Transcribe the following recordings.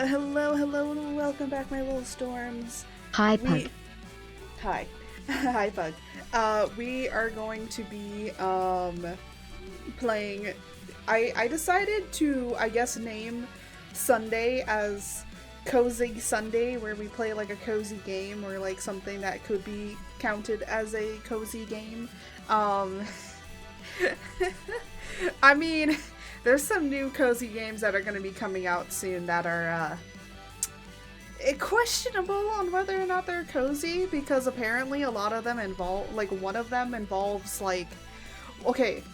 Hello, and welcome back, my little storms. Hi, We, Pug. hi, hi, Bug. We are going to be playing. I decided to, I guess, name Sunday as Cozy Sunday, where we play like a cozy game or like something that could be counted as a cozy game. Um, I mean, there's some new cozy games that are going to be coming out soon that are questionable on whether or not they're cozy, because apparently a lot of them involve, like, one of them involves, like, okay,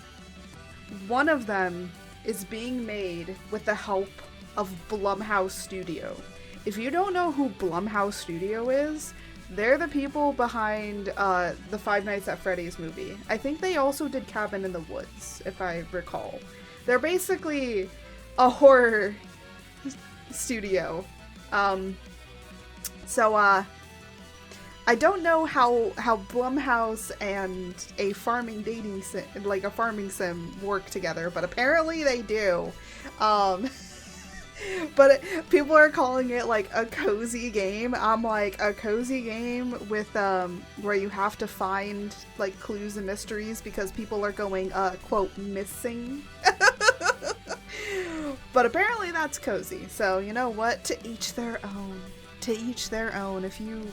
one of them is being made with the help of Blumhouse Studio. If you don't know who Blumhouse Studio is, they're the people behind the Five Nights at Freddy's movie. I think they also did Cabin in the Woods, if I recall. They're basically a horror studio. So I don't know how Blumhouse and a farming dating sim, like a farming sim, work together, but apparently they do. But people are calling it like a cozy game. I'm like, a cozy game with where you have to find like clues and mysteries because people are going quote missing. But apparently that's cozy. So you know what? To each their own. To each their own. If you,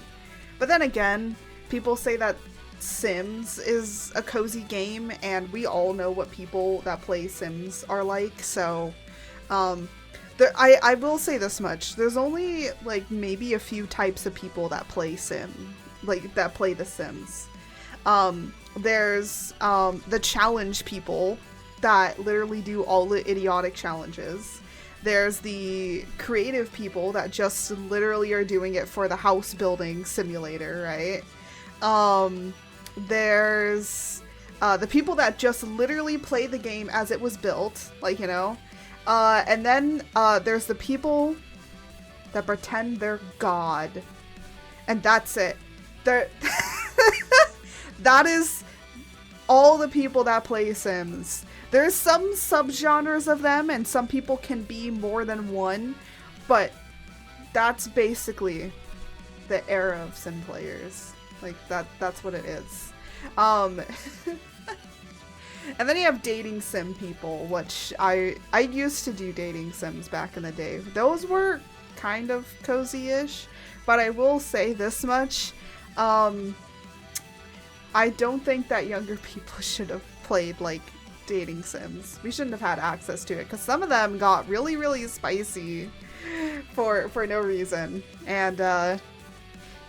but then again, people say that Sims is a cozy game, and we all know what people that play Sims are like. So, I will say this much: there's only like maybe a few types of people that play that play The Sims. There's the challenge people that literally do all the idiotic challenges. There's the creative people that just literally are doing it for the house building simulator, right? There's the people that just literally play the game as it was built, like, you know. And then there's the people that pretend they're God. And that's it. That is all the people that play Sims. There's some subgenres of them, and some people can be more than one, but that's basically the era of Sim players. Like, that's what it is. And then you have dating sim people, which I used to do dating sims back in the day. Those were kind of cozy-ish, but I will say this much. I don't think that younger people should have played, like, dating sims. We shouldn't have had access to it, because some of them got really, really spicy for no reason. And,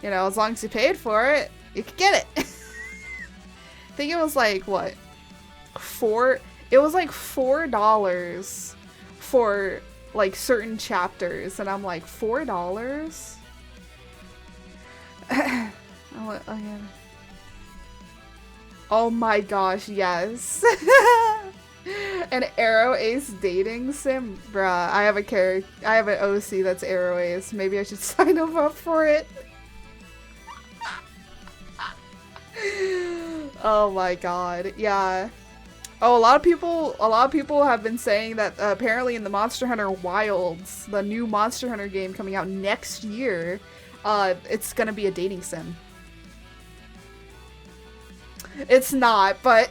you know, as long as you paid for it, you could get it. I think it was like, what? It was like $4 for, like, certain chapters. And I'm like, $4? Oh, yeah. Oh my gosh, yes. An Arrow Ace dating sim? Bruh, I have an OC that's Arrow Ace. Maybe I should sign him up for it. Oh my god, yeah. Oh, a lot of people have been saying that apparently in the Monster Hunter Wilds, the new Monster Hunter game coming out next year, it's gonna be a dating sim. It's not, but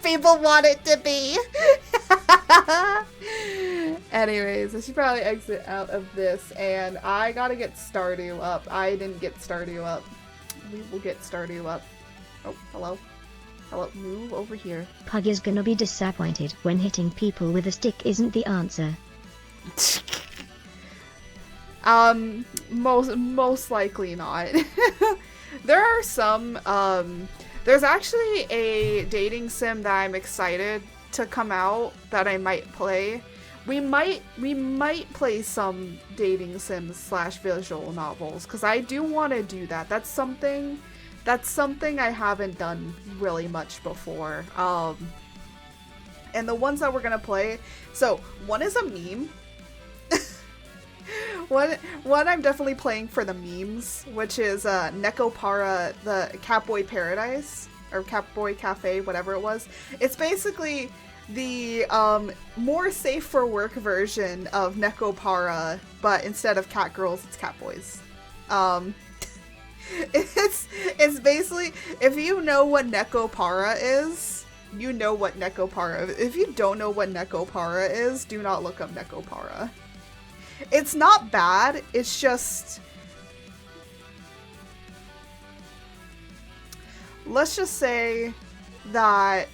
people want it to be. Anyways, I should probably exit out of this, and I gotta get Stardew up. I didn't get Stardew up. We will get Stardew up. Oh, hello. Hello, move over here. Pug is gonna be disappointed when hitting people with a stick isn't the answer. Most likely not. There are some, there's actually a dating sim that I'm excited to come out that I might play. We might play some dating sims / visual novels, because I do want to do that. That's something I haven't done really much before. And the ones that we're gonna play, so one is a meme. One I'm definitely playing for the memes, which is Nekopara, the Catboy Paradise, or Catboy Cafe, whatever it was. It's basically the more safe for work version of Nekopara, but instead of cat girls, it's cat boys. Um, it's basically, if you know what Nekopara is, you know what Nekopara is. If you don't know what Nekopara is, do not look up Nekopara. It's not bad, it's just... Let's just say that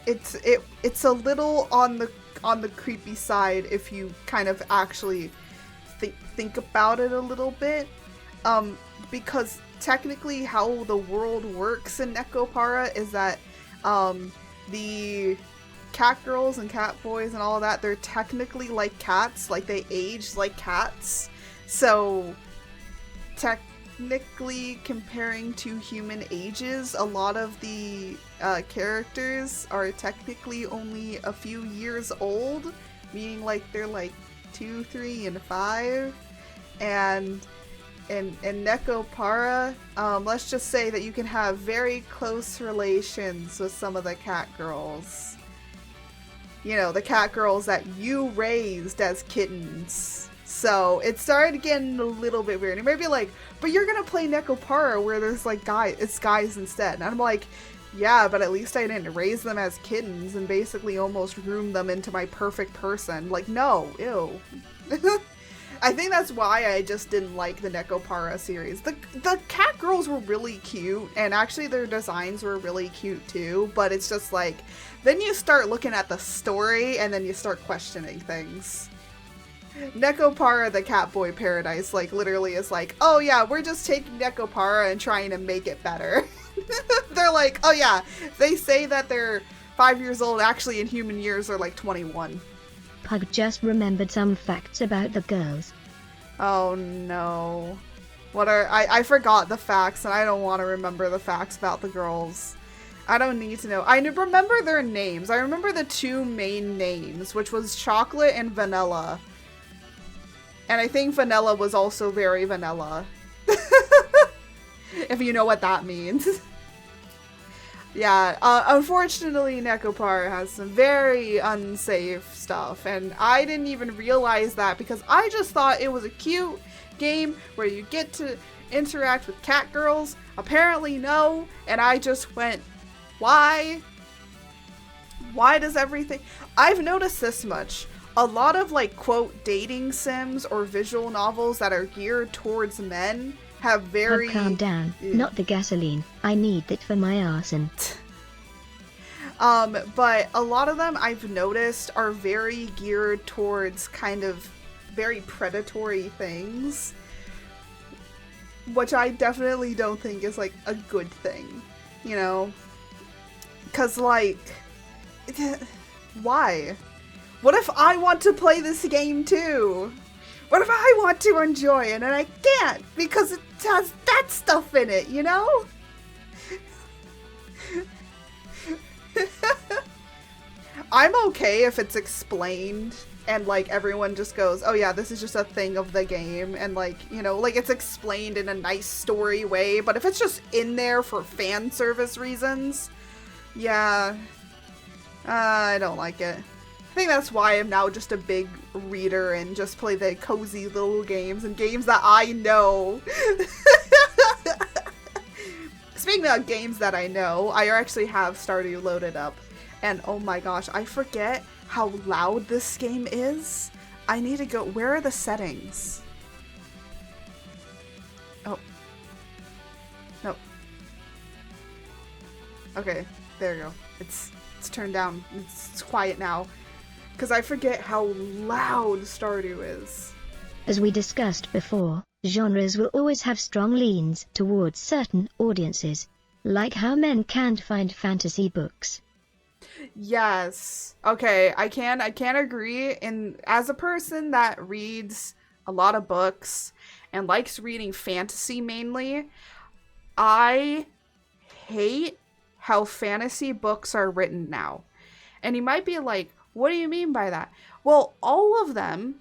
it's a little on the creepy side if you kind of actually think about it a little bit. Because technically how the world works in Nekopara is that the cat girls and cat boys and all of that, they're technically like cats, like they age like cats. So technically comparing to human ages, a lot of the characters are technically only a few years old, meaning like they're like 2, 3, and 5. And in Nekopara, let's just say that you can have very close relations with some of the cat girls. You know, the cat girls that you raised as kittens. So it started getting a little bit weird. It may be like, but you're gonna play Nekopara where there's like it's guys instead. And I'm like, yeah, but at least I didn't raise them as kittens and basically almost groom them into my perfect person. Like, no, ew. I think that's why I just didn't like the Nekopara series. The cat girls were really cute, and actually their designs were really cute too, but it's just like, then you start looking at the story, and then you start questioning things. Nekopara, the Catboy Paradise, like, literally is like, oh yeah, we're just taking Nekopara and trying to make it better. They're like, oh yeah, they say that they're 5 years old, actually in human years they're like 21. Pug just remembered some facts about the girls. Oh no. What are... I forgot the facts, and I don't want to remember the facts about the girls. I don't need to know. I remember their names. I remember the 2 main names, which was Chocolate and Vanilla. And I think Vanilla was also very vanilla. If you know what that means. Yeah, unfortunately Nekopara has some very unsafe stuff, and I didn't even realize that because I just thought it was a cute game where you get to interact with cat girls. Apparently no, and I just went, why? Why does everything... I've noticed this much. A lot of, like, quote, dating sims or visual novels that are geared towards men have very... Calm down. Not the gasoline. I need that for my arson. But a lot of them I've noticed are very geared towards kind of very predatory things. Which I definitely don't think is, like, a good thing. You know? 'Cause, like... Why? What if I want to play this game too? What if I want to enjoy it and I can't because it has that stuff in it, you know? I'm okay if it's explained and like everyone just goes, oh yeah, this is just a thing of the game, and like, you know, like it's explained in a nice story way, but if it's just in there for fan service reasons, yeah, I don't like it. I think that's why I'm now just a big reader and just play the cozy little games and games that I know. Speaking of games that I know, I actually have Stardew loaded up. And oh my gosh, I forget how loud this game is. I need to go... Where are the settings? Oh. No. Okay, there you go. It's turned down. It's quiet now. Because I forget how loud Stardew is. As we discussed before, genres will always have strong leans towards certain audiences, like how men can't find fantasy books. Yes. Okay, I can agree. And as a person that reads a lot of books and likes reading fantasy mainly, I hate how fantasy books are written now. And you might be like, what do you mean by that? Well, all of them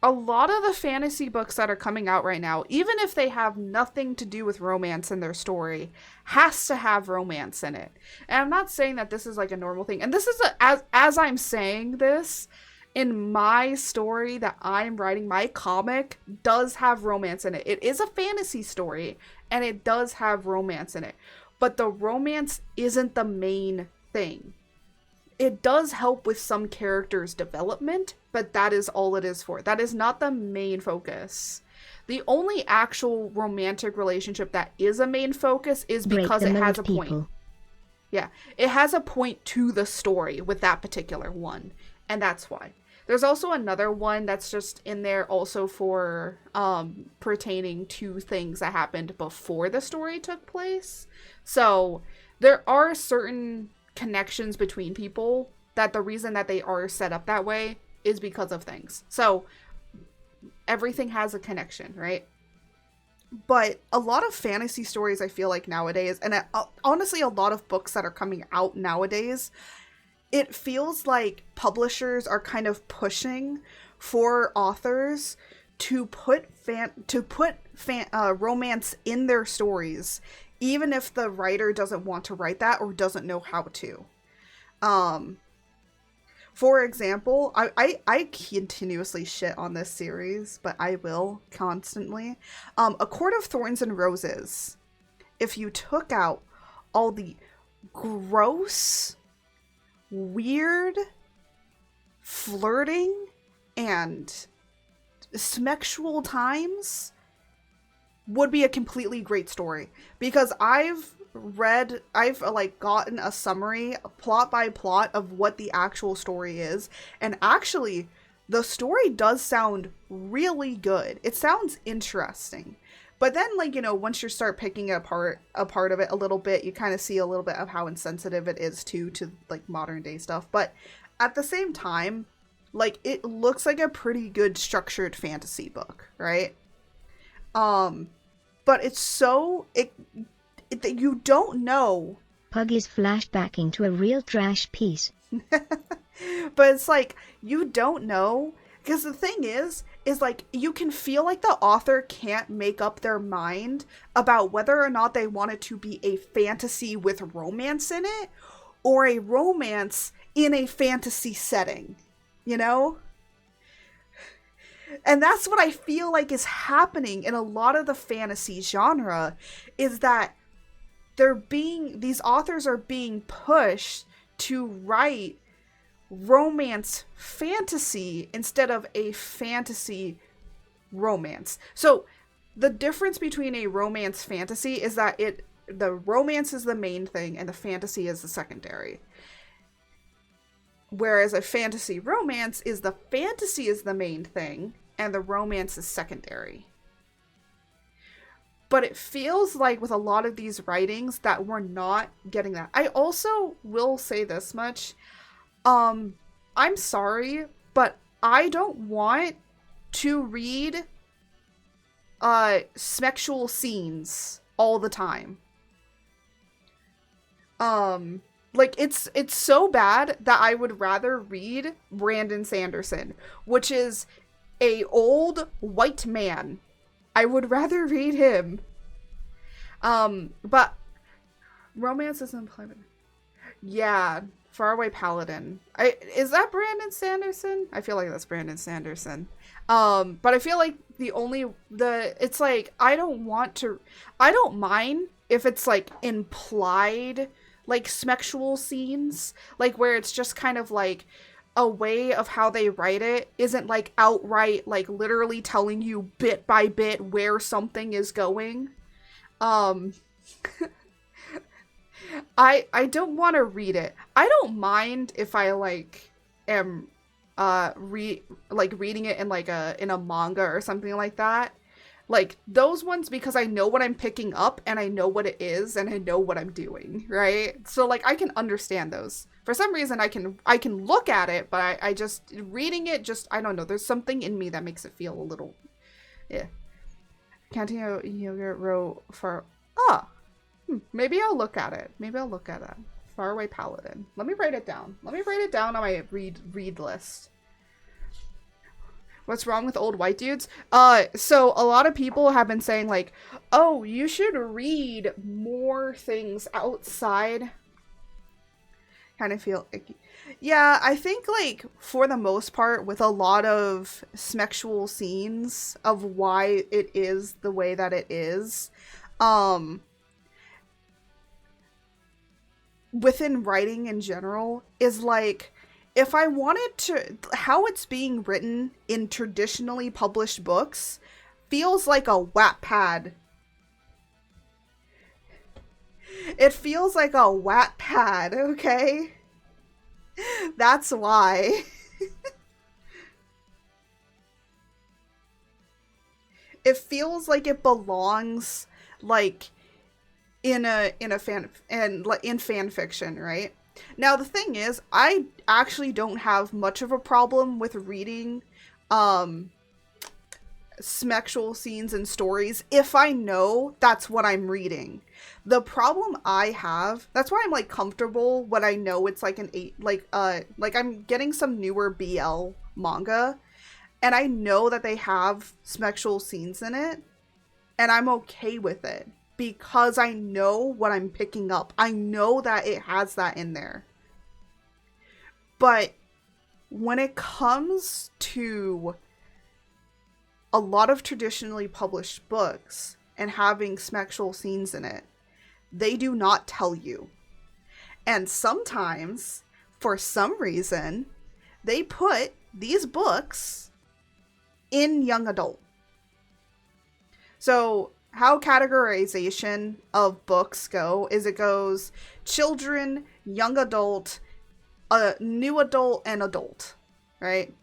a lot of the fantasy books that are coming out right now, even if they have nothing to do with romance in their story, has to have romance in it. And I'm not saying that this is like a normal thing. And this is as I'm saying this, in my story that I'm writing, my comic does have romance in it. It is a fantasy story and it does have romance in it. But the romance isn't the main thing. It does help with some characters' development, but that is all it is for. That is not the main focus. The only actual romantic relationship that is a main focus is because it has a point. Yeah, it has a point to the story with that particular one, and that's why. There's also another one that's just in there also for pertaining to things that happened before the story took place. So there are certain connections between people that the reason that they are set up that way is because of things. So everything has a connection, right? But a lot of fantasy stories, I feel like nowadays, and honestly a lot of books that are coming out nowadays, it feels like publishers are kind of pushing for authors to put romance in their stories, even if the writer doesn't want to write that or doesn't know how to. For example, I continuously shit on this series, but I will constantly. A Court of Thorns and Roses. If you took out all the gross, weird, flirting, and sexual times, would be a completely great story. Because I've gotten a summary, plot by plot, of what the actual story is, and actually the story does sound really good. It sounds interesting. But then, once you start picking a part of it a little bit, you kind of see a little bit of how insensitive it is to modern day stuff. But at the same time, it looks like a pretty good structured fantasy book, right? But it's so you don't know. Pug is flashbacking to a real trash piece. But it's you don't know, because the thing is you can feel like the author can't make up their mind about whether or not they want it to be a fantasy with romance in it or a romance in a fantasy setting, And that's what I feel like is happening in a lot of the fantasy genre, is that these authors are being pushed to write romance fantasy instead of a fantasy romance. So the difference between a romance fantasy is that the romance is the main thing and the fantasy is the secondary. Whereas a fantasy romance is the fantasy is the main thing and the romance is secondary. But it feels like with a lot of these writings that we're not getting that. I also will say this much. I'm sorry, but I don't want to read sexual scenes all the time. It's so bad that I would rather read Brandon Sanderson, which is a old white man. I would rather read him. But romance is implied. Yeah, Faraway Paladin. Is that Brandon Sanderson? I feel like that's Brandon Sanderson. But I feel like it's I don't mind if it's implied sexual scenes, where it's just kind of a way of how they write it isn't outright literally telling you bit by bit where something is going. I don't want to read it. I don't mind if I am reading it in a manga or something like that. Those ones, because I know what I'm picking up and I know what it is and I know what I'm doing, right? So I can understand those. For some reason I can look at it, but I just reading it, I don't know, there's something in me that makes it feel a little Cantina Yogurt Row for maybe I'll look at it. Faraway Paladin. Let me write it down. On my read list. What's wrong with old white dudes? So a lot of people have been saying like, oh, you should read more things outside. Kind of feel icky. Yeah, I think like for the most part with a lot of sexual scenes of why it is the way that it is, within writing in general is like, if I wanted to, how it's being written in traditionally published books feels like a Wattpad. It feels like a Wattpad, okay? That's why. It feels like it belongs like in fan fiction, right? Now the thing is, I actually don't have much of a problem with reading sexual scenes and stories if I know that's what I'm reading. The problem I have, that's why I'm like comfortable when I know it's like an 8, like I'm getting some newer BL manga and I know that they have sexual scenes in it and I'm okay with it because I know what I'm picking up. I know that it has that in there. But when it comes to a lot of traditionally published books and having sexual scenes in it, they do not tell you. And sometimes, for some reason, they put these books in young adult. So how categorization of books go is it goes children, young adult, new adult, and adult, right?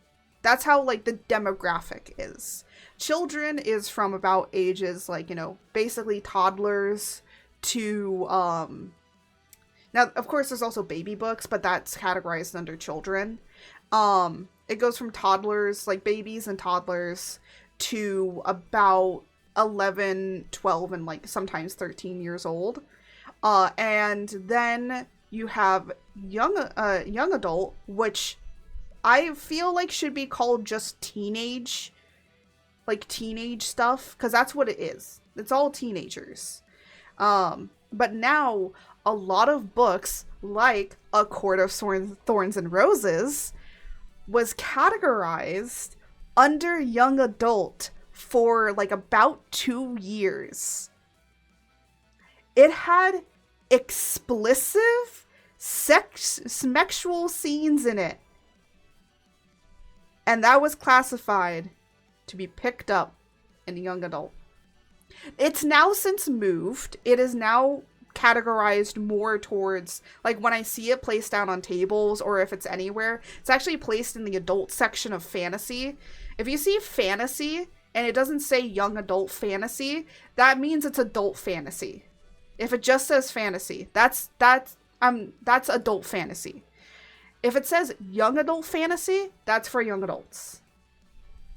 That's how like the demographic is. Children is from about ages like, you know, basically toddlers to now of course there's also baby books, but that's categorized under children. It goes from toddlers, like babies and toddlers, to about 11, 12, and like sometimes 13 years old. And then you have young adult, which I feel like should be called just teenage, like teenage stuff, because that's what it is. It's all teenagers. But now a lot of books like A Court of Thorns and Roses was categorized under young adult for like about 2 years. It had explicit sexual scenes in it. And that was classified to be picked up in young adult. It's now since moved. It is now categorized more towards, like when I see it placed down on tables or if it's anywhere, it's actually placed in the adult section of fantasy. If you see fantasy and it doesn't say young adult fantasy, that means it's adult fantasy. If it just says fantasy, that's adult fantasy. If it says young adult fantasy, that's for young adults.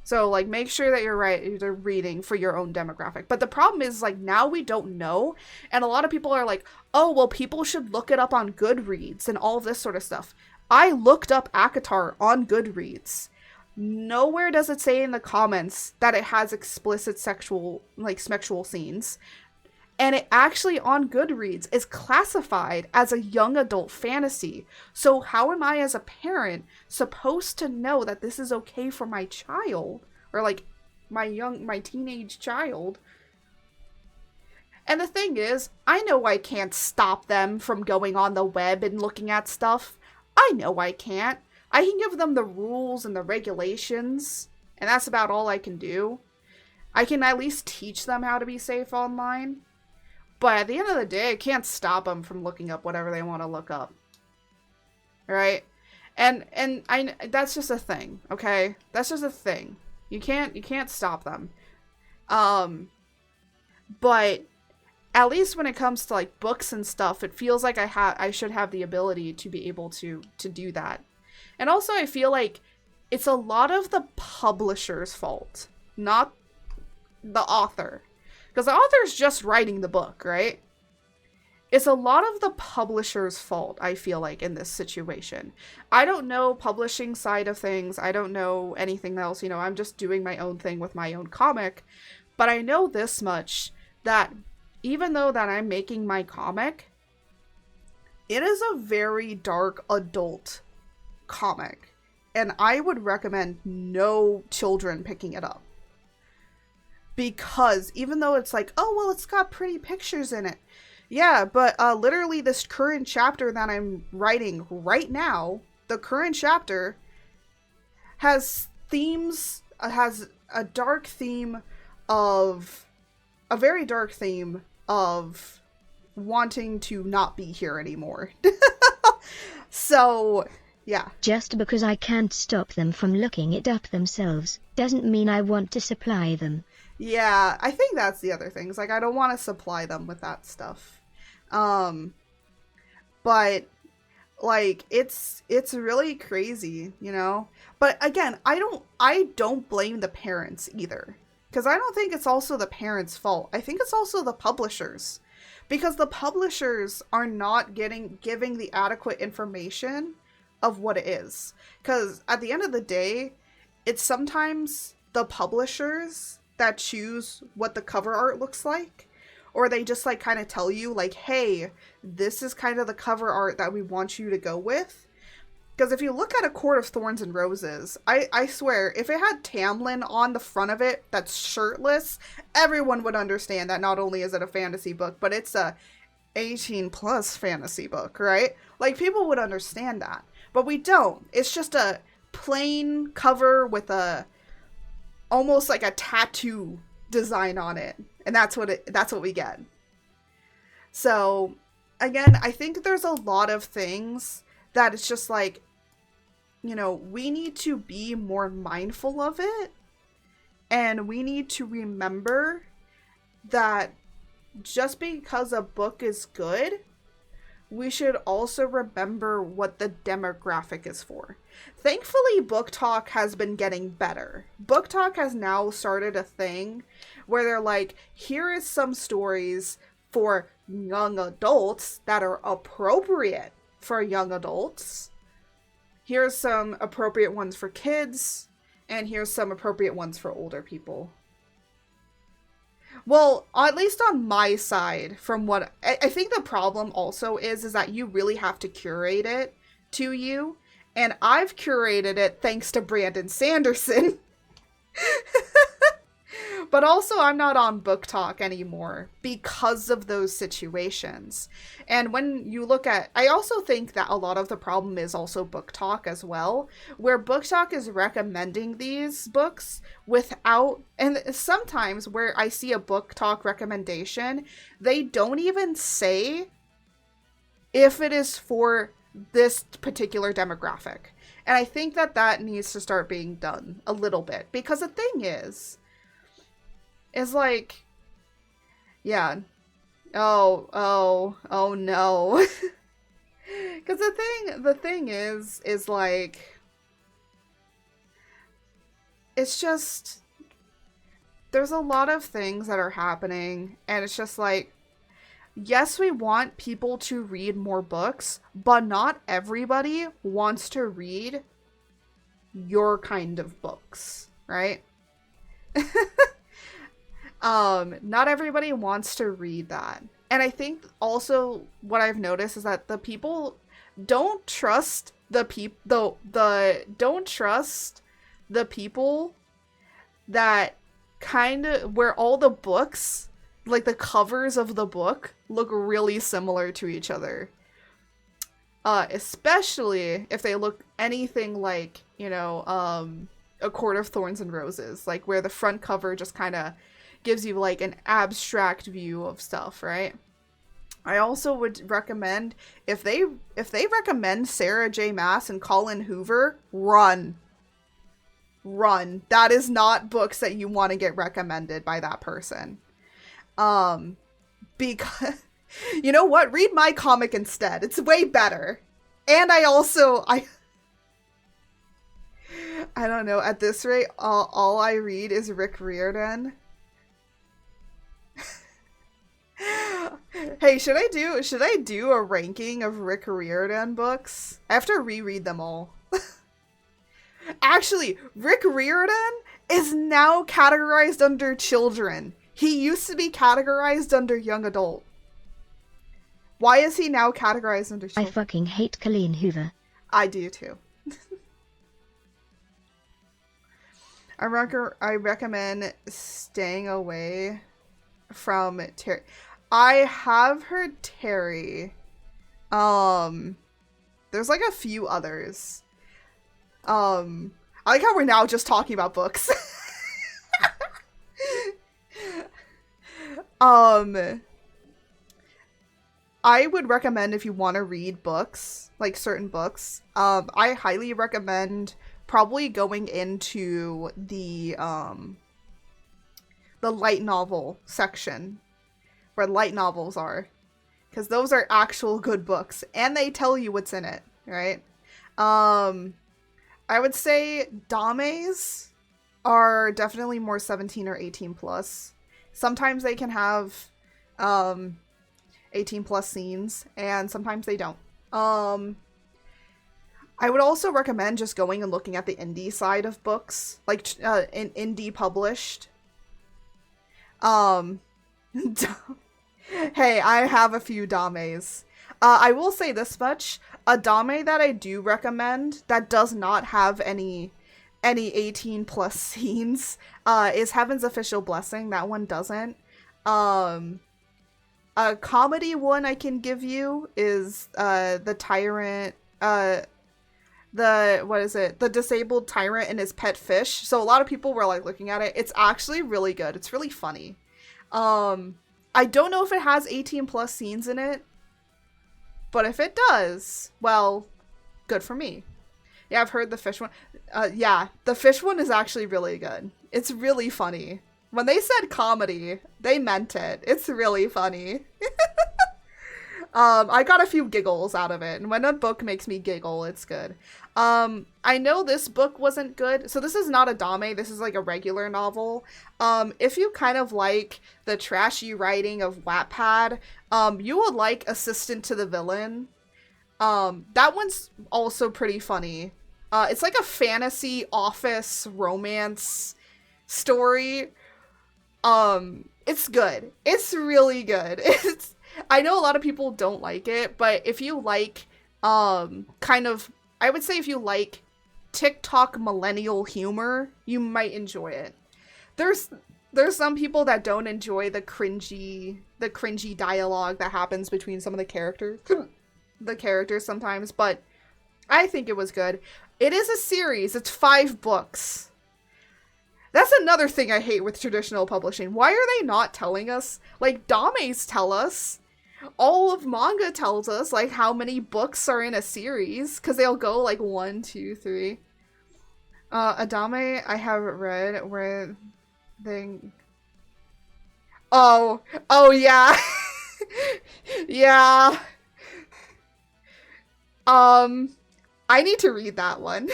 So, like, make sure that you're reading for your own demographic. But the problem is, like, now we don't know. And a lot of people are like, oh, well, people should look it up on Goodreads and all this sort of stuff. I looked up ACOTAR on Goodreads. Nowhere does it say in the comments that it has explicit sexual scenes. And it actually, on Goodreads, is classified as a young adult fantasy. So how am I, as a parent, supposed to know that this is okay for my child? Or, like, my teenage child? And the thing is, I know I can't stop them from going on the web and looking at stuff. I know I can't. I can give them the rules and the regulations, and that's about all I can do. I can at least teach them how to be safe online. But at the end of the day, I can't stop them from looking up whatever they want to look up. Right? And that's just a thing, okay? That's just a thing. You can't stop them. But at least when it comes to like books and stuff, it feels like I should have the ability to be able to do that. And also I feel like it's a lot of the publisher's fault, not the author. Because the author's just writing the book, right? it's a lot of the publisher's fault, I feel like, in this situation. I don't know publishing side of things. I don't know anything else. You know, I'm just doing my own thing with my own comic. But I know this much, that even though that I'm making my comic, it is a very dark adult comic. And I would recommend no children picking it up. Because even though it's like, oh, well, it's got pretty pictures in it. Yeah, but literally this current chapter that I'm writing right now, the current chapter has themes, has a dark theme of, a very dark theme of wanting to not be here anymore. So, yeah. Just because I can't stop them from looking it up themselves, doesn't mean I want to supply them. Yeah, I think that's the other thing. It's like, I don't want to supply them with that stuff. But like it's really crazy, you know? But again, I don't blame the parents either. Because I don't think it's also the parents' fault. I think it's also the publishers. Because the publishers are not giving the adequate information of what it is. Because at the end of the day, it's sometimes the publishers that choose what the cover art looks like. Or they just like kind of tell you like, hey, this is kind of the cover art that we want you to go with. Because if you look at A Court of Thorns and Roses, I swear, if it had Tamlin on the front of it that's shirtless, everyone would understand that not only is it a fantasy book, but it's a 18 plus fantasy book, right? Like, people would understand that. But we don't. It's just a plain cover with a almost like a tattoo design on it. And that's what we get. So, again, I think there's a lot of things that it's just like, you know, we need to be more mindful of it. And we need to remember that just because a book is good, we should also remember what the demographic is for. Thankfully, Book Talk has been getting better. Book Talk has now started a thing where they're like, here is some stories for young adults that are appropriate for young adults. Here's some appropriate ones for kids, and here's some appropriate ones for older people. Well, at least on my side, from what I think the problem also is that you really have to curate it to you. And I've curated it thanks to Brandon Sanderson. But also, I'm not on Book Talk anymore because of those situations. And when you look at, I also think that a lot of the problem is also Book Talk as well, where Book Talk is recommending these books without, and sometimes where I see a Book Talk recommendation, they don't even say if it is for this particular demographic. And I think that that needs to start being done a little bit, because the thing is like, yeah, oh no. Because the thing is like, it's just, there's a lot of things that are happening, and it's just like, yes, we want people to read more books, but not everybody wants to read your kind of books, right? Not everybody wants to read that. And I think also what I've noticed is that the people don't trust don't trust the people that kind of, where all the books, like the covers of the book, look really similar to each other. Especially if they look anything like, you know, A Court of Thorns and Roses, like where the front cover just kind of gives you like an abstract view of stuff, right? I also would recommend, if they recommend Sarah J. Maas and Colin Hoover, run. That is not books that you want to get recommended by that person. Because, you know what? Read my comic instead. It's way better. And I don't know, at this rate, all I read is Rick Riordan. Hey, should I do a ranking of Rick Riordan books? I have to reread them all. Actually, Rick Riordan is now categorized under children. He used to be categorized under young adult. Why is he now categorized under I children? fucking hate Colleen Hoover. I do too. I recommend staying away from Terry. I have heard Terry. There's like a few others. I like how we're now just talking about books. I would recommend if you want to read books, like certain books, I highly recommend probably going into the light novel section, where light novels are. Because those are actual good books, and they tell you what's in it, right? I would say dames are definitely more 17 or 18 plus. Sometimes they can have 18 plus scenes, and sometimes they don't. I would also recommend just going and looking at the indie side of books, like in indie published. Hey, I have a few dames. I will say this much: a dame that I do recommend that does not have any 18 plus scenes is Heaven's Official Blessing. That one doesn't. A comedy one I can give you is the Tyrant, the disabled tyrant and his pet fish. So a lot of people were like looking at it. It's actually really good. It's really funny. I don't know if it has 18 plus scenes in it, but if it does, well, good for me. Yeah, I've heard the fish one. Yeah, the fish one is actually really good. It's really funny. When they said comedy, they meant it. It's really funny. I got a few giggles out of it, and when a book makes me giggle, it's good. I know this book wasn't good, so this is not a dame, this is like a regular novel. If you kind of like the trashy writing of Wattpad, you would like Assistant to the Villain. That one's also pretty funny. It's like a fantasy office romance story. It's good. It's really good. I know a lot of people don't like it, but if you like, I would say if you like TikTok millennial humor, you might enjoy it. There's some people that don't enjoy the cringy dialogue that happens between some of the characters sometimes, but I think it was good. It is a series. It's 5 books. That's another thing I hate with traditional publishing. Why are they not telling us? Like, dames tell us. All of manga tells us, like, how many books are in a series. Because they'll go, like, 1, 2, 3. Adame, I haven't read where they... Oh, yeah. Yeah. I need to read that one.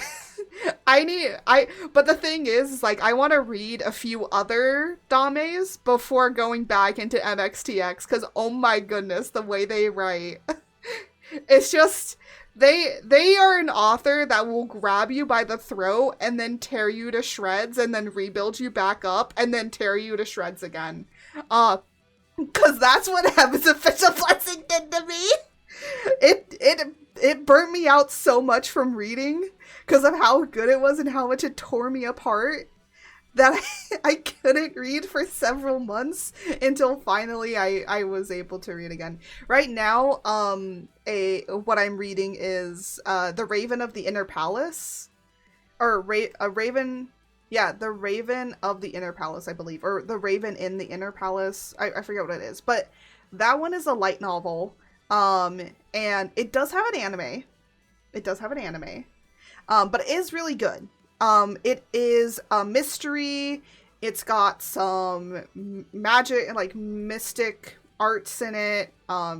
But the thing is, like, I want to read a few other dames before going back into MXTX, because, oh my goodness, the way they write. It's just, they are an author that will grab you by the throat and then tear you to shreds and then rebuild you back up and then tear you to shreds again. Because that's what Heaven's Official Blessing did to me. It burnt me out so much from reading because of how good it was and how much it tore me apart that I couldn't read for several months until finally I was able to read again. Right now, what I'm reading is The Raven of the Inner Palace, or a Raven. Yeah, The Raven of the Inner Palace, I believe, or The Raven in the Inner Palace. I forget what it is, but that one is a light novel. And it does have an anime. But it is really good. It is a mystery. It's got some magic and like mystic arts in it.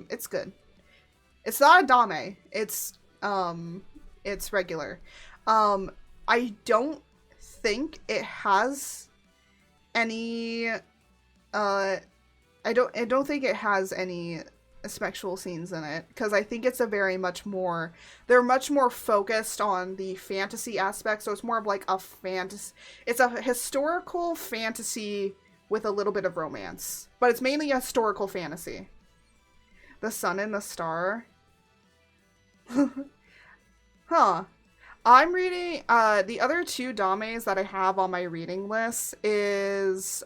It's good. It's not a dame. It's regular. I don't think it has any, I don't think it has any sexual scenes in it, because I think it's a very much more, they're much more focused on the fantasy aspect, so it's more of like a fantasy, it's a historical fantasy with a little bit of romance, but it's mainly a historical fantasy. The Sun and the Star. Huh. I'm reading, the other two dames that I have on my reading list is,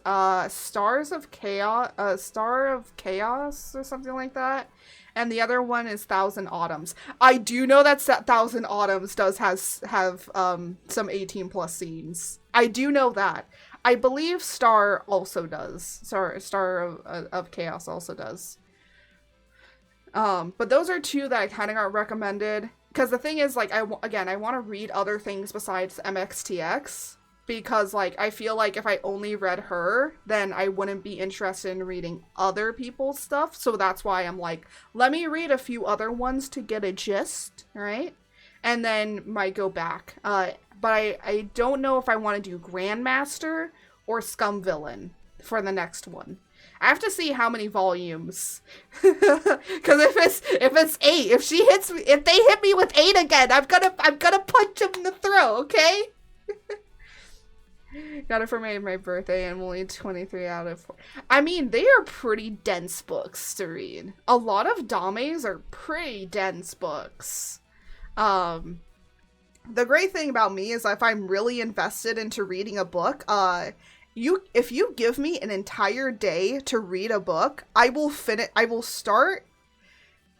Stars of Chaos, Star of Chaos, or something like that. And the other one is Thousand Autumns. I do know that Thousand Autumns does have some 18 plus scenes. I do know that. I believe Star also does. Star of Chaos also does. But those are two that I kind of got recommended. Because the thing is, like, I want to read other things besides MXTX. Because, like, I feel like if I only read her, then I wouldn't be interested in reading other people's stuff. So that's why I'm like, let me read a few other ones to get a gist, right? And then might go back. But I don't know if I want to do Grandmaster or Scum Villain for the next one. I have to see how many volumes. Because if it's 8, if they hit me with 8 again, I'm gonna punch them in the throat, okay? Got it for my birthday, and only 23 out of 4. I mean, they are pretty dense books to read. A lot of dames are pretty dense books. The great thing about me is if I'm really invested into reading a book, if you give me an entire day to read a book, I will start,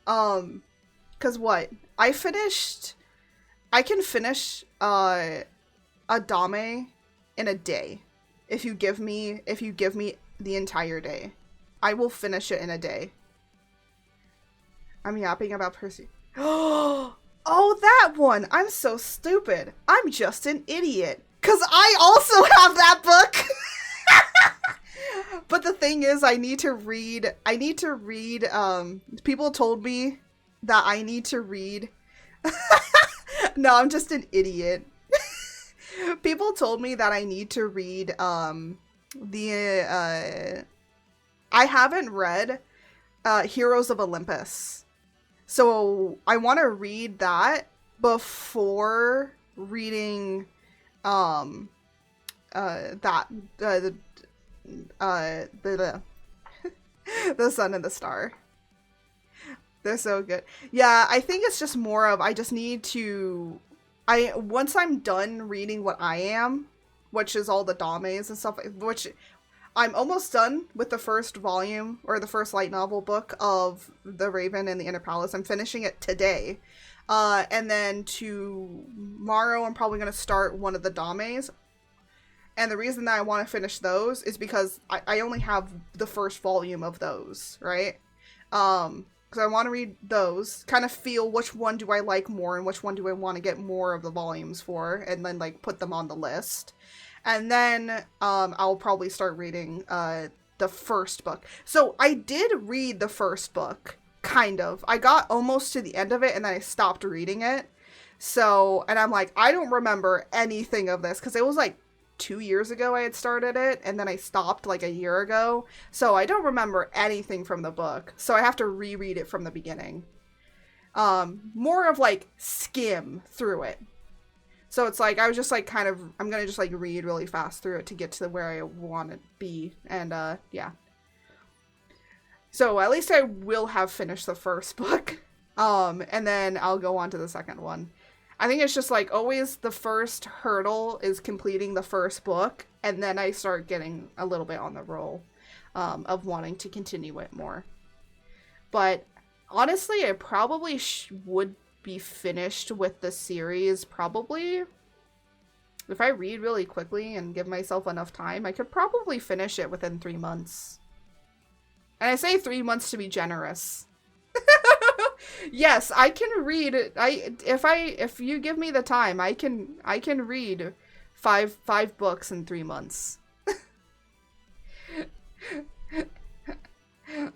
cause what? I can finish, a dame in a day. If you give me the entire day, I will finish it in a day. I'm yapping about Percy. Oh, that one! I'm so stupid. I'm just an idiot. Cause I also have that book! But the thing is, I need to read, people told me that I need to read. No, I'm just an idiot. People told me that I need to read, I haven't read, Heroes of Olympus. So I want to read that before reading, the Sun and the Star. They're so good. Yeah, I think it's just more of, I just need to, once I'm done reading what I am, which is all the dames and stuff, which I'm almost done with the first volume, or the first light novel book of The Raven and the Inner Palace. I'm finishing it today. And then tomorrow I'm probably going to start one of the dames. And the reason that I want to finish those is because I only have the first volume of those, right? Because I want to read those, kind of feel which one do I like more and which one do I want to get more of the volumes for, and then, like, put them on the list. And then I'll probably start reading the first book. So I did read the first book, kind of. I got almost to the end of it, and then I stopped reading it. So, and I'm like, I don't remember anything of this, because it was like 2 years ago I had started it, and then I stopped like a year ago, so I don't remember anything from the book, so I have to reread it from the beginning. More of like skim through it. So it's like, I was just like I'm gonna just like read really fast through it to get to where I want to be, and yeah. So at least I will have finished the first book, and then I'll go on to the second one. I think it's just like always the first hurdle is completing the first book, and then I start getting a little bit on the roll of wanting to continue it more. But honestly, I probably would be finished with the series probably. If I read really quickly and give myself enough time, I could probably finish it within 3 months. And I say 3 months to be generous. Yes, I can read. If you give me the time, I can read five books in 3 months.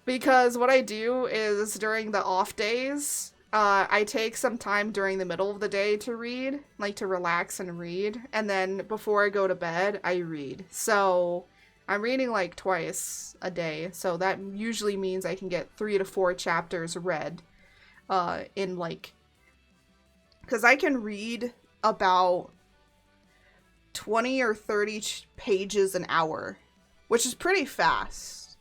Because what I do is during the off days, I take some time during the middle of the day to read, like to relax and read, and then before I go to bed, I read. So I'm reading like twice a day, so that usually means I can get 3 to 4 chapters read in like, because I can read about 20 or 30 pages an hour, which is pretty fast.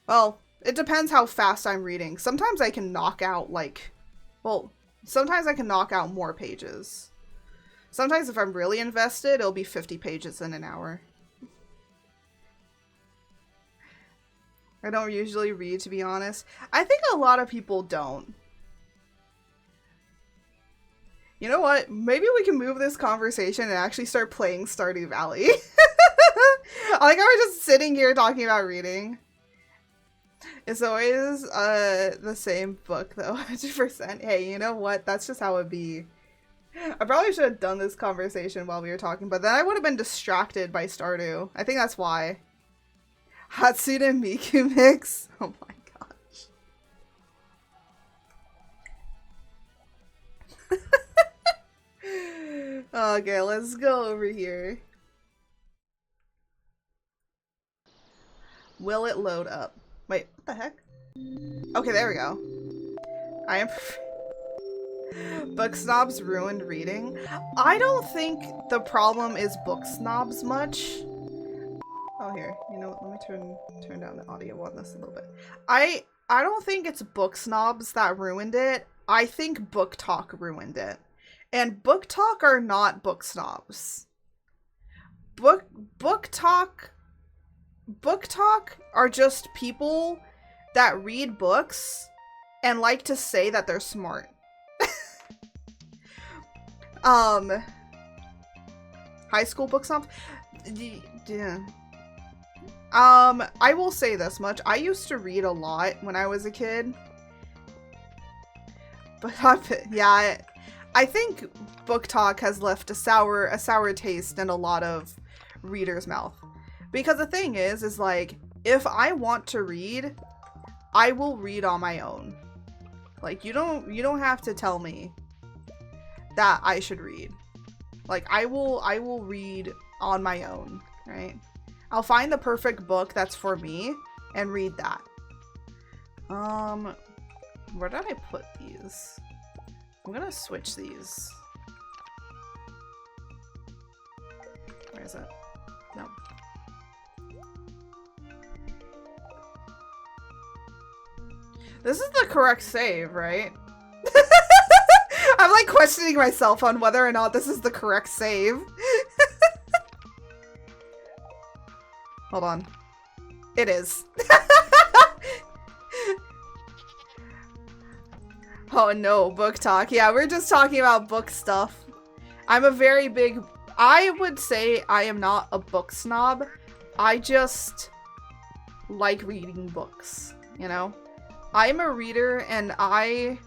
Well, it depends how fast I'm reading. Sometimes I can knock out like, well, sometimes I can knock out more pages. Sometimes if I'm really invested, it'll be 50 pages in an hour. I don't usually read, to be honest. I think a lot of people don't. You know what? Maybe we can move this conversation and actually start playing Stardew Valley. I like how we're just sitting here talking about reading. It's always the same book though, 100%. Hey, you know what? That's just how it be. I probably should have done this conversation while we were talking, but then I would have been distracted by Stardew. I think that's why. Hatsune Miku mix? Oh my gosh. Okay, let's go over here. Will it load up? Wait, what the heck? Okay, there we go. I am... Book snobs ruined reading. I don't think the problem is book snobs much. Oh, here. You know what? Let me turn down the audio on this a little bit. I don't think it's book snobs that ruined it. I think Book Talk ruined it. And Book Talk are not book snobs. Book Talk are just people that read books and like to say that they're smart. High school book snobs? Yeah. I will say this much. I used to read a lot when I was a kid. But yeah, I think Book Talk has left a sour taste in a lot of readers' mouth. Because the thing is like, if I want to read, I will read on my own. Like, you don't have to tell me that I should read. Like, I will read on my own, right? I'll find the perfect book that's for me and read that. Where did I put these? I'm gonna switch these. Where is it? No. This is the correct save, right? I'm like questioning myself on whether or not this is the correct save. Hold on. It is. Oh no, Book Talk. Yeah, we're just talking about book stuff. I'm a very big... I would say I am not a book snob. I just like reading books, you know? I'm a reader and I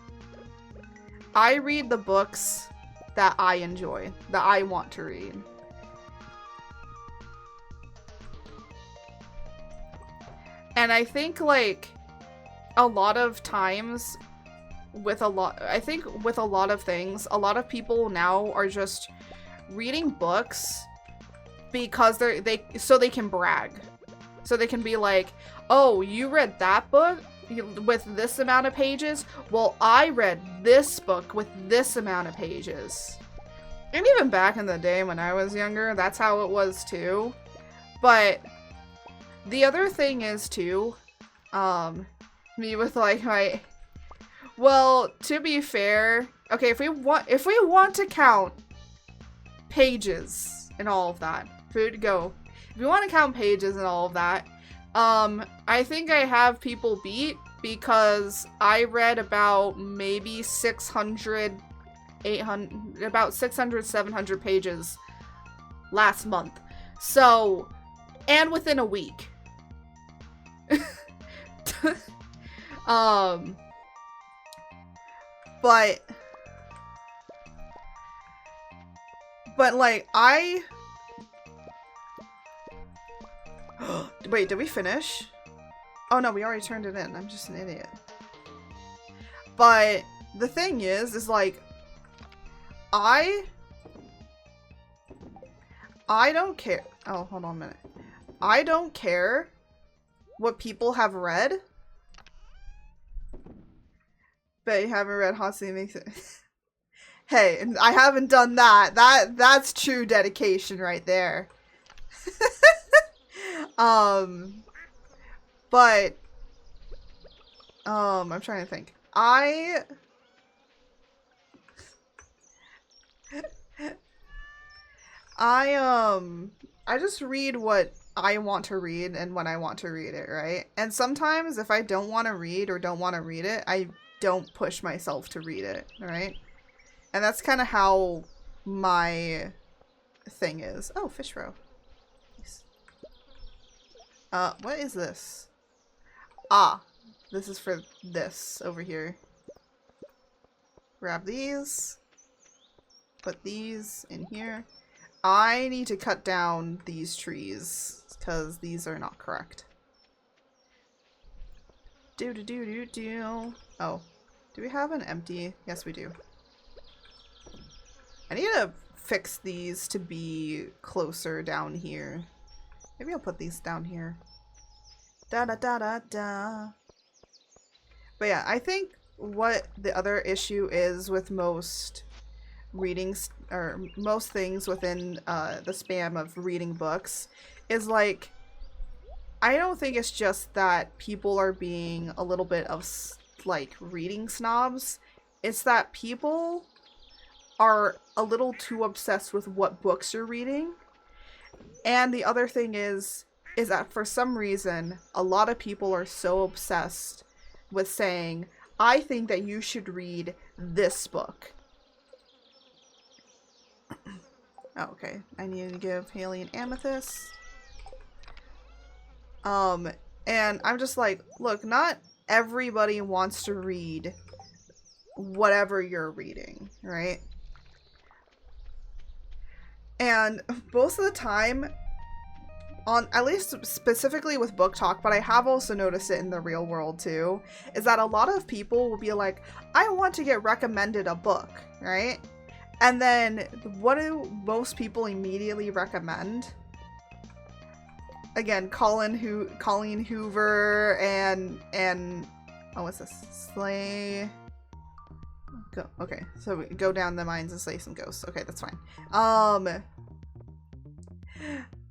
read the books that I enjoy, that I want to read. And I think like a lot of times with a lot of things, a lot of people now are just reading books because so they can brag. So they can be like, "Oh, you read that book with this amount of pages? Well, I read this book with this amount of pages." And even back in the day when I was younger, that's how it was too. But the other thing is too, me with like my... Well, to be fair, okay, if we want to count pages and all of that, if we want to count pages and all of that, I think I have people beat because I read about maybe 600, 700 pages last month. So, and within a week. But like wait, did we finish? Oh no, we already turned it in. I'm just an idiot. But the thing is like, I I don't care. Oh, hold on a minute. I don't care what people have read. But you haven't read Hatsune makes it. Hey, and I haven't done that. That's true dedication right there. But I'm trying to think. I just read what I want to read and when I want to read it, right? And sometimes if I don't want to read or don't want to read it, I don't push myself to read it, right? And that's kind of how my thing is. Oh, fish roe. Nice. What is this? Ah, this is for this over here. Grab these. Put these in here. I need to cut down these trees because these are not correct. Do. Oh, do we have an empty? Yes, we do. I need to fix these to be closer down here. Maybe I'll put these down here. Da da da da da. But yeah, I think what the other issue is with most readings or most things within the spam of reading books is like, I don't think it's just that people are being a little bit of like reading snobs. It's that people are a little too obsessed with what books you're reading. And the other thing is that for some reason, a lot of people are so obsessed with saying, I think that you should read this book. Oh, okay. I need to give Haley an amethyst. And I'm just like, look, not everybody wants to read whatever you're reading, right? And most of the time, on at least specifically with book talk, but I have also noticed it in the real world too, is that a lot of people will be like, I want to get recommended a book, right? And then what do most people immediately recommend? Again, Colleen Hoover and oh, what's this? Slay. Go. Okay, so we go down the mines and slay some ghosts. Okay, that's fine.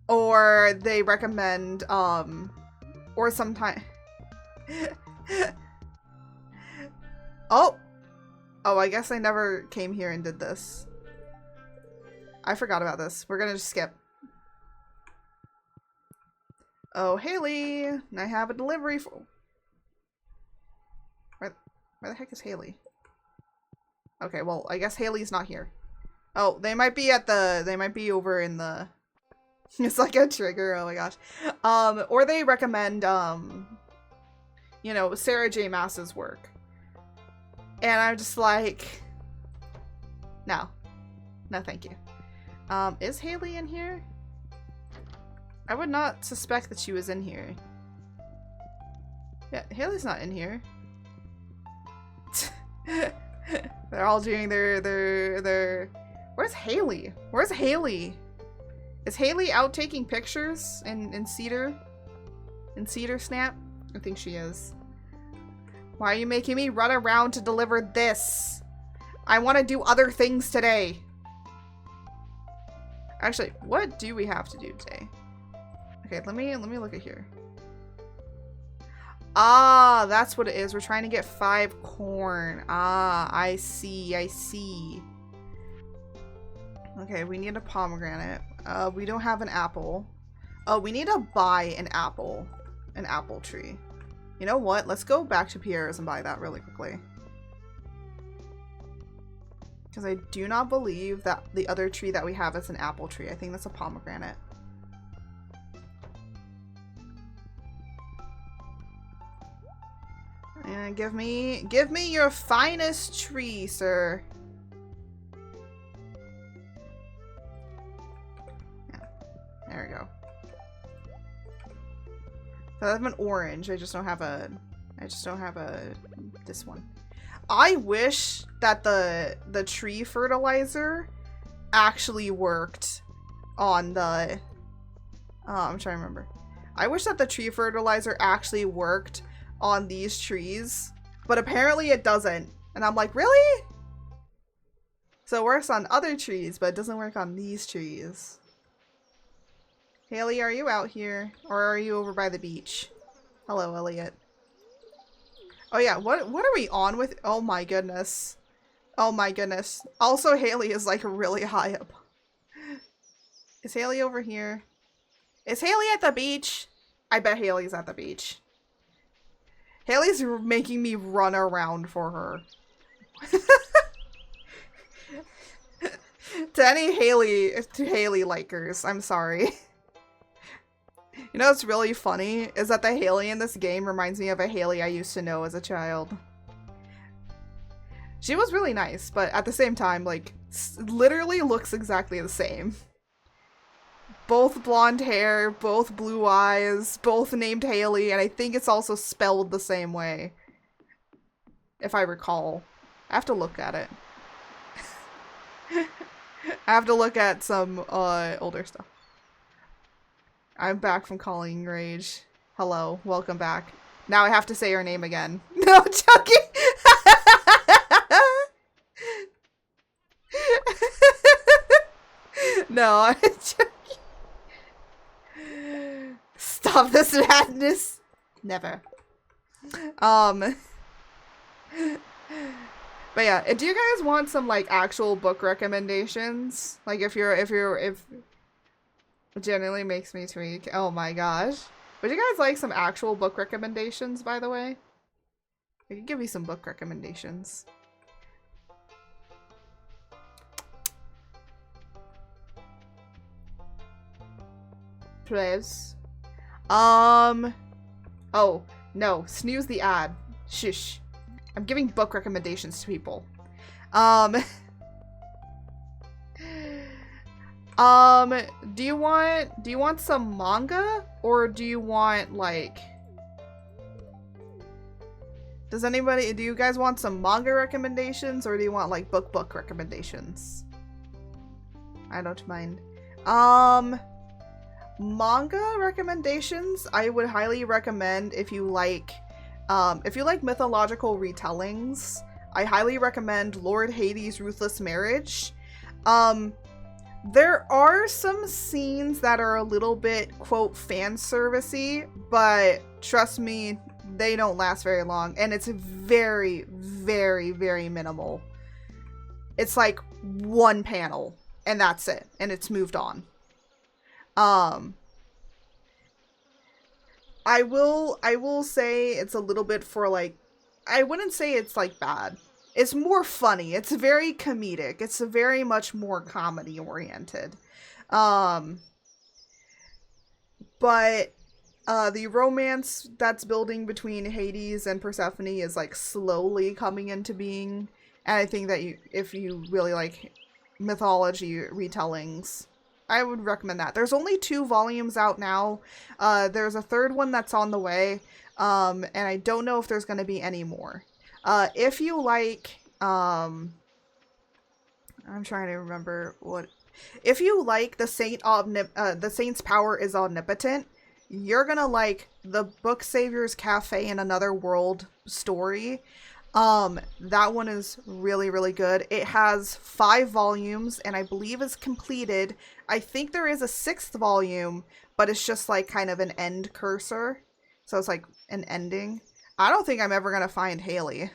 Or they recommend or sometimes Oh, I guess I never came here and did this. I forgot about this. We're gonna just skip. Oh, Haley! I have a delivery for... Where the heck is Haley? Okay, well, I guess Haley's not here. Oh, they might be at the... They might be over in the... It's like a trigger, oh my gosh. Or they recommend, you know, Sarah J. Maas's work. And I'm just like... No. No, thank you. Is Haley in here? I would not suspect that she was in here. Yeah, Haley's not in here. They're all doing their... Where's Haley? Where's Haley? Is Haley out taking pictures in Cedar? In Cedar Snap? I think she is. Why are you making me run around to deliver this? I want to do other things today. Actually, what do we have to do today? Okay, let me look at here. Ah, that's what it is. We're trying to get 5 corn. Ah, I see. Okay, we need a pomegranate. We don't have an apple. Oh, we need to buy an apple tree. You know what? Let's go back to Pierre's and buy that really quickly. Because I do not believe that the other tree that we have is an apple tree. I think that's a pomegranate. And give me your finest tree, sir. Yeah, there we go. So I have an orange. I just don't have a this one. I wish that the tree fertilizer actually worked on the, I'm trying to remember. I wish that the tree fertilizer actually worked on these trees, but apparently it doesn't. And I'm like, really? So it works on other trees, but it doesn't work on these trees. Haley, are you out here? Or are you over by the beach? Hello, Elliot. Oh yeah, what are we on with? Oh my goodness. Oh my goodness. Also, Haley is like really high up. Is Haley over here? Is Haley at the beach? I bet Haley's at the beach. Haley's making me run around for her. To any Haley likers, I'm sorry. You know what's really funny is that the Haley in this game reminds me of a Haley I used to know as a child. She was really nice, but at the same time, like, literally looks exactly the same. Both blonde hair, both blue eyes, both named Haley, and I think it's also spelled the same way. If I recall. I have to look at it. I have to look at some older stuff. I'm back from Calling Rage. Hello, welcome back. Now I have to say her name again. No, I'm joking! No, I'm joking. Stop this madness. Never. But yeah, do you guys want some like actual book recommendations? Like if it genuinely makes me tweak. Oh my gosh. Would you guys like some actual book recommendations, by the way? I can give you some book recommendations. Please. Oh, no. Snooze the ad. Shush. I'm giving book recommendations to people. Do you want some manga? Or do you want, like... do you guys want some manga recommendations? Or do you want, like, book recommendations? I don't mind. Manga recommendations, I would highly recommend if you like mythological retellings, I highly recommend Lord Hades' Ruthless Marriage. There are some scenes that are a little bit, quote, fan servicey, but trust me, they don't last very long, and it's very, very, very minimal. It's like one panel, and that's it, and it's moved on. I will say it's a little bit for like, I wouldn't say it's like bad. It's more funny. It's very comedic. It's very much more comedy oriented. But the romance that's building between Hades and Persephone is like slowly coming into being. And I think that if you really like mythology retellings, I would recommend that. There's only 2 volumes out now. There's a 3rd one that's on the way. And I don't know if there's going to be any more. If you like, I'm trying to remember what, if you like the Saint's power is omnipotent, you're gonna like the Book Savior's Cafe in Another World story. That one is really, really good. It has 5 volumes and I believe is completed. I think there is a 6th volume, but it's just like kind of an end cursor. So it's like an ending. I don't think I'm ever gonna find Haley.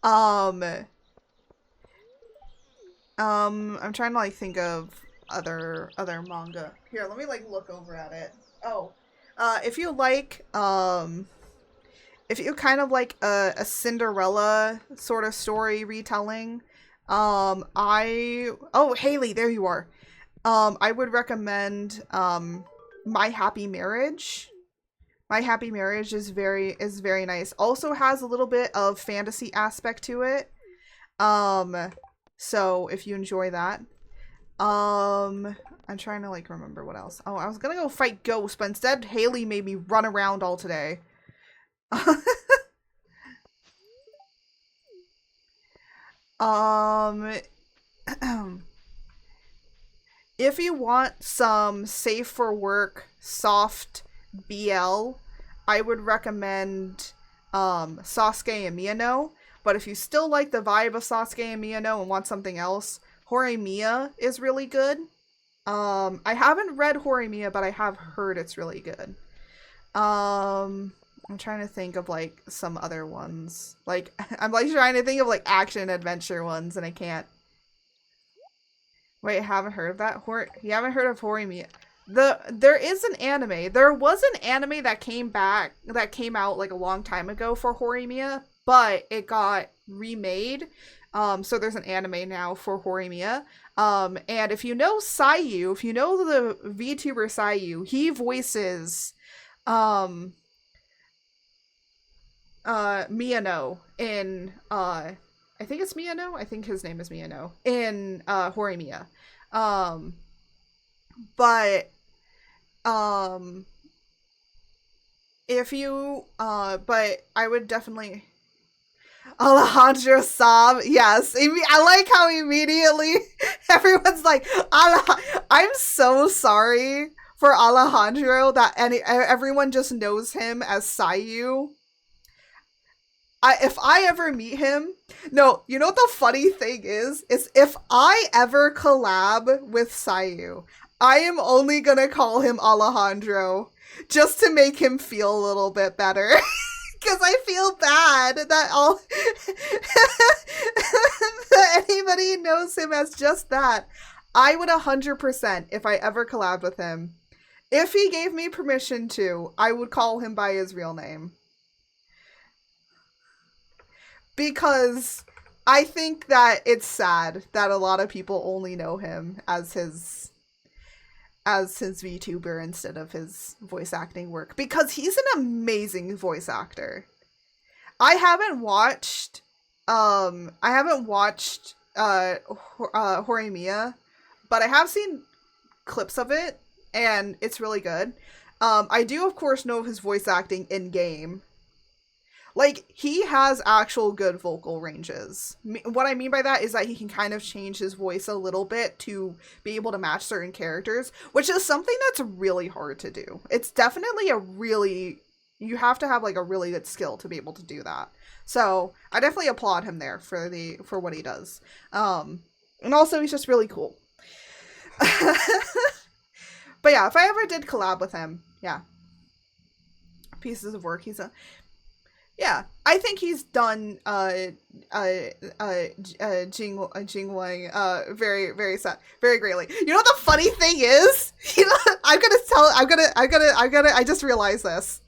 I'm trying to like think of other manga. Here, let me like look over at it. Oh, if you like, if you kind of like a Cinderella sort of story retelling, oh, Haley, there you are. I would recommend, My Happy Marriage. My Happy Marriage is very nice. Also has a little bit of fantasy aspect to it. So if you enjoy that. I'm trying to like remember what else. Oh, I was gonna go fight ghosts, but instead Haley made me run around all today. If you want some safe for work, soft BL, I would recommend Sasuke and Miyano. But if you still like the vibe of Sasuke and Miyano and want something else, Horimiya is really good. I haven't read Horimiya, but I have heard it's really good. I'm trying to think of like some other ones. Like I'm like trying to think of like action adventure ones, and I can't. Wait, haven't heard of that? You haven't heard of Horimiya? There is an anime. There was an anime that came out like a long time ago for Horimiya, but it got remade. So there's an anime now for Horimiya. And if you know Sayu, if you know the VTuber Sayu, he voices Miyano in I think it's Miyano. I think his name is Miyano in Horimiya. But if you but I would definitely Alejandro Saab, yes. I like how immediately everyone's like, I'm so sorry for Alejandro that everyone just knows him as Sayu. If I ever meet him, no, you know what the funny thing is if I ever collab with Sayu, I am only gonna call him Alejandro just to make him feel a little bit better. Because I feel bad that that anybody knows him as just that. I would 100%, if I ever collabed with him, if he gave me permission to, I would call him by his real name. Because I think that it's sad that a lot of people only know him as his VTuber instead of his voice acting work, because he's an amazing voice actor. I haven't watched Horimiya, but I have seen clips of it and it's really good. I do of course know his voice acting in game. Like, he has actual good vocal ranges. What I mean by that is that he can kind of change his voice a little bit to be able to match certain characters, which is something that's really hard to do. It's definitely you have to have like a really good skill to be able to do that. So I definitely applaud him there for what he does. And also he's just really cool. But yeah, if I ever did collab with him, yeah. Pieces of work. Yeah, I think he's done Jingwang very very sad, very greatly. You know what the funny thing is? You know, I just realized this.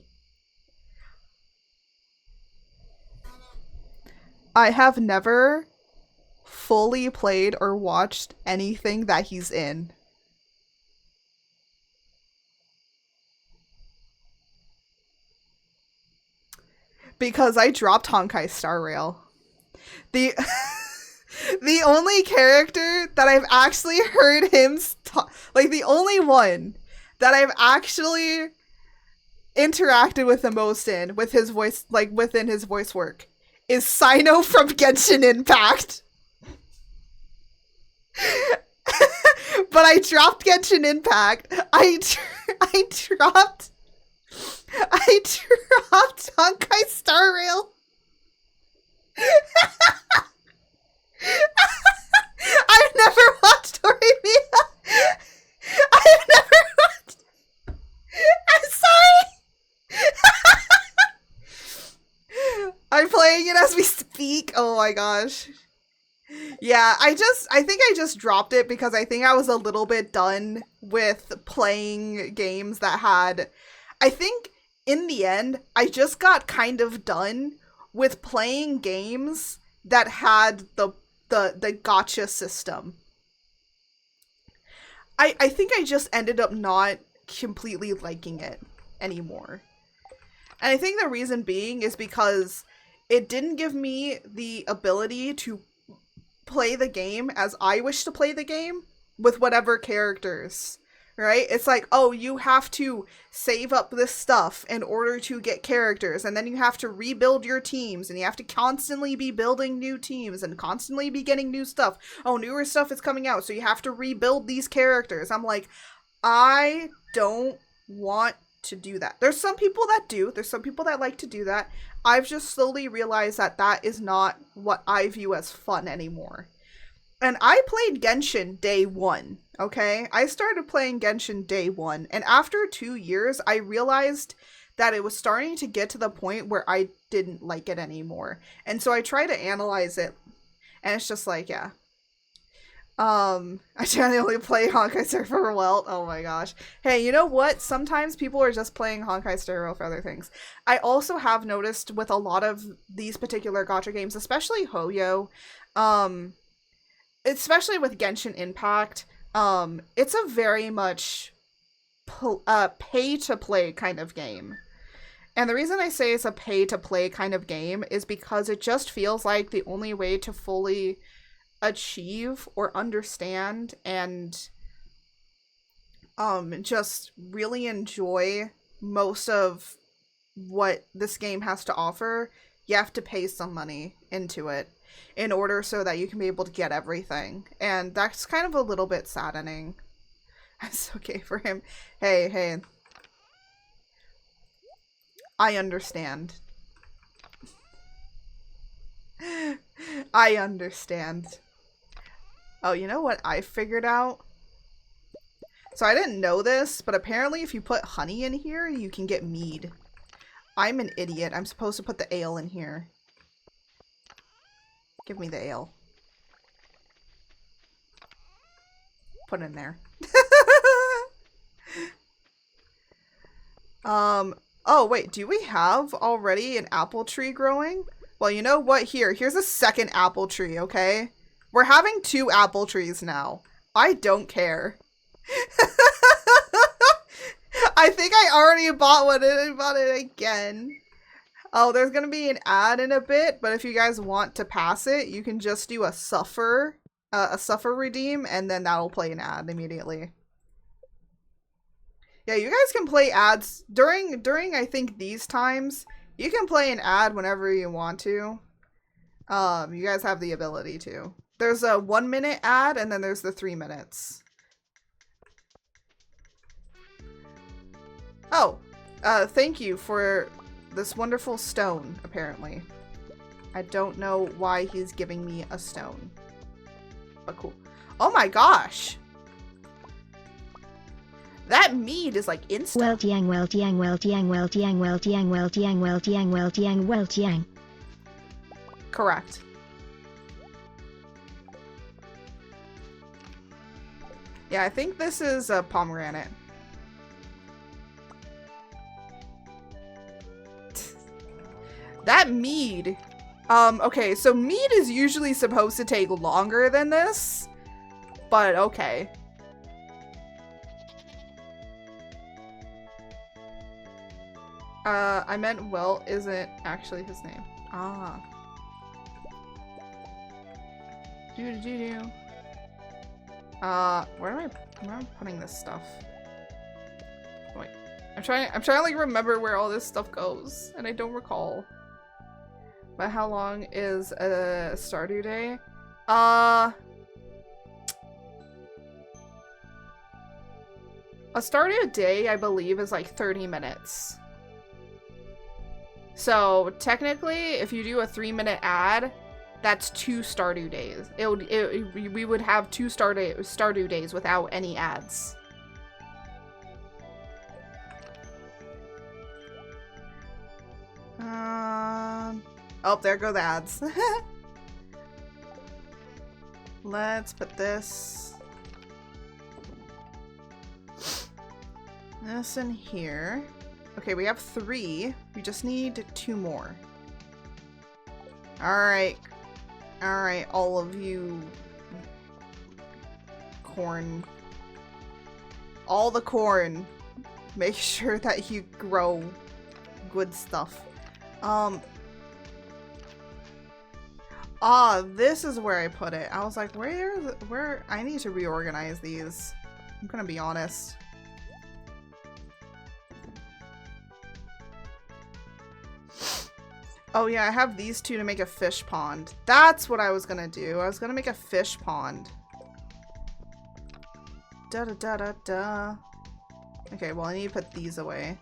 I have never fully played or watched anything that he's in. Because I dropped Honkai Star Rail. The the only character that I've actually heard him like the only one that I've actually interacted with the most with his voice, like within his voice work, is Sino from Genshin Impact. But I dropped Genshin Impact. I dropped Honkai Star Rail. I've never watched Horimiya. I've never watched. I'm sorry. I'm playing it as we speak. Oh my gosh. Yeah, I think I just dropped it because I think I was a little bit done with playing games that had, I think in the end, I just got kind of done with playing games that had the gacha system. I think I just ended up not completely liking it anymore. And I think the reason being is because it didn't give me the ability to play the game as I wish to play the game with whatever characters, right? It's like, oh, you have to save up this stuff in order to get characters, and then you have to rebuild your teams, and you have to constantly be building new teams and constantly be getting new stuff. Oh, newer stuff is coming out, so you have to rebuild these characters. I'm like, I don't want to do that. There's some people that do. There's some people that like to do that. I've just slowly realized that that is not what I view as fun anymore. And I played Genshin day one, okay? I started playing Genshin day one, and after 2 years, I realized that it was starting to get to the point where I didn't like it anymore. And so I try to analyze it, and it's just like, yeah. I generally only play Honkai Star for Welt. Oh my gosh. Hey, you know what? Sometimes people are just playing Honkai Star Rail for other things. I also have noticed with a lot of these particular gacha games, especially Hoyo, especially with Genshin Impact, it's a very much pay-to-play kind of game. And the reason I say it's a pay-to-play kind of game is because it just feels like the only way to fully achieve or understand and just really enjoy most of what this game has to offer, you have to pay some money into it in order so that you can be able to get everything. And that's kind of a little bit saddening. It's okay for him. Hey. I understand. I understand. Oh, you know what I figured out? So I didn't know this, but apparently if you put honey in here, you can get mead. I'm an idiot. I'm supposed to put the ale in here. Give me the ale. Put it in there. Oh wait, do we have already an apple tree growing? Well, you know what? Here's a second apple tree, okay? We're having 2 apple trees now. I don't care. I think I already bought one and I bought it again. Oh, there's gonna be an ad in a bit, but if you guys want to pass it, you can just do a suffer redeem, and then that'll play an ad immediately. Yeah, you guys can play ads during I think these times. You can play an ad whenever you want to. You guys have the ability to. There's a 1-minute ad, and then there's the 3 minutes. Oh, thank you for this wonderful stone, apparently. I don't know why he's giving me a stone. But cool. Oh my gosh! That mead is like instant. Welt yang, welt yang, welt yang, welt yang, welt yang, welt yang, welt yang, welt yang, welt yang. Correct. Yeah, I think this is a pomegranate. That mead. Okay, so mead is usually supposed to take longer than this, but okay. I meant Welt isn't actually his name. Ah. Doo-doo-doo-doo. Where am I putting this stuff? Wait. I'm trying to like remember where all this stuff goes, and I don't recall. But how long is a Stardew day? A Stardew day, I believe, is like 30 minutes. So technically, if you do a 3-minute ad, that's 2 Stardew days. We would have 2 Stardew days without any ads. Oh, there go the ads. Let's put this in here. Okay, we have 3. We just need 2 more. Alright, all of you corn. All the corn. Make sure that you grow good stuff. This is where I put it. I was like, where I need to reorganize these. I'm gonna be honest. Oh yeah, I have these two to make a fish pond. That's what I was gonna do. I was gonna make a fish pond. Da da da da da. Okay, well I need to put these away.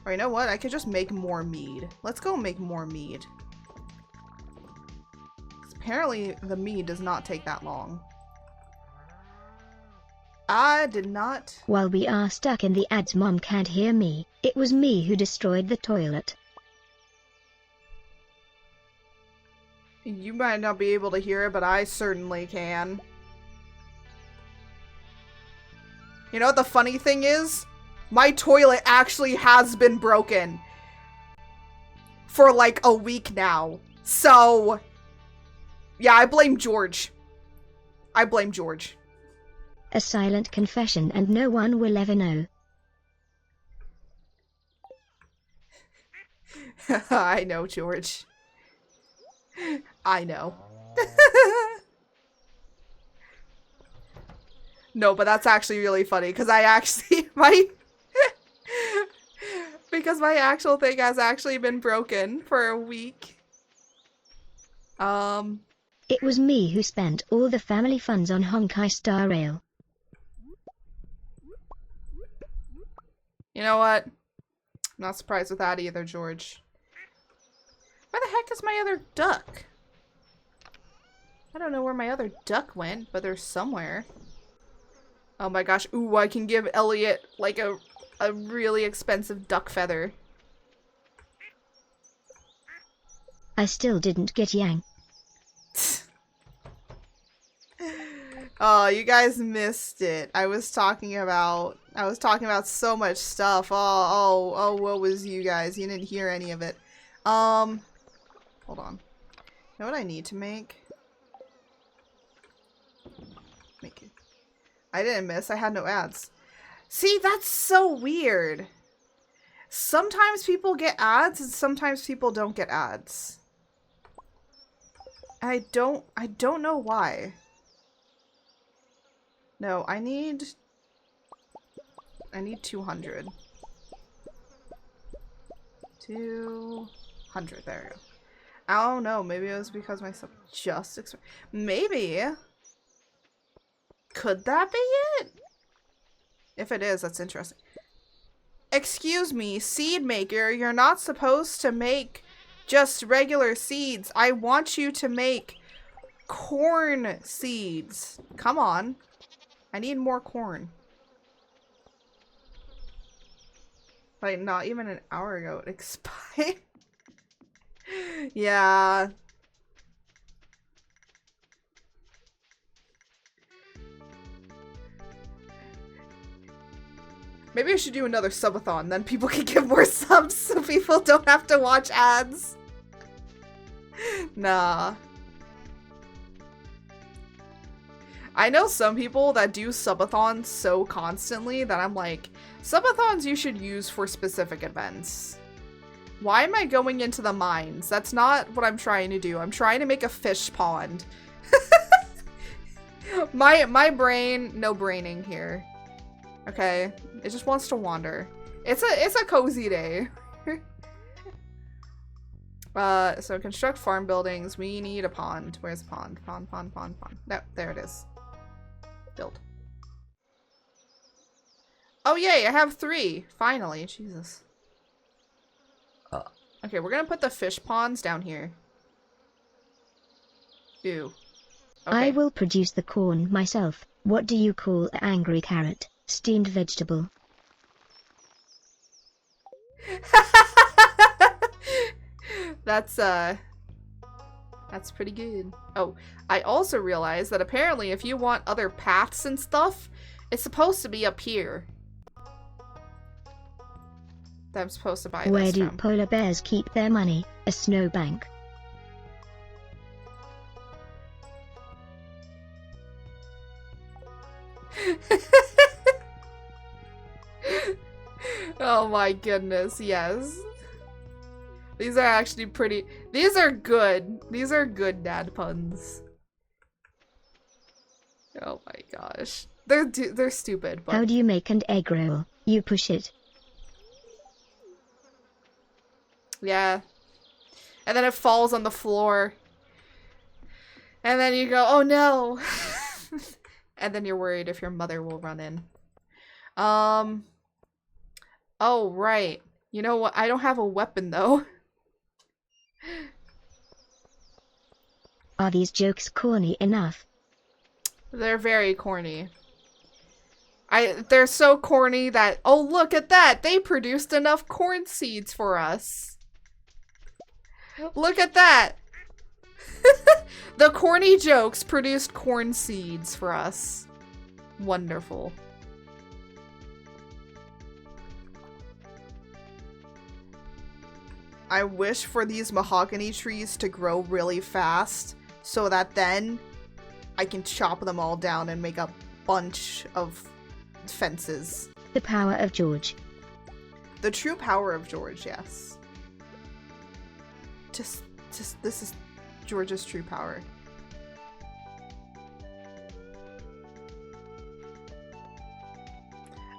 Or you know what? I could just make more mead. Let's go make more mead. Apparently the mead does not take that long. I did not. While we are stuck in the ads, Mom can't hear me. It was me who destroyed the toilet. You might not be able to hear it, but I certainly can. You know what the funny thing is? My toilet actually has been broken for like a week now. So, yeah, I blame George. I blame George. A silent confession, and no one will ever know. I know, George. I know. No, but that's actually really funny because I actually because my actual thing has actually been broken for a week. It was me who spent all the family funds on Honkai Star Rail. You know what? I'm not surprised with that either, George. Where the heck is my other duck? I don't know where my other duck went, but they're somewhere. Oh my gosh. Ooh, I can give Elliot like a really expensive duck feather. I still didn't get Yang. Oh, you guys missed it. I was talking about so much stuff. Oh, what was you guys? You didn't hear any of it. Hold on. You know what I need to make? Make it. I didn't miss. I had no ads. See, that's so weird. Sometimes people get ads and sometimes people don't get ads. I don't know why. No, I need 200. 200, there we go. I don't know, maybe it was because my stuff just maybe. Could that be it? If it is, that's interesting. Excuse me, seed maker, you're not supposed to make just regular seeds. I want you to make corn seeds. Come on. I need more corn. Like, not even an hour ago it expired. Yeah. Maybe I should do another subathon, then people can give more subs so people don't have to watch ads. Nah. I know some people that do subathons so constantly that I'm like, subathons you should use for specific events. Why am I going into the mines? That's not what I'm trying to do. I'm trying to make a fish pond. my brain, no braining here. Okay, it just wants to wander. It's a cozy day. So construct farm buildings. We need a pond. Where's the pond? Pond. No, there it is. Build. Oh yay, I have 3. Finally, Jesus. Okay, we're gonna put the fish ponds down here. Ew. Okay. I will produce the corn myself. What do you call an angry carrot? Steamed vegetable. That's pretty good. Oh, I also realized that apparently if you want other paths and stuff, it's supposed to be up here. That I'm supposed to buy this Where do from. polar bears keep their money? A snowbank. Oh my goodness, yes. These are actually pretty. These are good. These are good dad puns. Oh my gosh. They're stupid, but... How do you make an egg roll? You push it. Yeah. And then it falls on the floor. And then you go, oh no. And then you're worried if your mother will run in. Oh, right. You know what? I don't have a weapon, though. Are these jokes corny enough? They're very corny. They're so corny that, oh, look at that! They produced enough corn seeds for us. Look at that! The corny jokes produced corn seeds for us. Wonderful. I wish for these mahogany trees to grow really fast so that then I can chop them all down and make a bunch of fences. The power of George. The true power of George, yes. Just this is George's true power.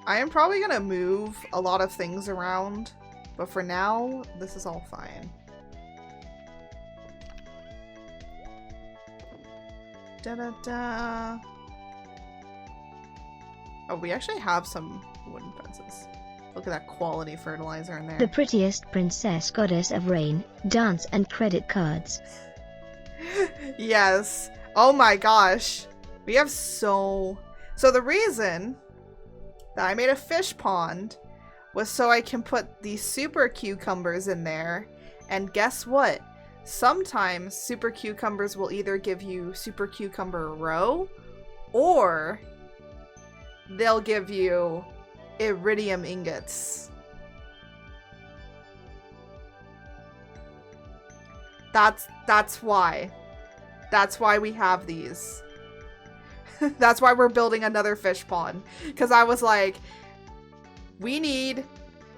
I am probably gonna move a lot of things around, but for now, this is all fine. Da-da-da. Oh, we actually have some wooden fences. Look at that quality fertilizer in there. The prettiest princess goddess of rain, dance and credit cards. Yes. Oh my gosh. We have So the reason that I made a fish pond was so I can put these super cucumbers in there. And guess what? Sometimes super cucumbers will either give you super cucumber roe, or they'll give you iridium ingots. That's why. That's why we have these. That's why we're building another fish pond. Because I was like, we need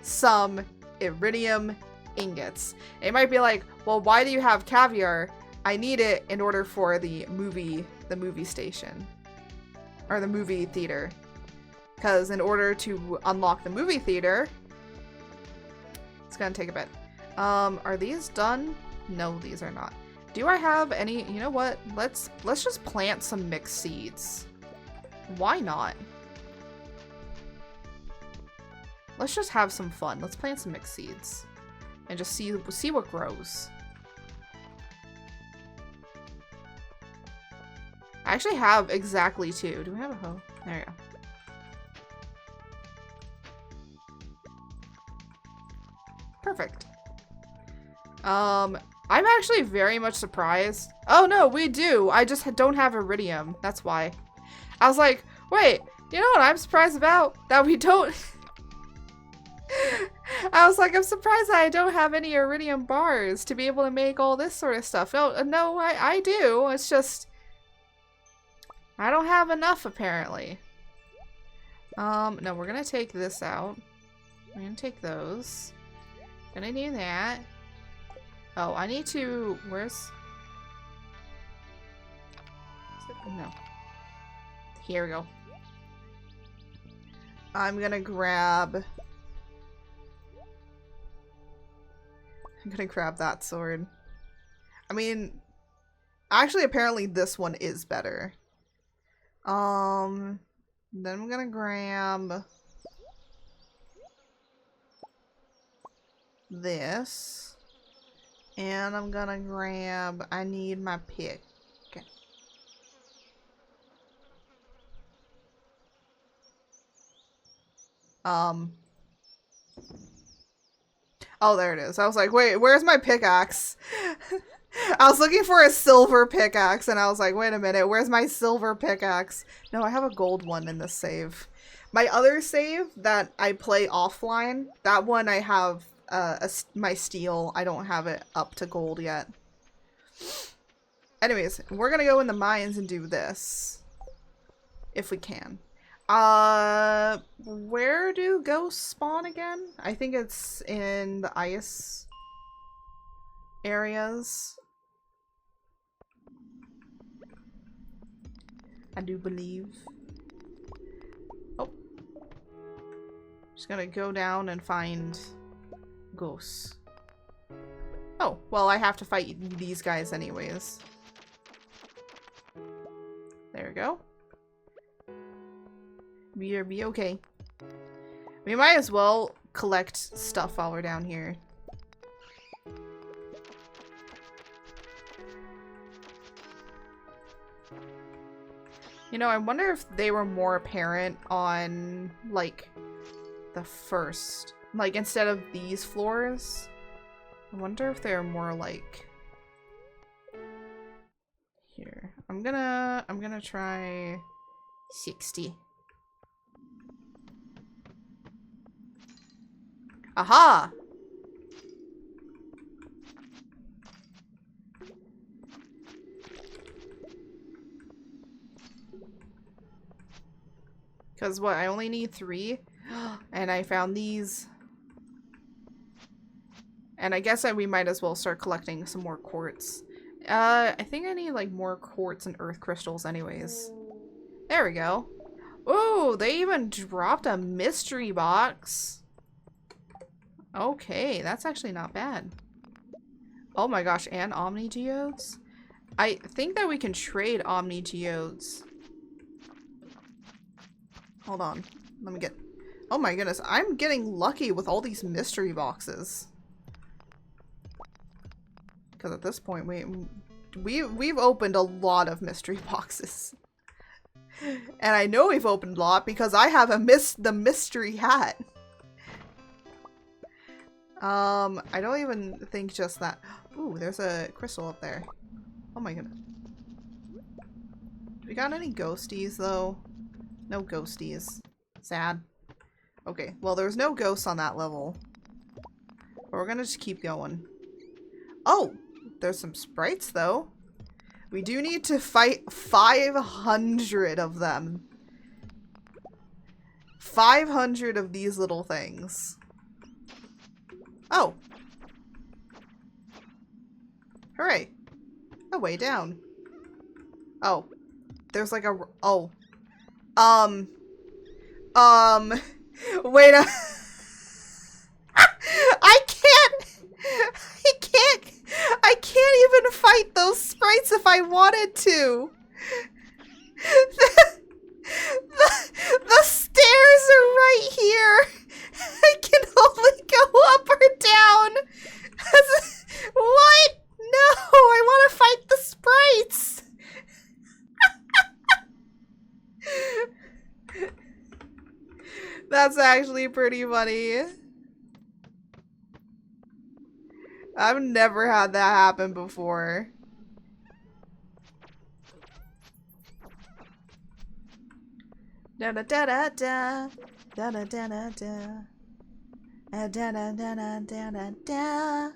some iridium ingots. It might be like, well, why do you have caviar? I need it in order for the movie station. Or the movie theater. Because in order to unlock the movie theater, it's gonna take a bit. Are these done? No, these are not. Do I have any? You know what? Let's just plant some mixed seeds. Why not? Let's just have some fun. Let's plant some mixed seeds and just see what grows. I actually have exactly 2. Do we have a hoe? There you go. Perfect. I'm actually very much surprised. Oh no, we do. I just don't have iridium. That's why. I was like, wait, you know what I'm surprised about? That we don't... I was like, I'm surprised that I don't have any iridium bars to be able to make all this sort of stuff. No, I do. It's just... I don't have enough, apparently. No, we're gonna take this out. We're gonna take those. Gonna do that. Oh, I need to... Where's... No. Here we go. I'm gonna grab that sword. I mean, actually, apparently this one is better. Then I'm gonna grab this. And I'm gonna grab... I need my pick. Oh, there it is. I was like, wait, where's my pickaxe? I was looking for a silver pickaxe, and I was like, wait a minute, where's my silver pickaxe? No, I have a gold one in this save. My other save that I play offline, that one I have my steel. I don't have it up to gold yet. Anyways, we're gonna go in the mines and do this. If we can. Where do ghosts spawn again? I think it's in the ice areas. I do believe. Oh. Just gonna go down and find ghosts. Oh, well, I have to fight these guys anyways. There we go. We'll be okay. We might as well collect stuff while we're down here. You know, I wonder if they were more apparent on, like, the first. Like, instead of these floors. I wonder if they're more like... Here. I'm gonna try 60. Aha! Because what, I only need 3? And I found these. And I guess we might as well start collecting some more quartz. I think I need like more quartz and earth crystals anyways. There we go. Ooh, they even dropped a mystery box. Okay, that's actually not bad. Oh my gosh, and Omni Geodes? I think that we can trade Omni Geodes. Hold on. Let me get... Oh my goodness, I'm getting lucky with all these mystery boxes. Because at this point, we've opened a lot of mystery boxes. And I know we've opened a lot because I have the mystery hat. I don't even think just that. Ooh, there's a crystal up there. Oh my goodness. We got any ghosties though? No ghosties. Sad. Okay, well there's no ghosts on that level. But we're gonna just keep going. Oh! There's some sprites though. We do need to fight 500 of them. 500 of these little things. Oh. Hooray. Oh, way down. Oh. There's like a... Oh. Wait a... I can't even fight those sprites if I wanted to. The stairs are right here. I can only go up or down. What? No, I want to fight the sprites. That's actually pretty funny. I've never had that happen before. Da da da da da da da da da da da da da da da da.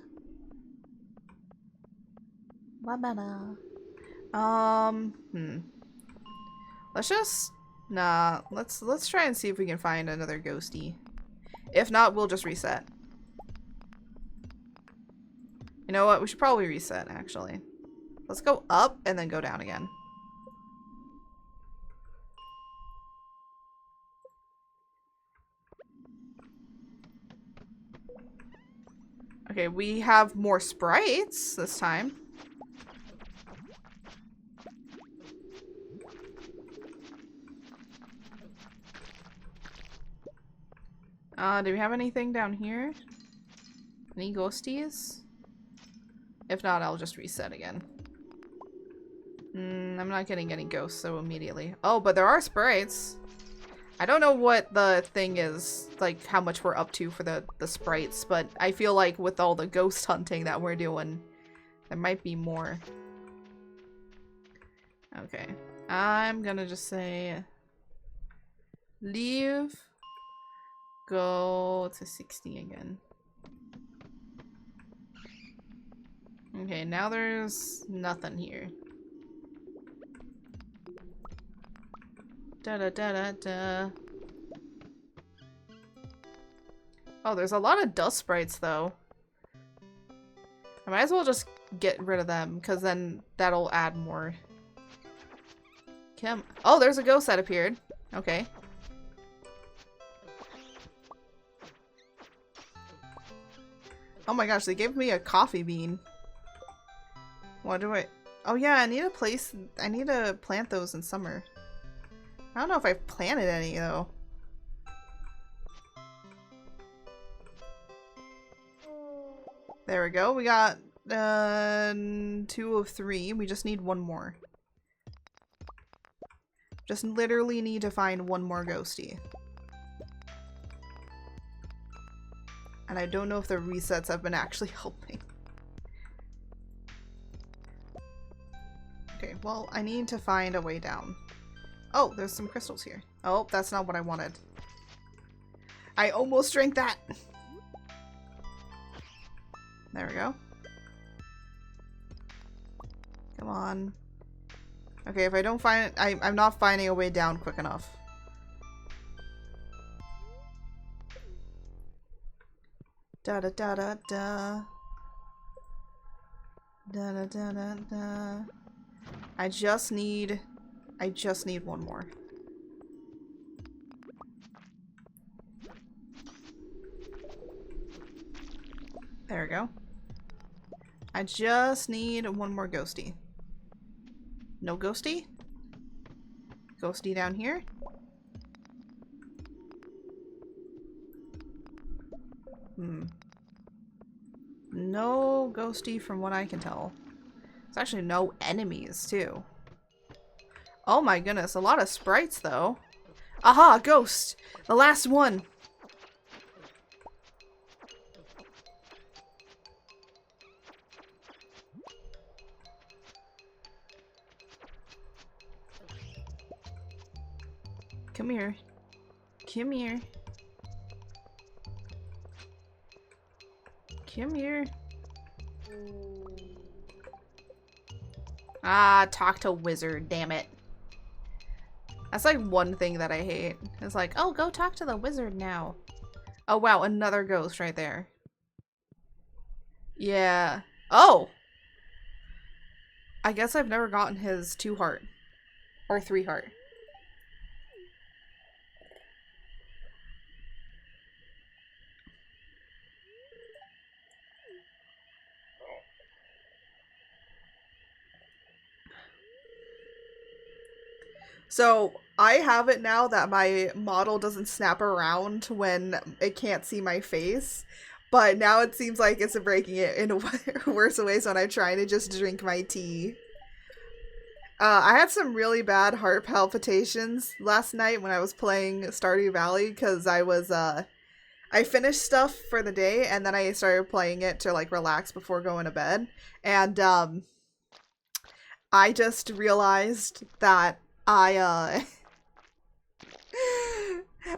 Let's just let's try and see if we can find another ghosty. If not, we'll just reset. You know what? We should probably reset, actually. Let's go up and then go down again. Okay, we have more sprites this time. Do we have anything down here? Any ghosties? If not, I'll just reset again. I'm not getting any ghosts so immediately. Oh, but there are sprites. I don't know what the thing is, like how much we're up to for the sprites, but I feel like with all the ghost hunting that we're doing, there might be more. Okay. I'm gonna just say leave, go to 60 again. Okay, now there's nothing here. Da da da da da. Oh, there's a lot of dust sprites though. I might as well just get rid of them, because then that'll add more. Kim. Oh, there's a ghost that appeared. Okay. Oh my gosh, they gave me a coffee bean. What do I... Oh yeah, I need to plant those in summer. I don't know if I've planted any though. There we go. We got 2 of 3. We just need 1 more. Just literally need to find 1 more ghosty. And I don't know if the resets have been actually helping. Okay, well, I need to find a way down. Oh, there's some crystals here. Oh, that's not what I wanted. I almost drank that! There we go. Come on. Okay, if I don't find it, I'm not finding a way down quick enough. Da da da da da. Da da da da da. I just need 1 more. There we go. I just need 1 more ghosty. No ghosty? Ghosty down here? No ghosty from what I can tell. There's actually no enemies, too. Oh my goodness, a lot of sprites, though. Aha, ghost! The last one! Come here. Come here. Come here. Ah, talk to wizard, damn it. That's like one thing that I hate. It's like, oh, go talk to the wizard now. Oh wow, another ghost right there. Yeah. Oh! I guess I've never gotten his 2 heart. Or 3 heart. So, I have it now that my model doesn't snap around when it can't see my face. But now it seems like it's breaking it in worse ways when I'm trying to just drink my tea. I had some really bad heart palpitations last night when I was playing Stardew Valley because I finished stuff for the day and then I started playing it to like relax before going to bed. And I just realized that I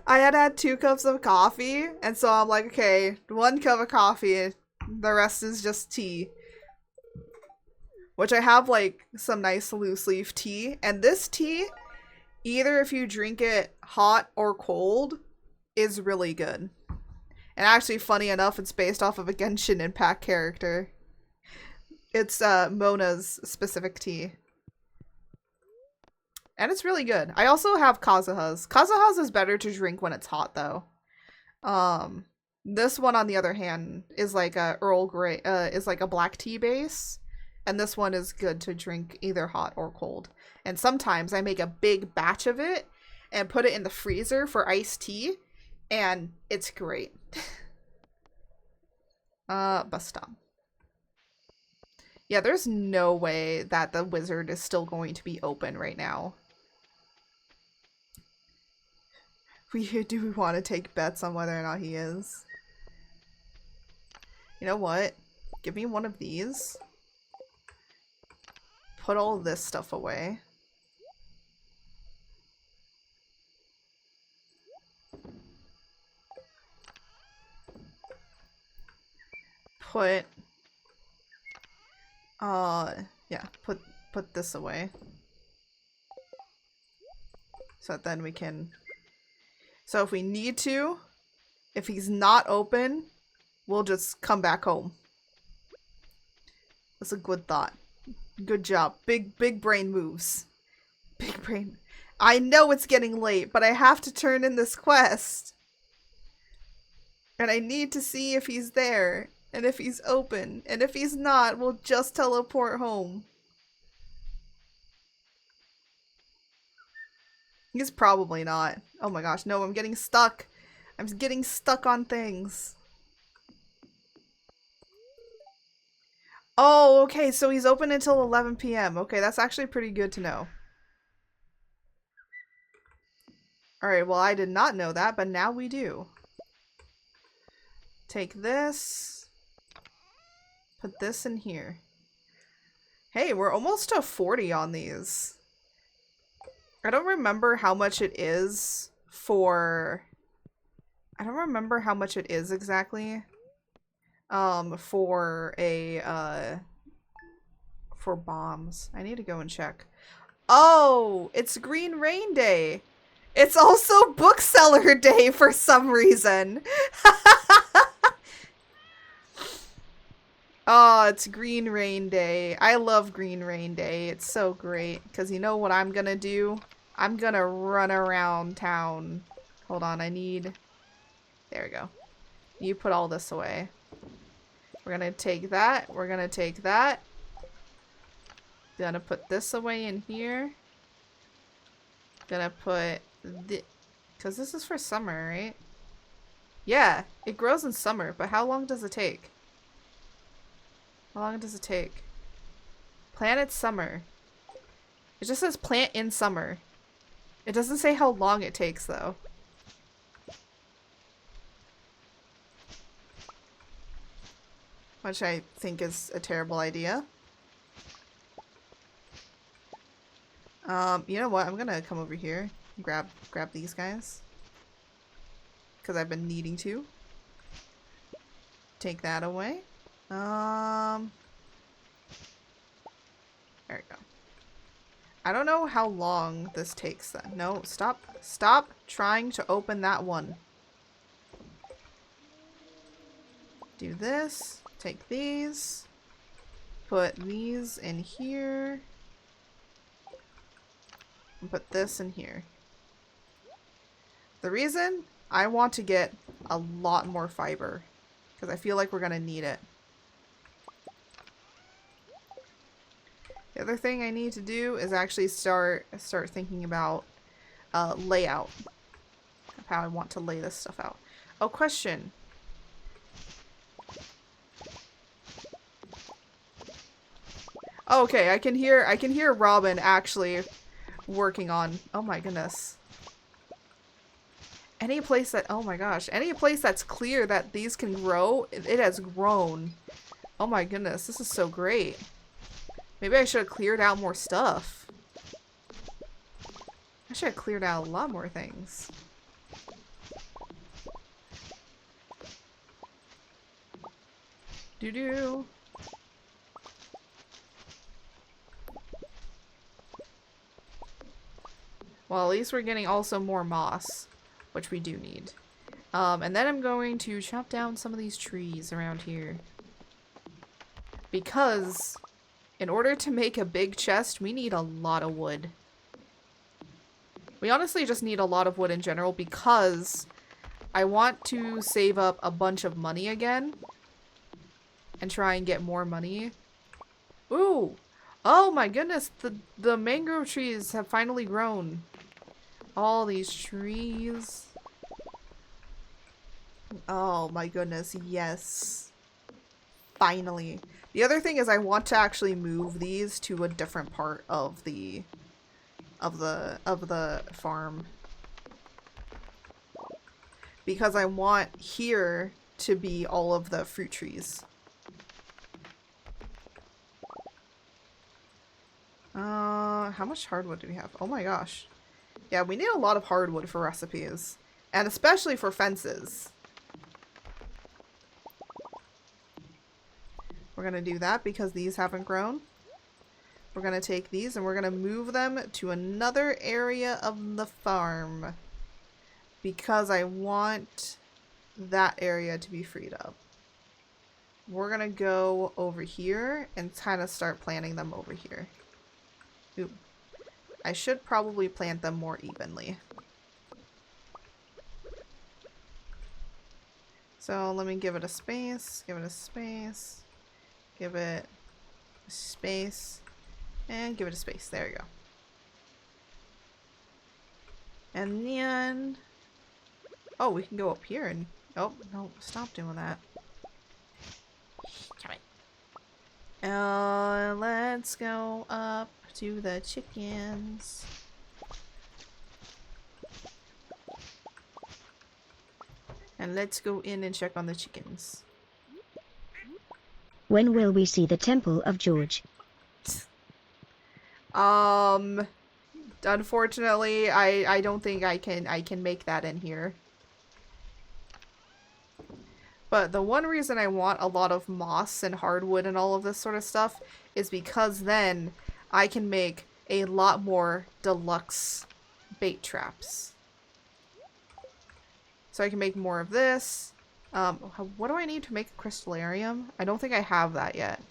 had 2 cups of coffee, and so I'm like, okay, 1 cup of coffee, the rest is just tea. Which I have, like, some nice loose leaf tea, and this tea, either if you drink it hot or cold, is really good. And actually, funny enough, it's based off of a Genshin Impact character. It's Mona's specific tea. And it's really good. I also have Kazuha's. Kazuha's is better to drink when it's hot, though. This one, on the other hand, is like a Earl Grey, is like a black tea base. And this one is good to drink either hot or cold. And sometimes I make a big batch of it and put it in the freezer for iced tea. And it's great. Bus stop. Yeah, there's no way that the wizard is still going to be open right now. Do we want to take bets on whether or not he is? You know what? Give me one of these. Put all this stuff away. Put yeah, put this away. So that then we can... So if we need to, if he's not open, we'll just come back home. That's a good thought. Good job. Big brain moves. Big brain. I know it's getting late, but I have to turn in this quest. And I need to see if he's there. And if he's open. And if he's not, we'll just teleport home. He's probably not. Oh my gosh, no, I'm getting stuck. I'm getting stuck on things. Oh, okay, so he's open until 11 p.m. Okay, that's actually pretty good to know. Alright, well, I did not know that, but now we do. Take this. Put this in here. Hey, we're almost to 40 on these. I don't remember how much it is for... I don't remember how much it is exactly. For a, for bombs. I need to go and check. Oh, it's Green Rain Day. It's also Bookseller Day for some reason. Oh, it's Green Rain Day. I love Green Rain Day. It's so great. Because you know what I'm gonna do? I'm gonna run around town. Hold on, I need... There we go. You put all this away. We're gonna take that. We're gonna take that. Gonna put this away in here. Gonna put the... Because this is for summer, right? Yeah, it grows in summer, but how long does it take? How long does it take? Plant it summer. It just says plant in summer. It doesn't say how long it takes, though. Which I think is a terrible idea. You know what? I'm gonna come over here and grab these guys. Because I've been needing to. Take that away. There we go. I don't know how long this takes then. No, stop. Stop trying to open that one. Do this. Take these. Put these in here. And put this in here. The reason I want to get a lot more fiber. Because I feel like we're going to need it. The other thing I need to do is actually start thinking about layout. Of how I want to lay this stuff out. Oh, question. Oh, okay, I can hear Robin actually working on... Oh my goodness. Any place that... Oh my gosh. Any place that's clear that these can grow, it has grown. Oh my goodness, this is so great. Maybe I should have cleared out more stuff. I should have cleared out a lot more things. Doo-doo. Well, at least we're getting also more moss, which we do need. And then I'm going to chop down some of these trees around here. Because in order to make a big chest, we need a lot of wood. We honestly just need a lot of wood in general because I want to save up a bunch of money again. And try and get more money. Ooh! Oh my goodness, the mangrove trees have finally grown. All these trees. Oh my goodness, yes. Finally. The other thing is I want to actually move these to a different part of the farm. Because I want here to be all of the fruit trees. How much hardwood do we have? Oh my gosh. Yeah, we need a lot of hardwood for recipes. And especially for fences. We're gonna do that because these haven't grown. We're gonna take these and we're gonna move them to another area of the farm. Because I want that area to be freed up. We're gonna go over here and kind of start planting them over here. Ooh. I should probably plant them more evenly. So let me give it a space, give it a space, give it a space, and give it a space. There you go. And then... Oh, we can go up here and... Oh, no, stop doing that. Let's go up to the chickens. And let's go in and check on the chickens. When will we see the Temple of George? Unfortunately, I don't think I can make that in here. But the one reason I want a lot of moss and hardwood and all of this sort of stuff is because then I can make a lot more deluxe bait traps. So I can make more of this. What do I need to make a crystallarium? I don't think I have that yet.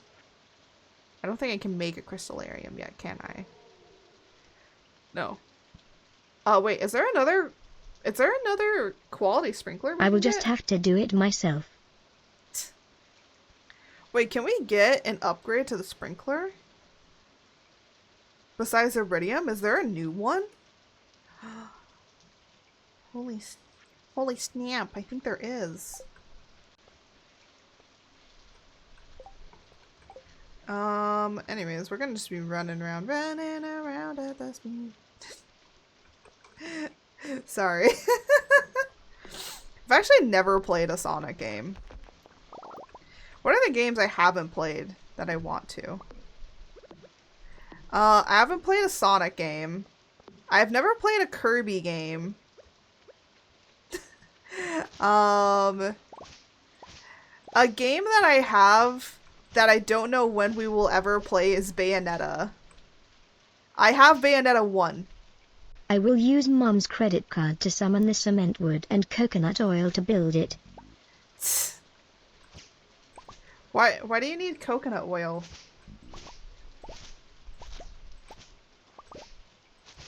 I don't think I can make a crystallarium yet, can I? No. Oh, wait, is there another quality sprinkler we I will can just get? have to do it myself. Wait, can we get an upgrade to the sprinkler? Besides iridium, is there a new one? Holy snap, I think there is. Anyways, we're gonna just be running around at the speed. Sorry. I've actually never played a Sonic game. What are the games I haven't played that I want to? I haven't played a Sonic game. I've never played a Kirby game. A game that I have that I don't know when we will ever play is Bayonetta. I have Bayonetta 1. I will use Mom's credit card to summon the cement wood and coconut oil to build it. Why do you need coconut oil?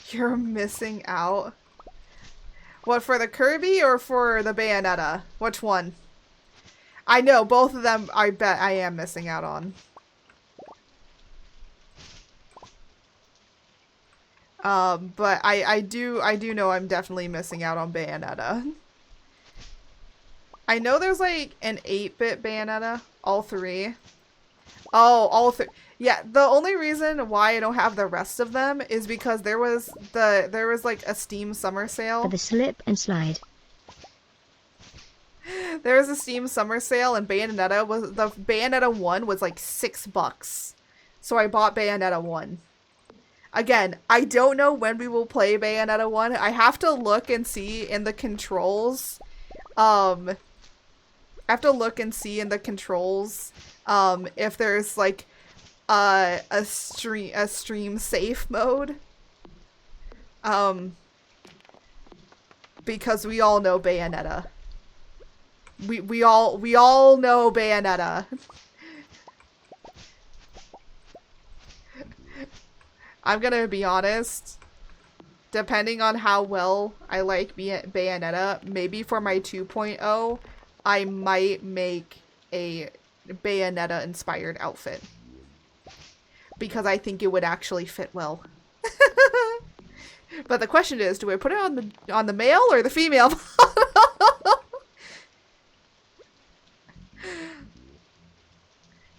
You're missing out. What, for the Kirby or for the Bayonetta? Which one? I know, both of them I bet I am missing out on. But I do know I'm definitely missing out on Bayonetta. I know there's like an 8-bit Bayonetta, all three. Oh, all three. Yeah, the only reason why I don't have the rest of them is because there was like a Steam summer sale. For the slip and slide. There was a Steam summer sale and Bayonetta 1 was like $6. So I bought Bayonetta 1. Again, I don't know when we will play Bayonetta 1. I have to look and see in the controls. I have to look and see in the controls if there's like a stream safe mode. Because we all know Bayonetta. We all know Bayonetta. I'm gonna be honest. Depending on how well I like Bayonetta, maybe for my 2.0, I might make a Bayonetta inspired outfit. Because I think it would actually fit well. But the question is, do I put it on the male or the female?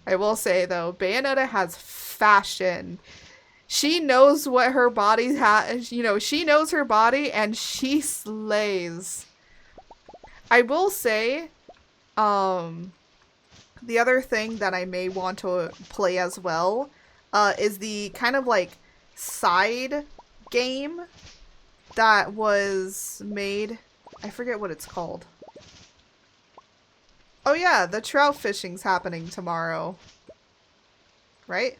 I will say though, Bayonetta has fashion. She knows what her body has, you know, she knows her body and she slays. I will say, the other thing that I may want to play as well, is the kind of like side game that was made. I forget what it's called. Oh yeah, the trout fishing's happening tomorrow. Right?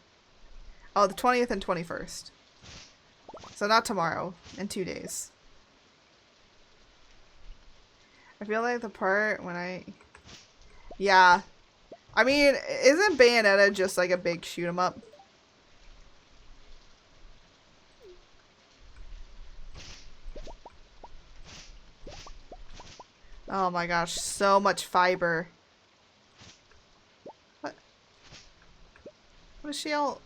Oh, the 20th and 21st. So not tomorrow, in 2 days. I feel like the part when yeah. I mean, isn't Bayonetta just like a big shoot 'em up? Oh my gosh, so much fiber. What? What is she all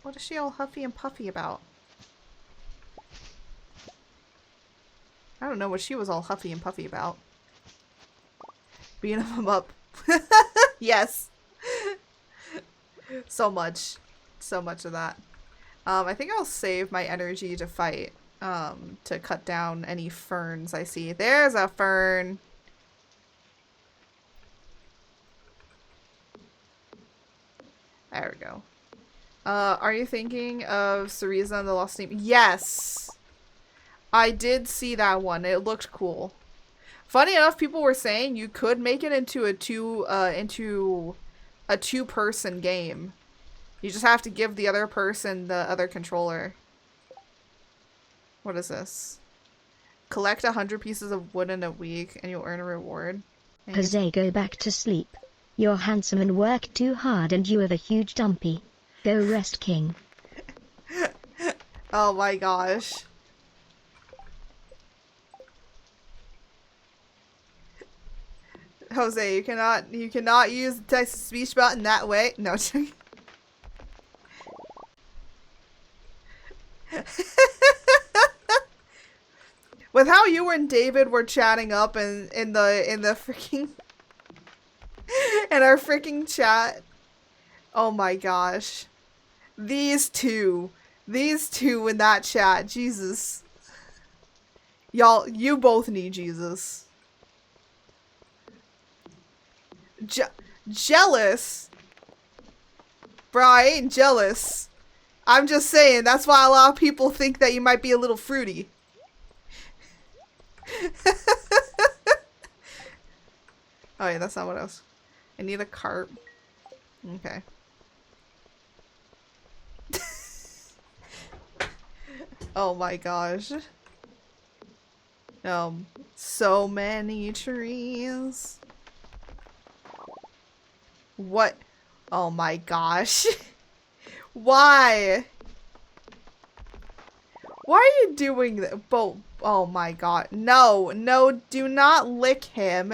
huffy and puffy about? I don't know what she was all huffy and puffy about. Beating him up. Yes. So much. So much of that. I think I'll save my energy to fight. To cut down any ferns I see. There's a fern. There we go. Are you thinking of Cereza and the Lost Name? Yes! I did see that one. It looked cool. Funny enough, people were saying you could make it into a two-person game. You just have to give the other person the other controller. What is this? Collect 100 pieces of wood in a week and you'll earn a reward. Jose, go back to sleep. You're handsome and work too hard and you have a huge dumpy. Go rest, king. Oh my gosh. Jose, you cannot use the text-to-speech button that way. No. With how you and David were chatting up in the freaking in our freaking chat. Oh my gosh. These two in that chat. Jesus. Y'all, you both need Jesus. Jealous? Bro, I ain't jealous. I'm just saying, that's why a lot of people think that you might be a little fruity. Oh yeah, that's not what else. I need a carp. Okay. Oh my gosh. So many trees. What? Oh my gosh. Why? Why are you doing that? Oh my god. No, no, do not lick him.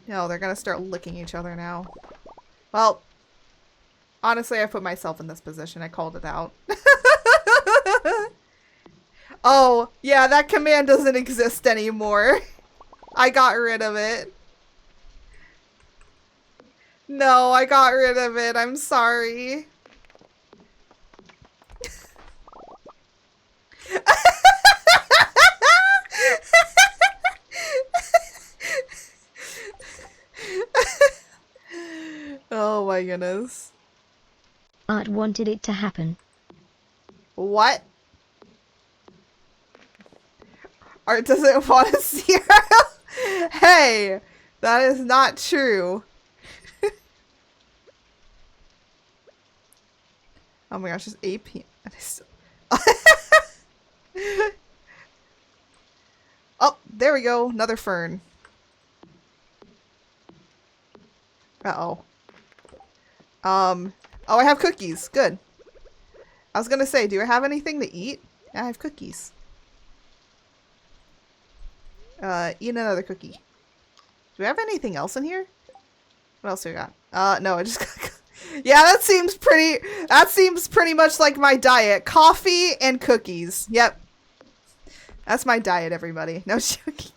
No, they're gonna start licking each other now. Well, honestly, I put myself in this position. I called it out. Oh, yeah, that command doesn't exist anymore. I got rid of it. No, I got rid of it. I'm sorry. Oh my goodness. Art wanted it to happen. What? Art doesn't want to see her? Hey, that is not true. Oh my gosh, it's 8 p.m. Oh, there we go. Another fern. Uh-oh. Oh, I have cookies. Good. I was gonna say, do I have anything to eat? I have cookies. Eat another cookie. Do we have anything else in here? What else do we got? No, I just got... Yeah, that seems pretty much like my diet. Coffee and cookies. Yep. That's my diet, everybody. No joking.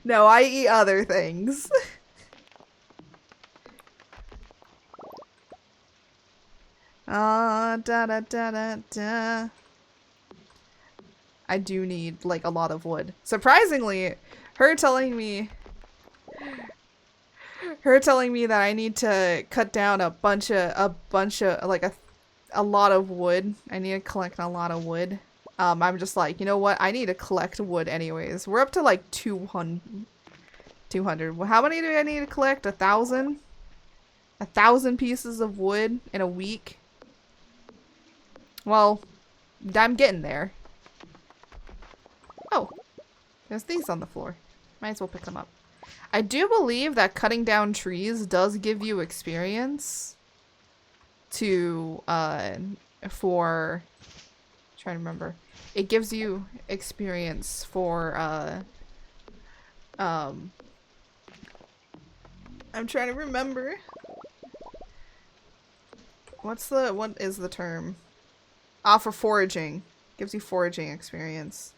No, I eat other things. Da da da da da. I do need like a lot of wood. Surprisingly, her telling me that I need to cut down a bunch of like a lot of wood. I need to collect a lot of wood. I'm just like, you know what? I need to collect wood anyways. We're up to like 200. Well, how many do I need to collect? 1,000? 1,000 pieces of wood in a week? Well, I'm getting there. Oh, there's these on the floor. Might as well pick them up. I do believe that cutting down trees does give you experience to, for, trying to remember. It gives you experience for, I'm trying to remember. What is the term? Ah, for foraging. Gives you foraging experience.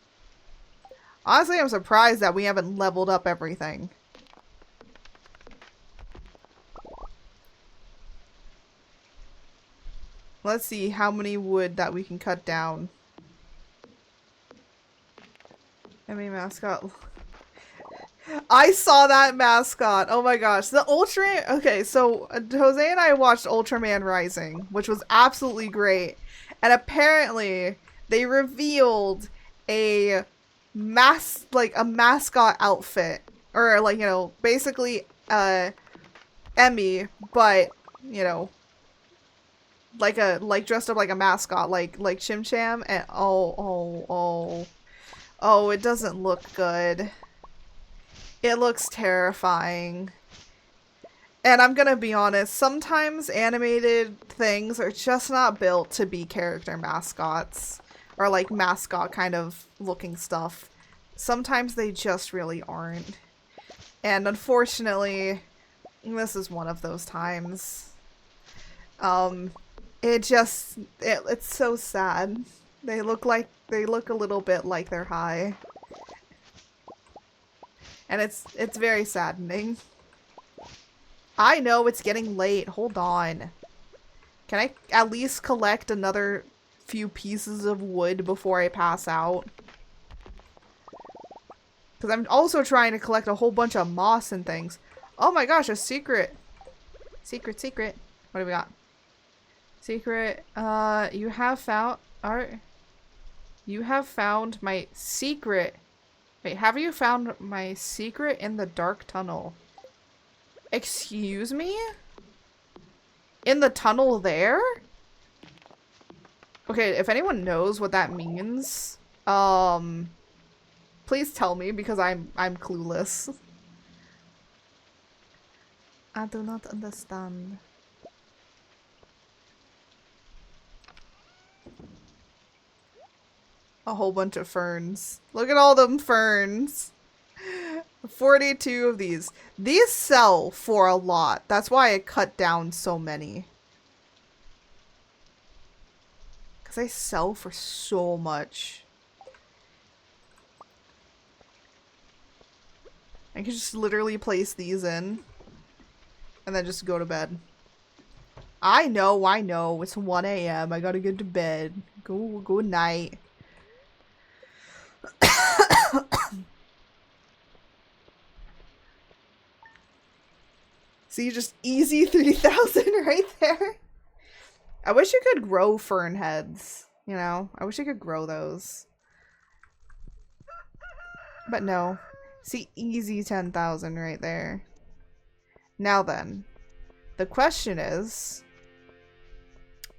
Honestly, I'm surprised that we haven't leveled up everything. Let's see how many wood that we can cut down. Enemy mascot. I saw that mascot. Oh my gosh. The Ultra... Okay, so Jose and I watched Ultraman Rising, which was absolutely great. And apparently, they revealed a mascot outfit. Or, like, you know, basically, Emmy, but, you know, like dressed up like a mascot, like Chim Cham, and oh, it doesn't look good. It looks terrifying. And I'm gonna be honest, sometimes animated things are just not built to be character mascots. Or like mascot kind of looking stuff. Sometimes they just really aren't. And unfortunately, this is one of those times. It's so sad. They look a little bit like they're high. And it's very saddening. I know it's getting late. Hold on. Can I at least collect another few pieces of wood before I pass out? Because I'm also trying to collect a whole bunch of moss and things. Oh my gosh, a secret. Secret. What do we got? Secret. You have found my secret. Wait, have you found my secret in the dark tunnel? Excuse me? In the tunnel there? Okay, if anyone knows what that means, please tell me because I'm clueless. I do not understand. A whole bunch of ferns. Look at all them ferns. 42 of these. These sell for a lot. That's why I cut down so many. Because they sell for so much. I can just literally place these in. And then just go to bed. I know. It's 1 a.m. I gotta get to bed. Go night. See, just easy 3,000 right there. I wish you could grow fern heads, you know? I wish I could grow those. But no. See, easy 10,000 right there. Now then, the question is...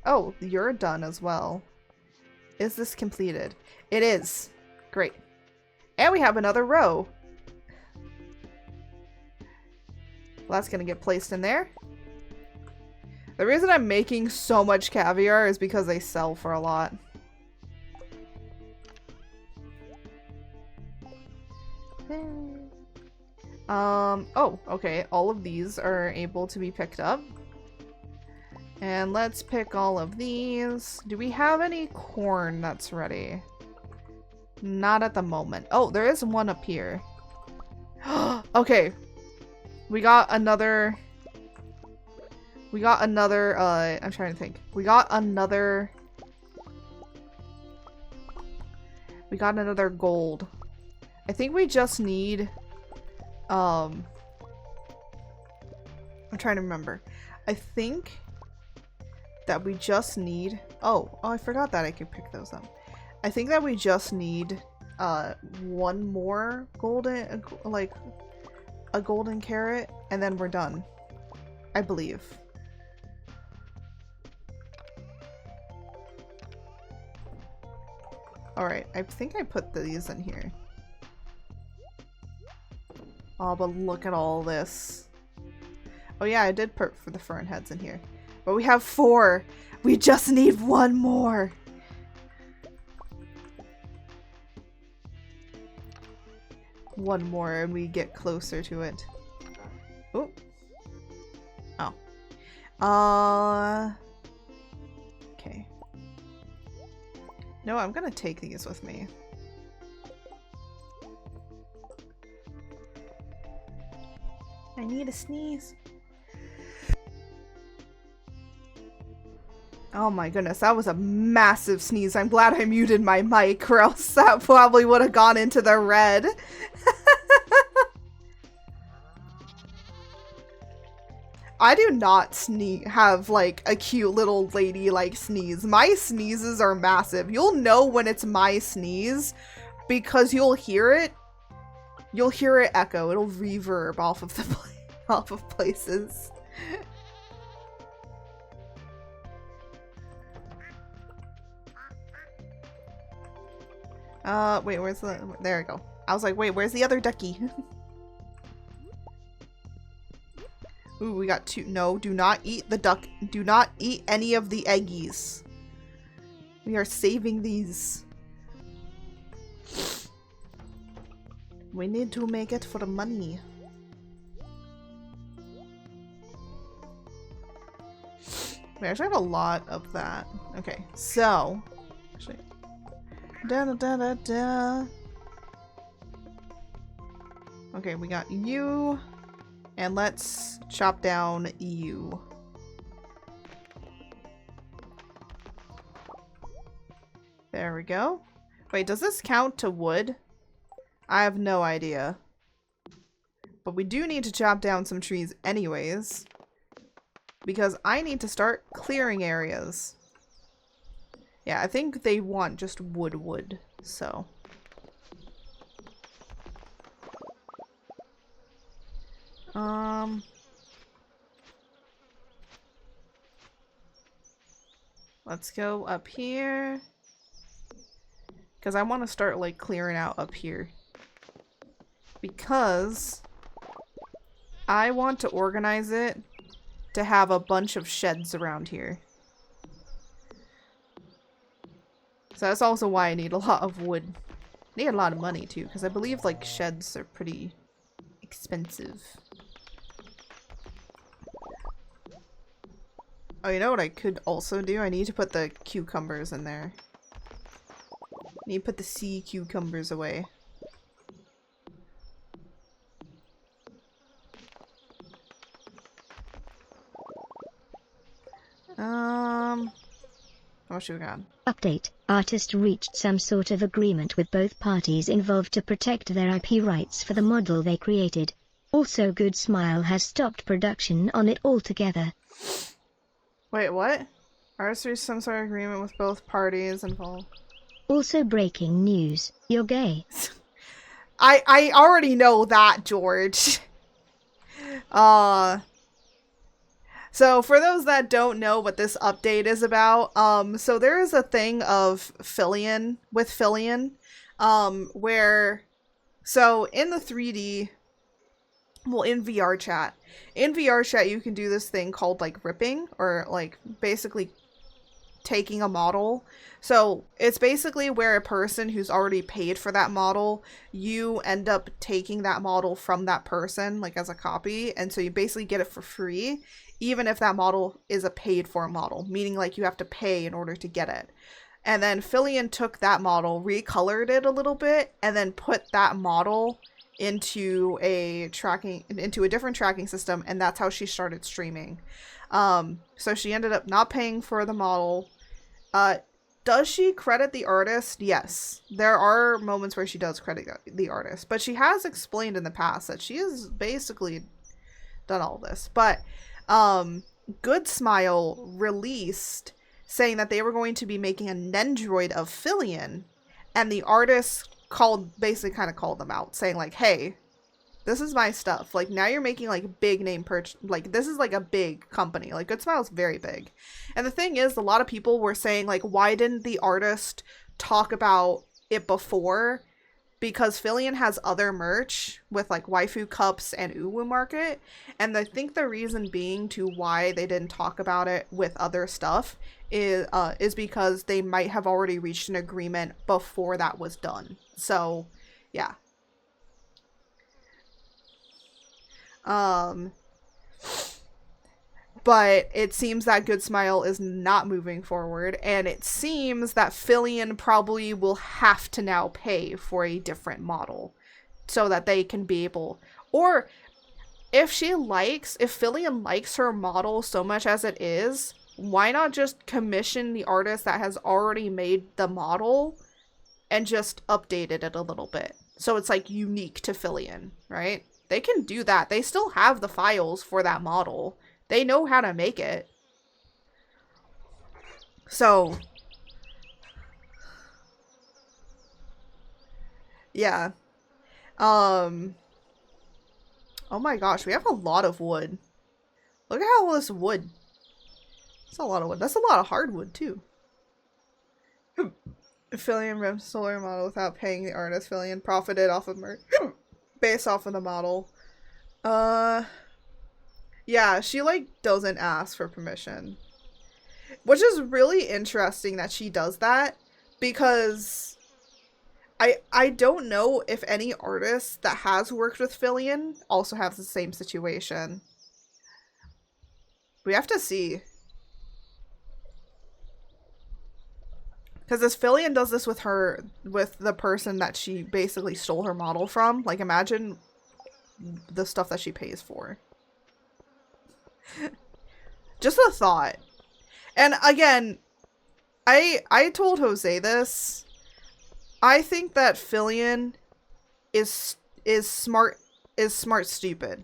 Oh, you're done as well. Is this completed? It is. Great. And we have another row. Well, that's gonna get placed in there. The reason I'm making so much caviar is because they sell for a lot. Oh, okay. All of these are able to be picked up. And let's pick all of these. Do we have any corn that's ready? Not at the moment. Oh, there is one up here. Okay. We got another, I'm trying to think. We got another gold. I think we just need, I'm trying to remember. I think that we just need, oh, I forgot that I could pick those up. I think that we just need, one more golden, like, a golden carrot, and then we're done. I believe. Alright, I think I put these in here. Oh, but look at all this. Oh yeah, I did put for the fern heads in here. But we have 4! We just need 1 more! One more and we get closer to it. Oh. Oh. Okay. No, I'm gonna take these with me. I need a sneeze. Oh my goodness, that was a massive sneeze. I'm glad I muted my mic, or else that probably would have gone into the red. I do not have like a cute little lady like sneeze. My sneezes are massive. You'll know when it's my sneeze because you'll hear it. You'll hear it echo. It'll reverb off of the off of places. Wait, where's the... There we go. I was like, wait, where's the other ducky? Ooh, we got two. No, do not eat the duck. Do not eat any of the eggies. We are saving these. We need to make it for the money. We actually have a lot of that. Okay, so... Actually... Da da da da da. Okay, we got you. And let's chop down you. There we go. Wait, does this count to wood? I have no idea. But we do need to chop down some trees anyways. Because I need to start clearing areas. Yeah, I think they want just wood, so. Let's go up here. Because I want to start, like, clearing out up here. Because I want to organize it to have a bunch of sheds around here. So that's also why I need a lot of wood. I need a lot of money too, because I believe like sheds are pretty expensive. Oh, you know what I could also do? I need to put the cucumbers in there. I need to put the sea cucumbers away. What should we got? Update. Artist reached some sort of agreement with both parties involved to protect their IP rights for the model they created. Also, Good Smile has stopped production on it altogether. Wait, what? Artist reached some sort of agreement with both parties involved. Also breaking news. You're gay. I already know that, George. So for those that don't know what this update is about, so there is a thing of Fillion, where, so in the 3D, well, in VR chat, you can do this thing called, like, ripping, or, like, basically taking a model. So it's basically where a person who's already paid for that model, you end up taking that model from that person, like, as a copy, and so you basically get it for free, even if that model is a paid for model, meaning like you have to pay in order to get it. And then Fillion took that model, recolored it a little bit, and then put that model into a different tracking system, and that's how she started streaming. So she ended up not paying for the model. Does she credit the artist? Yes. There are moments where she does credit the artist, but she has explained in the past that she has basically done all this. But Good Smile released saying that they were going to be making a Nendroid of Fillion, and the artist basically kind of called them out, saying like, hey, this is my stuff. Like, now you're making like big name like, this is like a big company. Like, Good Smile is very big. And the thing is, a lot of people were saying like, why didn't the artist talk about it before? Because Fillion has other merch with like waifu cups and uwu market, and I think the reason being to why they didn't talk about it with other stuff is because they might have already reached an agreement before that was done. So, yeah. But it seems that Good Smile is not moving forward, and it seems that Fillion probably will have to now pay for a different model so that they can be able, or if Fillion likes her model so much as it is, why not just commission the artist that has already made the model and just updated it a little bit so it's like unique to Fillion, right? They can do that. They still have the files for that model. They know how to make it. So, yeah. Oh my gosh, we have a lot of wood. Look at all this wood. That's a lot of wood. That's a lot of hardwood, too. Fillion ripped solar model without paying the artist. Fillion profited off of based off of the model. Yeah, she, like, doesn't ask for permission. Which is really interesting that she does that, because I don't know if any artist that has worked with Fillion also has the same situation. We have to see. Because as Fillion does this with the person that she basically stole her model from, like, imagine the stuff that she pays for. Just a thought. And again, I told Jose this. I think that Fillion is smart stupid.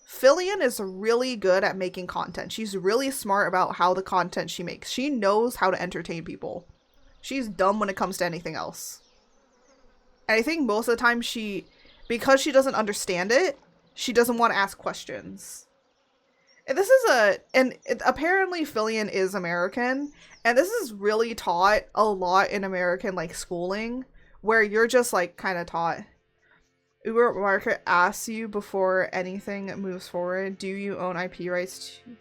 Fillion is really good at making content. She's really smart about how the content she makes. She knows how to entertain people. She's dumb when it comes to anything else. And I think most of the time because she doesn't understand it, she doesn't want to ask questions. And apparently Fillion is American, and this is really taught a lot in American, like, schooling, where you're just, like, kind of taught. Uber Market asks you before anything moves forward, do you own IP rights to...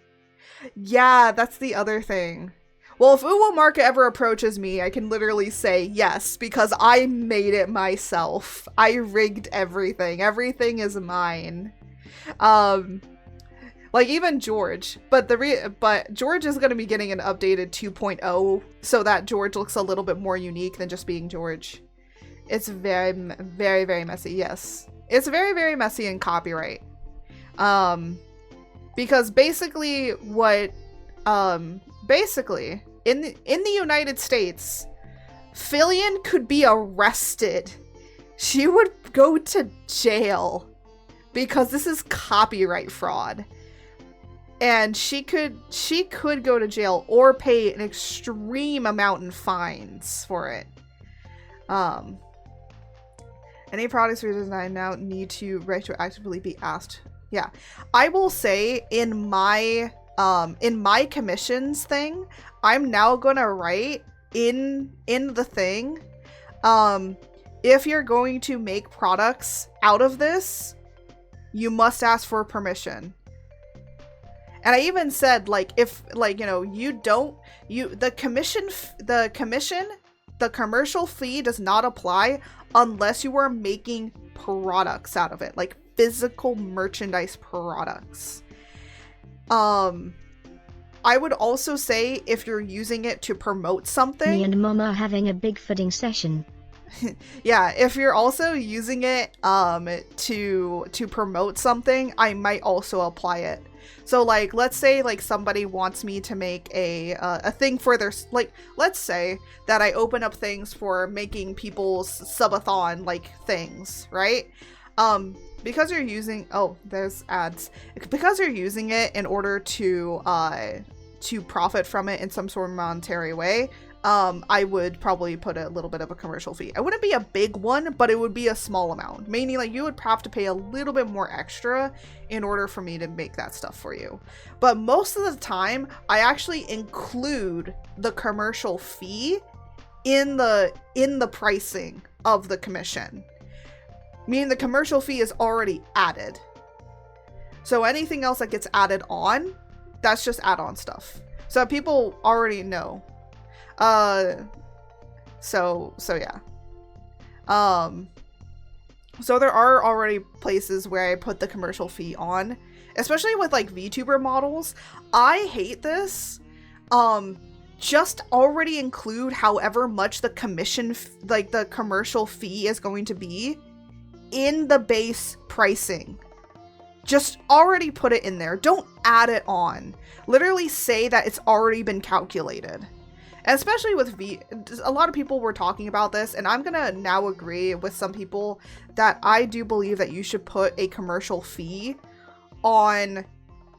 Yeah, that's the other thing. Well, if Uber Market ever approaches me, I can literally say yes, because I made it myself. I rigged everything. Everything is mine. Like, even George. But George is going to be getting an updated 2.0 so that George looks a little bit more unique than just being George. It's very, very, very messy, yes. It's very, very messy in copyright. Because basically in the United States, Fillion could be arrested. She would go to jail because this is copyright fraud. And she could go to jail or pay an extreme amount in fines for it. Any products redesigned now need to retroactively be asked. Yeah. I will say in my commissions thing, I'm now gonna write in the thing, if you're going to make products out of this, you must ask for permission. And I even said, like, if, like, you know, the commercial fee does not apply unless you are making products out of it, like physical merchandise products. I would also say if you're using it to promote something. Me and Mom are having a big footing session. Yeah, if you're also using it to promote something, I might also apply it. So, like, let's say, like, somebody wants me to make a thing for their, like, let's say that I open up things for making people's subathon, like, things, right? Because you're using, oh, there's ads. Because you're using it in order to profit from it in some sort of monetary way, I would probably put a little bit of a commercial fee. It wouldn't be a big one, but it would be a small amount. Meaning, like, you would have to pay a little bit more extra in order for me to make that stuff for you. But most of the time, I actually include the commercial fee in the pricing of the commission. Meaning the commercial fee is already added. So anything else that gets added on, that's just add-on stuff. So people already know. So yeah. So there are already places where I put the commercial fee on, especially with like VTuber models. I hate this. Just already include however much the commission, like the commercial fee is going to be in the base pricing. Just already put it in there. Don't add it on. Literally say that it's already been calculated. And especially with a lot of people were talking about this, and I'm gonna now agree with some people that I do believe that you should put a commercial fee on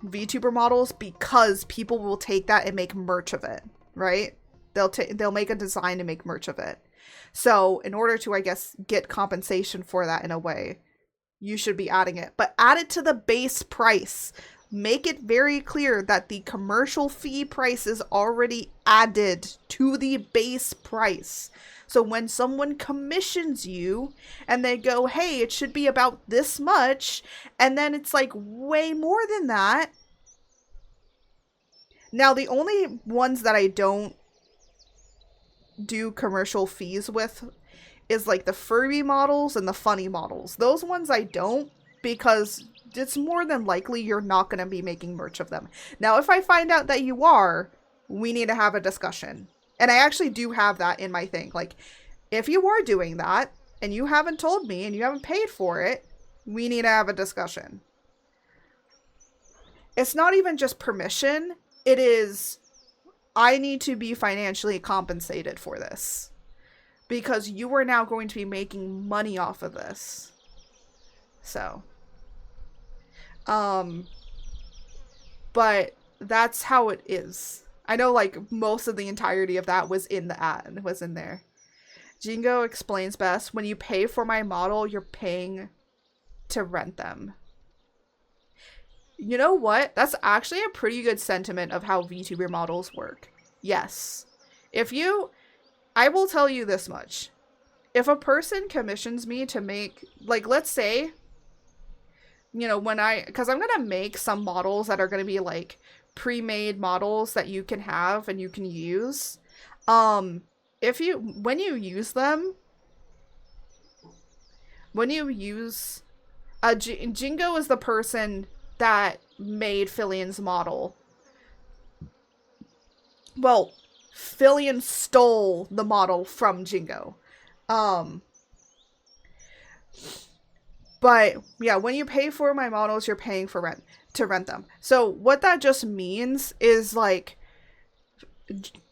VTuber models, because people will take that and make merch of it, right? They'll make a design and make merch of it. So in order to, I guess, get compensation for that in a way, you should be adding it. But add it to the base price. Make it very clear that the commercial fee price is already added to the base price. So when someone commissions you and they go, hey, it should be about this much, and then it's like way more than that. Now, the only ones that I don't do commercial fees with is like the Furby models and the funny models. Those ones I don't, because it's more than likely you're not going to be making merch of them. Now, if I find out that you are, we need to have a discussion. And I actually do have that in my thing. Like, if you are doing that and you haven't told me and you haven't paid for it, we need to have a discussion. It's not even just permission. It is, I need to be financially compensated for this, because you are now going to be making money off of this. So, but that's how it is. I know, like, most of the entirety of that was in the ad, was in there. Jingo explains best, when you pay for my model, you're paying to rent them. You know what? That's actually a pretty good sentiment of how VTuber models work. Yes. I will tell you this much. If a person commissions me to make, like, let's say, you know, because I'm going to make some models that are going to be, like, pre-made models that you can have and you can use. When you use them, Jingo is the person that made Fillian's model. Well, Fillian stole the model from Jingo. But yeah, when you pay for my models, you're paying for to rent them. So what that just means is, like,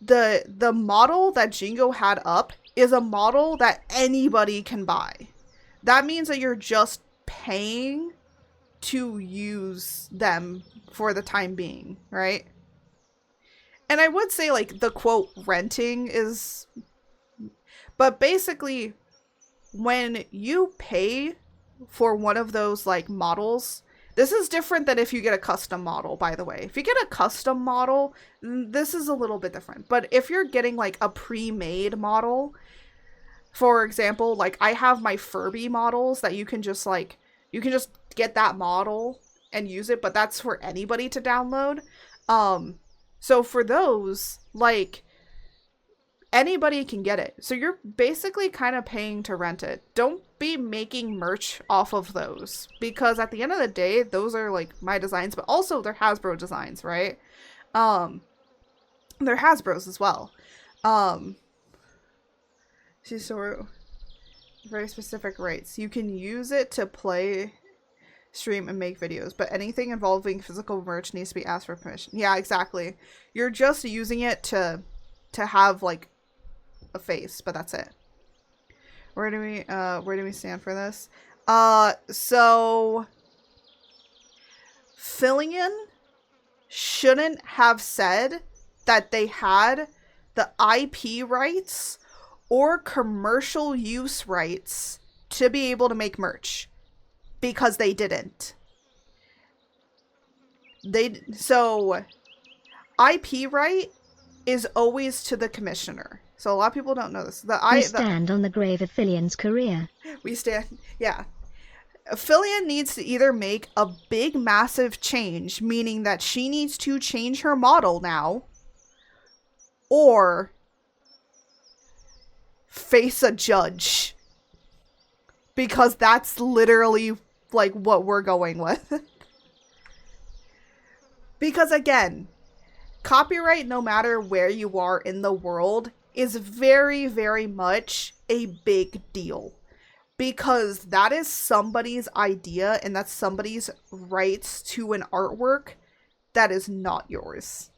the model that Jingo had up is a model that anybody can buy. That means that you're just paying to use them for the time being, right? And I would say, like, the quote renting is, but basically when you pay for one of those, like, models, this is different than if you get a custom model, by the way. If you get a custom model, this is a little bit different. But if you're getting, like, a pre-made model, for example, like, I have my Furby models that you can just get that model and use it, but that's for anybody to download. So for those, like, anybody can get it. So you're basically kind of paying to rent it. Don't be making merch off of those, because at the end of the day, those are, like, my designs, but also they're Hasbro designs, right? They're Hasbro's as well. So very specific rates. You can use it to play, stream, and make videos, but anything involving physical merch needs to be asked for permission. Yeah, exactly. You're just using it to have, like, a face, but that's it. Where do we stand for this? So Fillion shouldn't have said that they had the IP rights or commercial use rights to be able to make merch, because they didn't. So IP right is always to the commissioner. So a lot of people don't know this. We stand on the grave of Fillion's career. We stand, yeah. Fillion needs to either make a big, massive change, meaning that she needs to change her model now, or face a judge. because that's literally like what we're going with. Because again, copyright, no matter where you are in the world, is very, very much a big deal. Because that is somebody's idea and that's somebody's rights to an artwork that is not yours.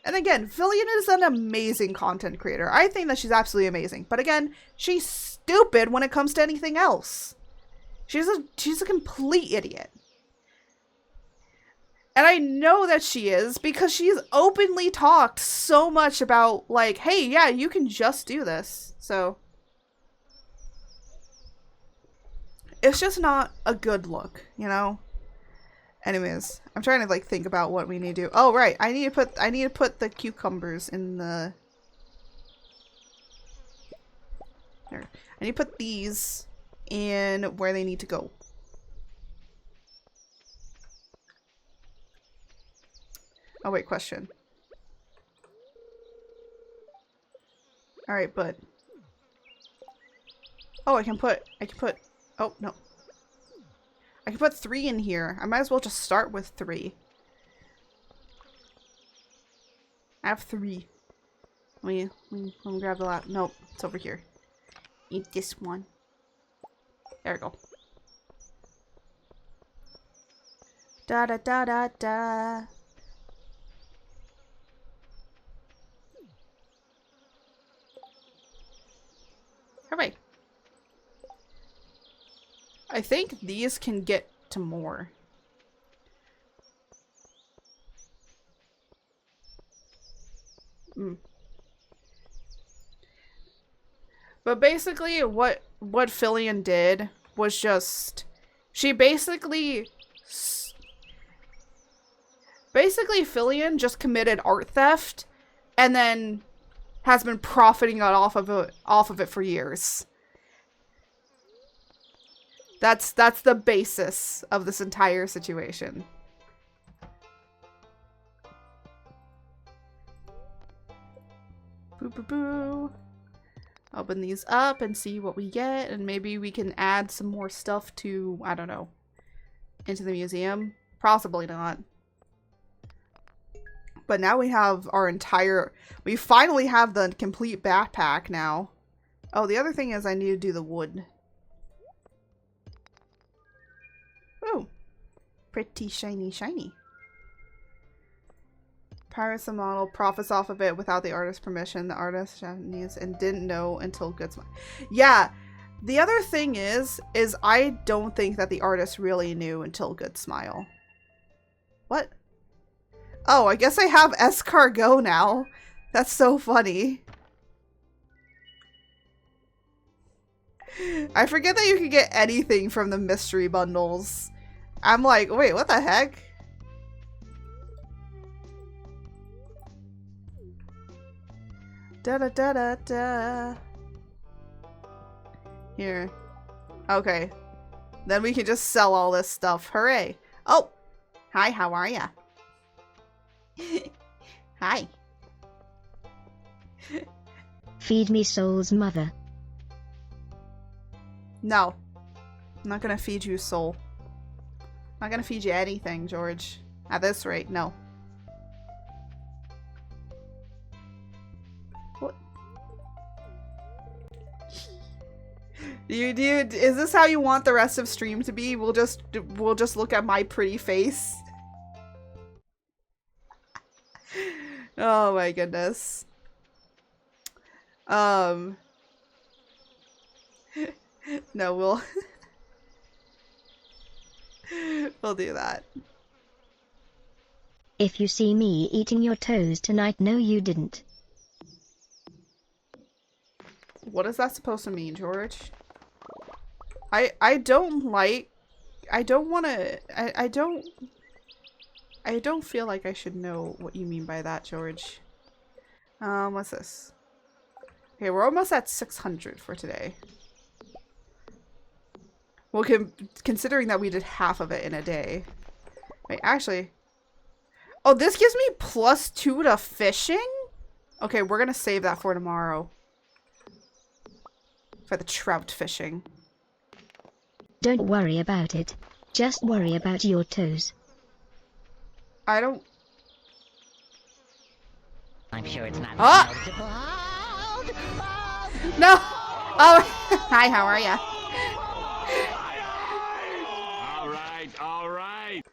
And again, Fillion is an amazing content creator. I think that she's absolutely amazing. But again, she's stupid when it comes to anything else. She's a complete idiot. And I know that she is because she's openly talked so much about, like, hey, yeah, you can just do this. So it's just not a good look, you know? Anyways, I'm trying to like think about what we need to do. Oh right, I need to put the cucumbers in the there. I need to put these in where they need to go. Oh wait, question. Alright, but oh, I can put oh no. I can put 3 in here. I might as well just start with 3. I have 3. Let me grab the last. Nope, it's over here. Eat this one. There we go. Da da da da da. Hooray. I think these can get to more. But basically what Fillion did was just she basically Fillion just committed art theft and then has been profiting off of it for years. That's the basis of this entire situation. Boo boo boo. Open these up and see what we get, and maybe we can add some more stuff to, I don't know, into the museum. Possibly not. But now we have our entire, we finally have the complete backpack now. Oh, the other thing is I need to do the wood. Oh, pretty shiny, shiny. Pirates the model, profits off of it without the artist's permission. The artist Japanese and didn't know until Good Smile. Yeah, the other thing is I don't think that the artist really knew until Good Smile. What? Oh, I guess I have escargot now. That's so funny. I forget that you can get anything from the mystery bundles. I'm like, wait, what the heck? Da da da da da. Here. Okay. Then we can just sell all this stuff. Hooray. Oh! Hi, how are ya? Hi. Feed me Soul's mother. No. I'm not gonna feed you, Soul. I'm not gonna feed you anything, George. At this rate, no. What? Is this how you want the rest of stream to be? We'll just look at my pretty face. Oh my goodness. No, we'll we'll do that. If you see me eating your toes tonight, no you didn't. What is that supposed to mean, George? I don't feel like I should know what you mean by that, George. What's this? Okay, we're almost at 600 for today. Well, considering that we did half of it in a day. Wait, actually. Oh, this gives me +2 to fishing? Okay, we're gonna save that for tomorrow. for the trout fishing. Don't worry about it. Just worry about your toes. I don't... I'm sure it's not noticeable. No! Oh, hi, how are ya? All right.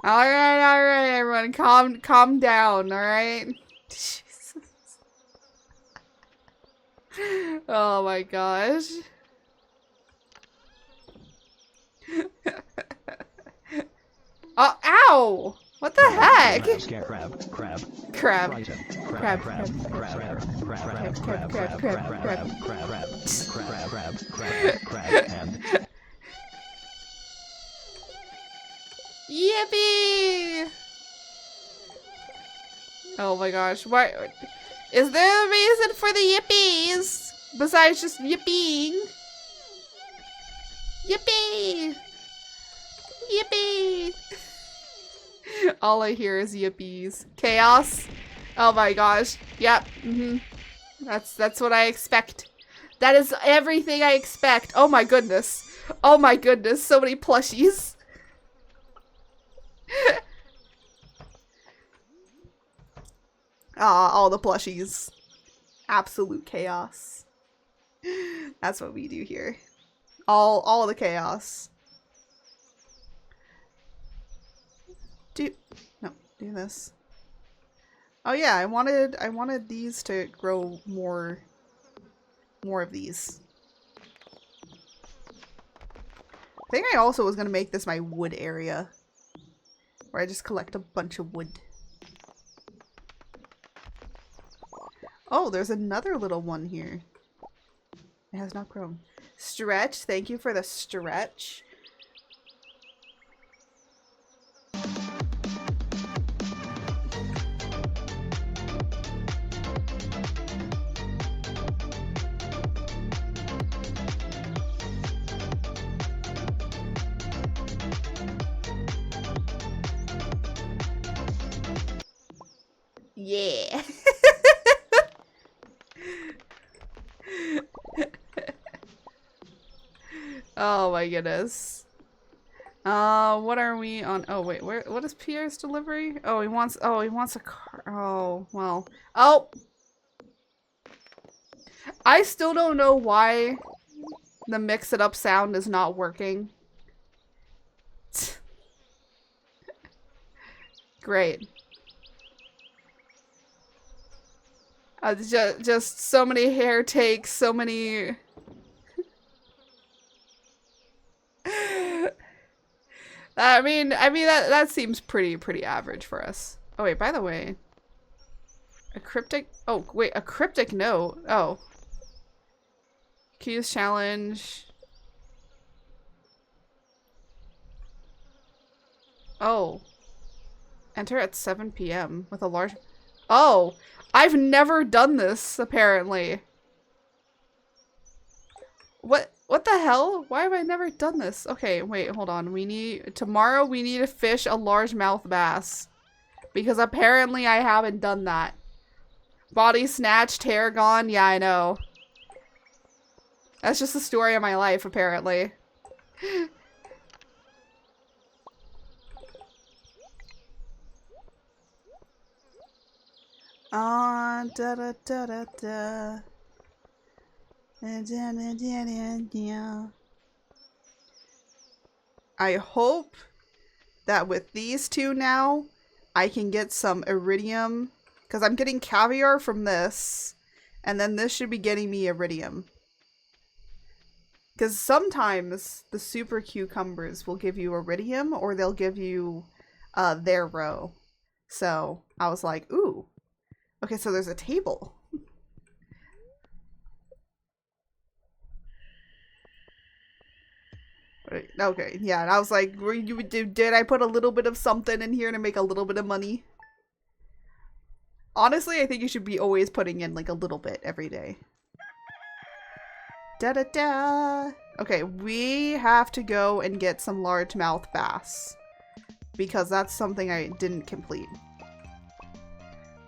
Alright, everyone, calm down, alright? Jesus. Oh my gosh. Oh, ow! What the heck? Crab. Yippee! Oh my gosh, what? Is there a reason for the yippies? Besides just yipping? Yippee! Yippee! All I hear is yippies. Chaos? Oh my gosh. Yep. That's what I expect. That is everything I expect. Oh my goodness. Oh my goodness. So many plushies. All the plushies. Absolute chaos. That's what we do here. All the chaos. Do this. Oh yeah, I wanted these to grow more of these. I think I also was gonna make this my wood area, where I just collect a bunch of wood. Oh, there's another little one here. It has not grown. Stretch, thank you for the stretch. Yeah. Oh my goodness. What are we on? Oh wait, what is Pierre's delivery? Oh, he wants a car. Oh, well. Oh! I still don't know why the mix it up sound is not working. Great. Just so many hair takes, so many... I mean that seems pretty average for us. Oh wait, by the way, a cryptic note. Oh, Q's challenge. Oh, enter at 7 p.m. with a large. Oh, I've never done this apparently. What the hell? Why have I never done this? Okay, wait, hold on. Tomorrow we need to fish a largemouth bass. Because apparently I haven't done that. Body snatched, hair gone, yeah, I know. That's just the story of my life, apparently. Da da da da da. I hope that with these two now, I can get some iridium. Because I'm getting caviar from this. And then this should be getting me iridium. Because sometimes the super cucumbers will give you iridium or they'll give you their row. So I was like, ooh. Okay, so there's a table. Okay, yeah, and I was like, did I put a little bit of something in here to make a little bit of money? Honestly, I think you should be always putting in like a little bit every day. Da-da-da! Okay, we have to go and get some largemouth bass. Because that's something I didn't complete.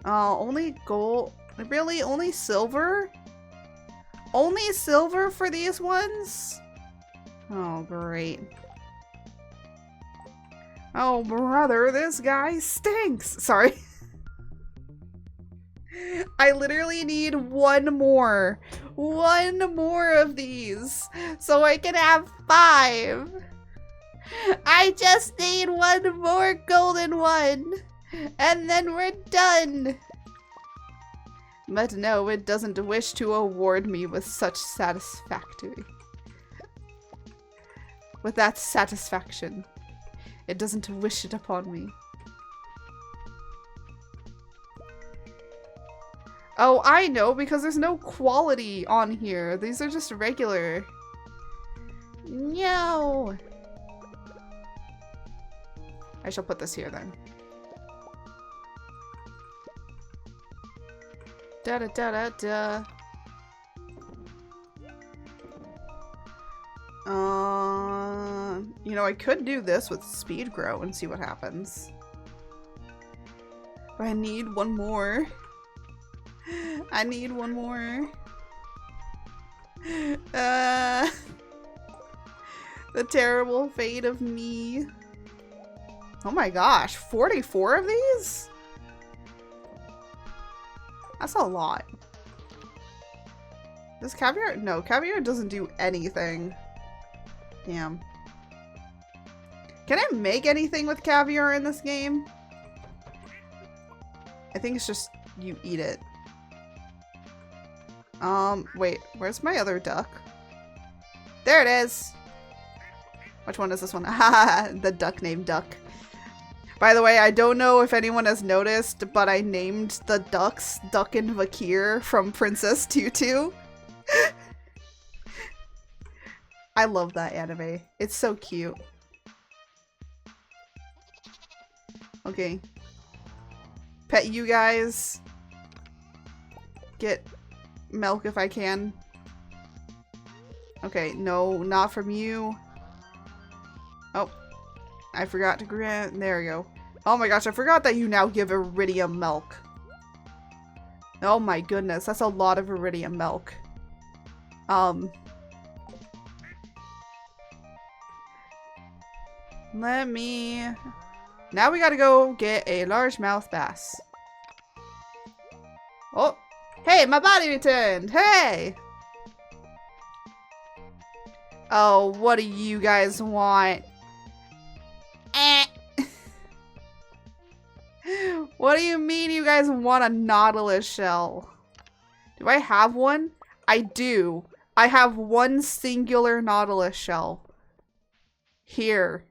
Only gold? Really? Only silver? Only silver for these ones? Oh, great. Oh, brother, this guy stinks. Sorry. I literally need one more. One more of these. So I can have 5. I just need one more golden one. And then we're done. But no, it doesn't wish to award me with such satisfactory. With that satisfaction. It doesn't wish it upon me. Oh, I know, because there's no quality on here. These are just regular. No! I shall put this here then. Da da da da da. You know, I could do this with speed grow and see what happens. But I need one more. I need one more. The terrible fate of me. Oh my gosh, 44 of these? That's a lot. Does caviar? No, caviar doesn't do anything. Damn. Can I make anything with caviar in this game? I think it's just you eat it. Wait, where's my other duck? There it is! Which one is this one? Haha, the duck named Duck. By the way, I don't know if anyone has noticed, but I named the ducks Duck and Vakir from Princess Tutu. I love that anime. It's so cute. Okay. Pet you guys. Get milk if I can. Okay, no, not from you. Oh, I forgot to grant. There we go. Oh my gosh, I forgot that you now give iridium milk. Oh my goodness, that's a lot of iridium milk. Let me... Now we gotta go get a largemouth bass. Oh! Hey, my body returned! Hey! Oh, what do you guys want? Eh. What do you mean you guys want a nautilus shell? Do I have one? I do. I have one singular nautilus shell. Here.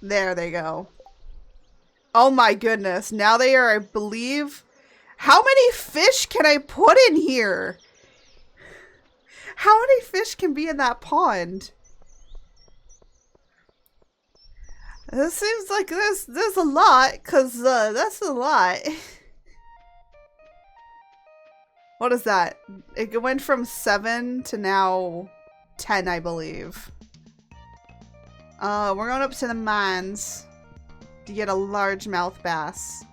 There they go. Oh my goodness. Now they are, I believe... How many fish can I put in here? How many fish can be in that pond? This seems like there's a lot, because that's a lot. What is that? It went from 7 to now 10, I believe. We're going up to the mines to get a largemouth bass.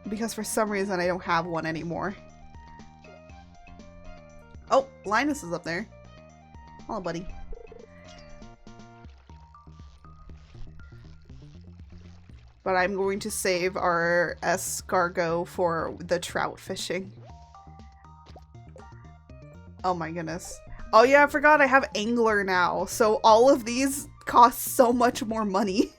Because for some reason I don't have one anymore. Oh, Linus is up there. Hello, buddy. But I'm going to save our escargot for the trout fishing. Oh my goodness. Oh yeah, I forgot I have angler now. So all of these cost so much more money.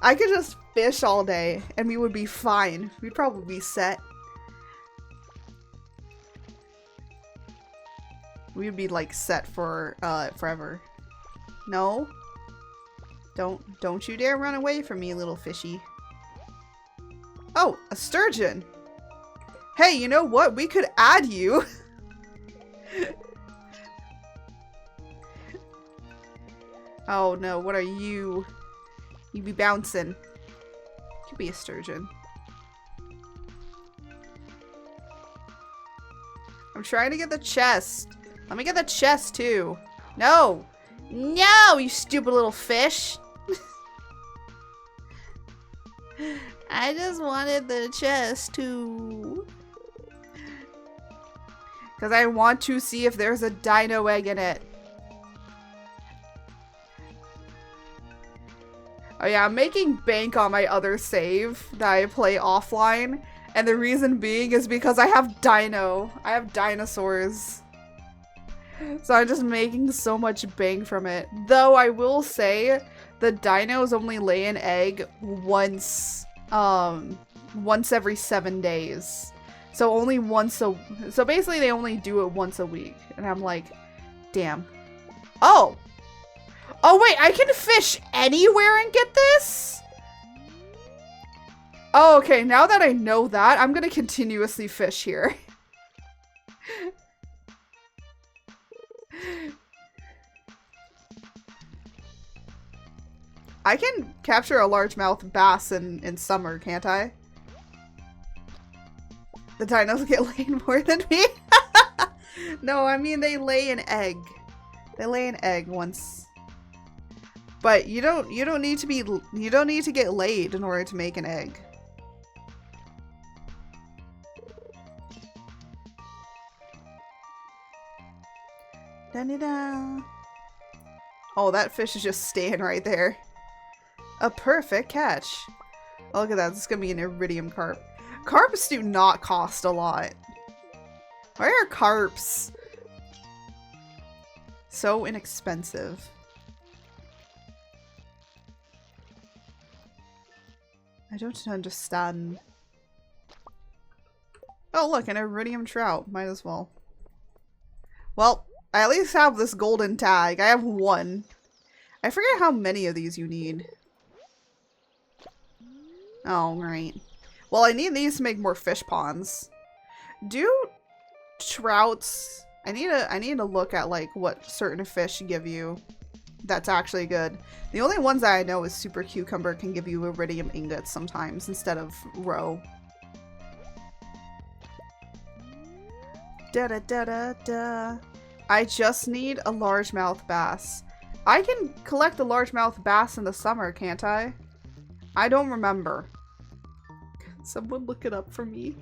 I could just fish all day and we would be fine. We'd probably be set. We'd be like set for forever. No? Don't you dare run away from me, little fishy. Oh, a sturgeon. Hey, you know what? We could add you. Oh no, what are you? You be bouncing. Could be a sturgeon. I'm trying to get the chest. Let me get the chest too. No! No, you stupid little fish! I just wanted the chest too. Because I want to see if there's a dino egg in it. Oh yeah, I'm making bank on my other save that I play offline. And the reason being is because I have dinosaurs. So I'm just making so much bank from it. Though I will say, the dinos only lay an egg once every 7 days. So only so basically they only do it once a week. And I'm like, damn. Oh! Oh wait, I can fish anywhere and get this? Oh, okay, now that I know that, I'm gonna continuously fish here. I can capture a largemouth bass in summer, can't I? The dinos get laid more than me? No, I mean they lay an egg. They lay an egg once. But you don't need to get laid in order to make an egg. Da-da-da. Oh, that fish is just staying right there. A perfect catch. Oh, look at that. This is gonna be an iridium carp. Carps do not cost a lot. Why are carps so inexpensive? I don't understand. Oh, look, an iridium trout. Might as well. Well, I at least have this golden tag. I have one. I forget how many of these you need. Oh, right. Well, I need these to make more fish ponds. Do trouts... I need to look at, like, what certain fish give you that's actually good. The only ones that I know is Super Cucumber can give you iridium ingots sometimes instead of roe. Da-da-da-da-da. I just need a largemouth bass. I can collect a largemouth bass in the summer, can't I? I don't remember. Someone look it up for me.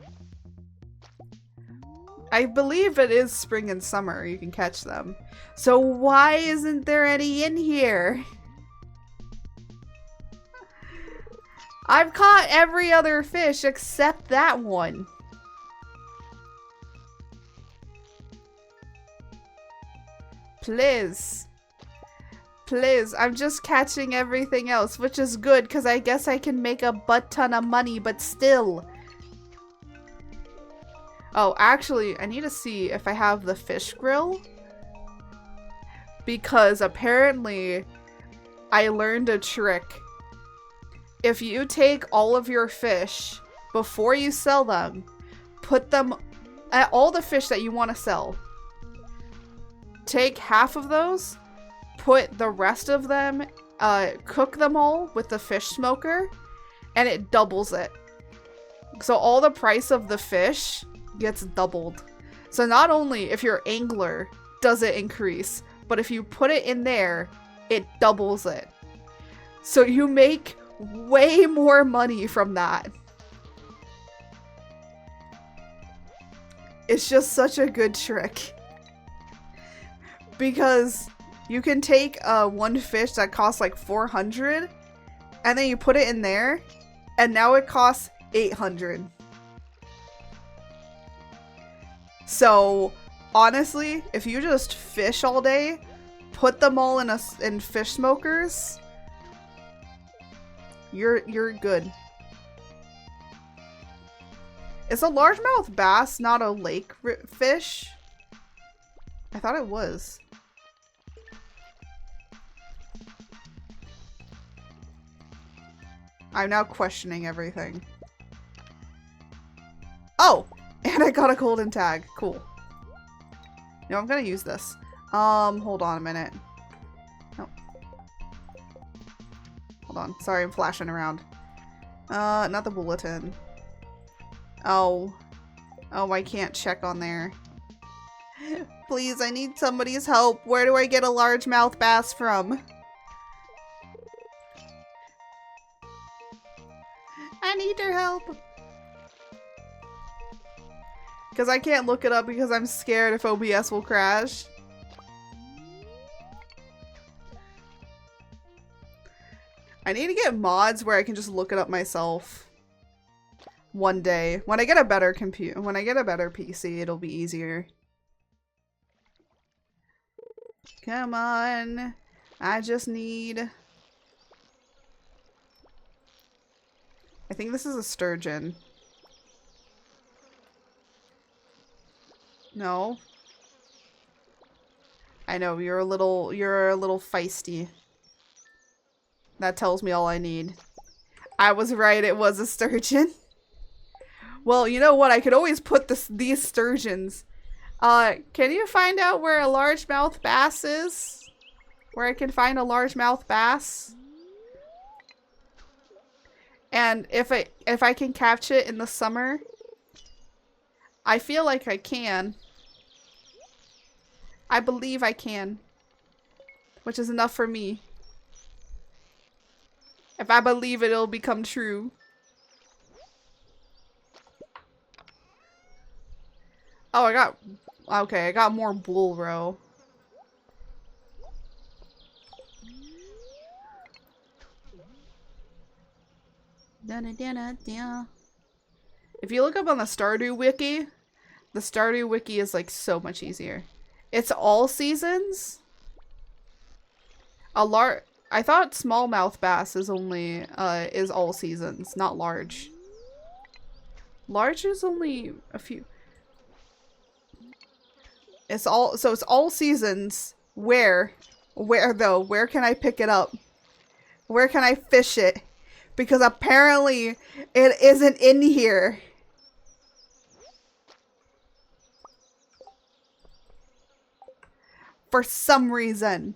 I believe it is spring and summer you can catch them. So why isn't there any in here? I've caught every other fish except that one. Please. Please, I'm just catching everything else, which is good because I guess I can make a butt ton of money, but still. Oh, actually, I need to see if I have the fish grill. Because apparently, I learned a trick. If you take all of your fish before you sell them, put them at all the fish that you want to sell. Take half of those, put the rest of them, cook them all with the fish smoker, and it doubles it. So all the price of the fish gets doubled. So not only if you're angler does it increase, but if you put it in there, it doubles it. So you make way more money from that. It's just such a good trick. Because you can take one fish that costs like 400 and then you put it in there and now it costs 800. So honestly, if you just fish all day, put them all in fish smokers, you're good. Is a largemouth bass not a lake fish? I thought it was. I'm now questioning everything. Oh! And I got a golden tag. Cool. No, I'm gonna use this. Hold on a minute. No. Hold on. Sorry, I'm flashing around. Not the bulletin. Oh. Oh, I can't check on there. Please, I need somebody's help. Where do I get a largemouth bass from? I need your help. Because I can't look it up because I'm scared if OBS will crash. I need to get mods where I can just look it up myself. One day. When I get a better when I get a better PC, it'll be easier. Come on. I just need... I think this is a sturgeon. No. I know, you're a little feisty. That tells me all I need. I was right, it was a sturgeon. Well, you know what? I could always put these sturgeons. Can you find out where a largemouth bass is? Where I can find a largemouth bass? And if I can catch it in the summer, I feel like I can. I believe I can. Which is enough for me. If I believe it, it'll become true. Oh, I got more bull roe. If you look up on the Stardew Wiki, the Stardew Wiki is like so much easier. It's all seasons. I thought smallmouth bass is only is all seasons, not large. Large is only a few. It's all seasons. Where though? Where can I pick it up? Where can I fish it? Because apparently it isn't in here. For some reason.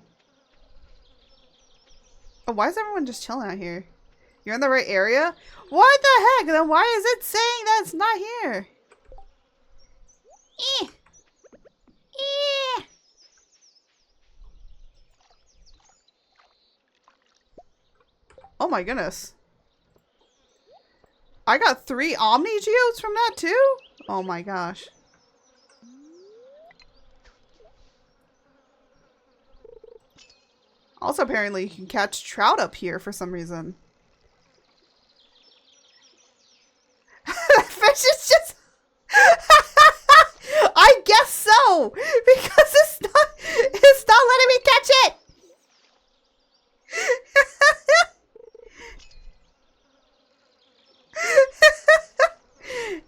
Oh, why is everyone just chilling out here? You're in the right area? What the heck? Then why is it saying that it's not here? Eh. Eh. Oh my goodness. I got 3 Omni Geodes from that too? Oh my gosh. Also, apparently you can catch trout up here for some reason. Fish is just... I guess so! Because it's not letting me catch it!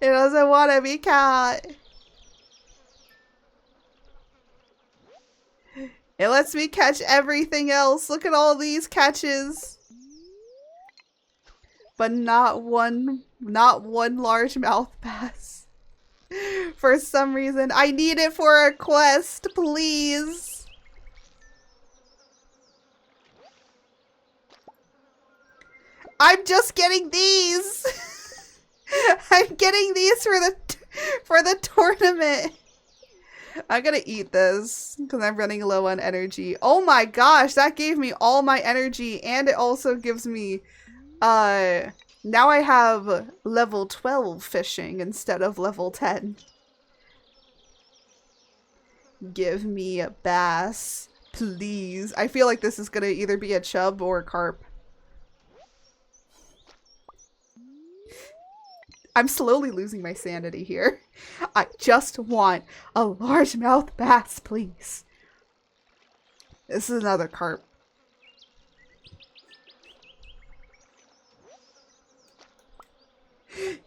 It doesn't want to be caught. It lets me catch everything else. Look at all these catches. But not one largemouth bass. For some reason. I need it for a quest, please. I'm just getting these. I'm getting these for the tournament. I'm gonna eat this because I'm running low on energy. Oh my gosh, that gave me all my energy, and it also gives me now I have level 12 fishing instead of level 10. Give me a bass, please. I feel like this is gonna either be a chub or a carp. I'm slowly losing my sanity here. I just want a largemouth bass, please. This is another carp.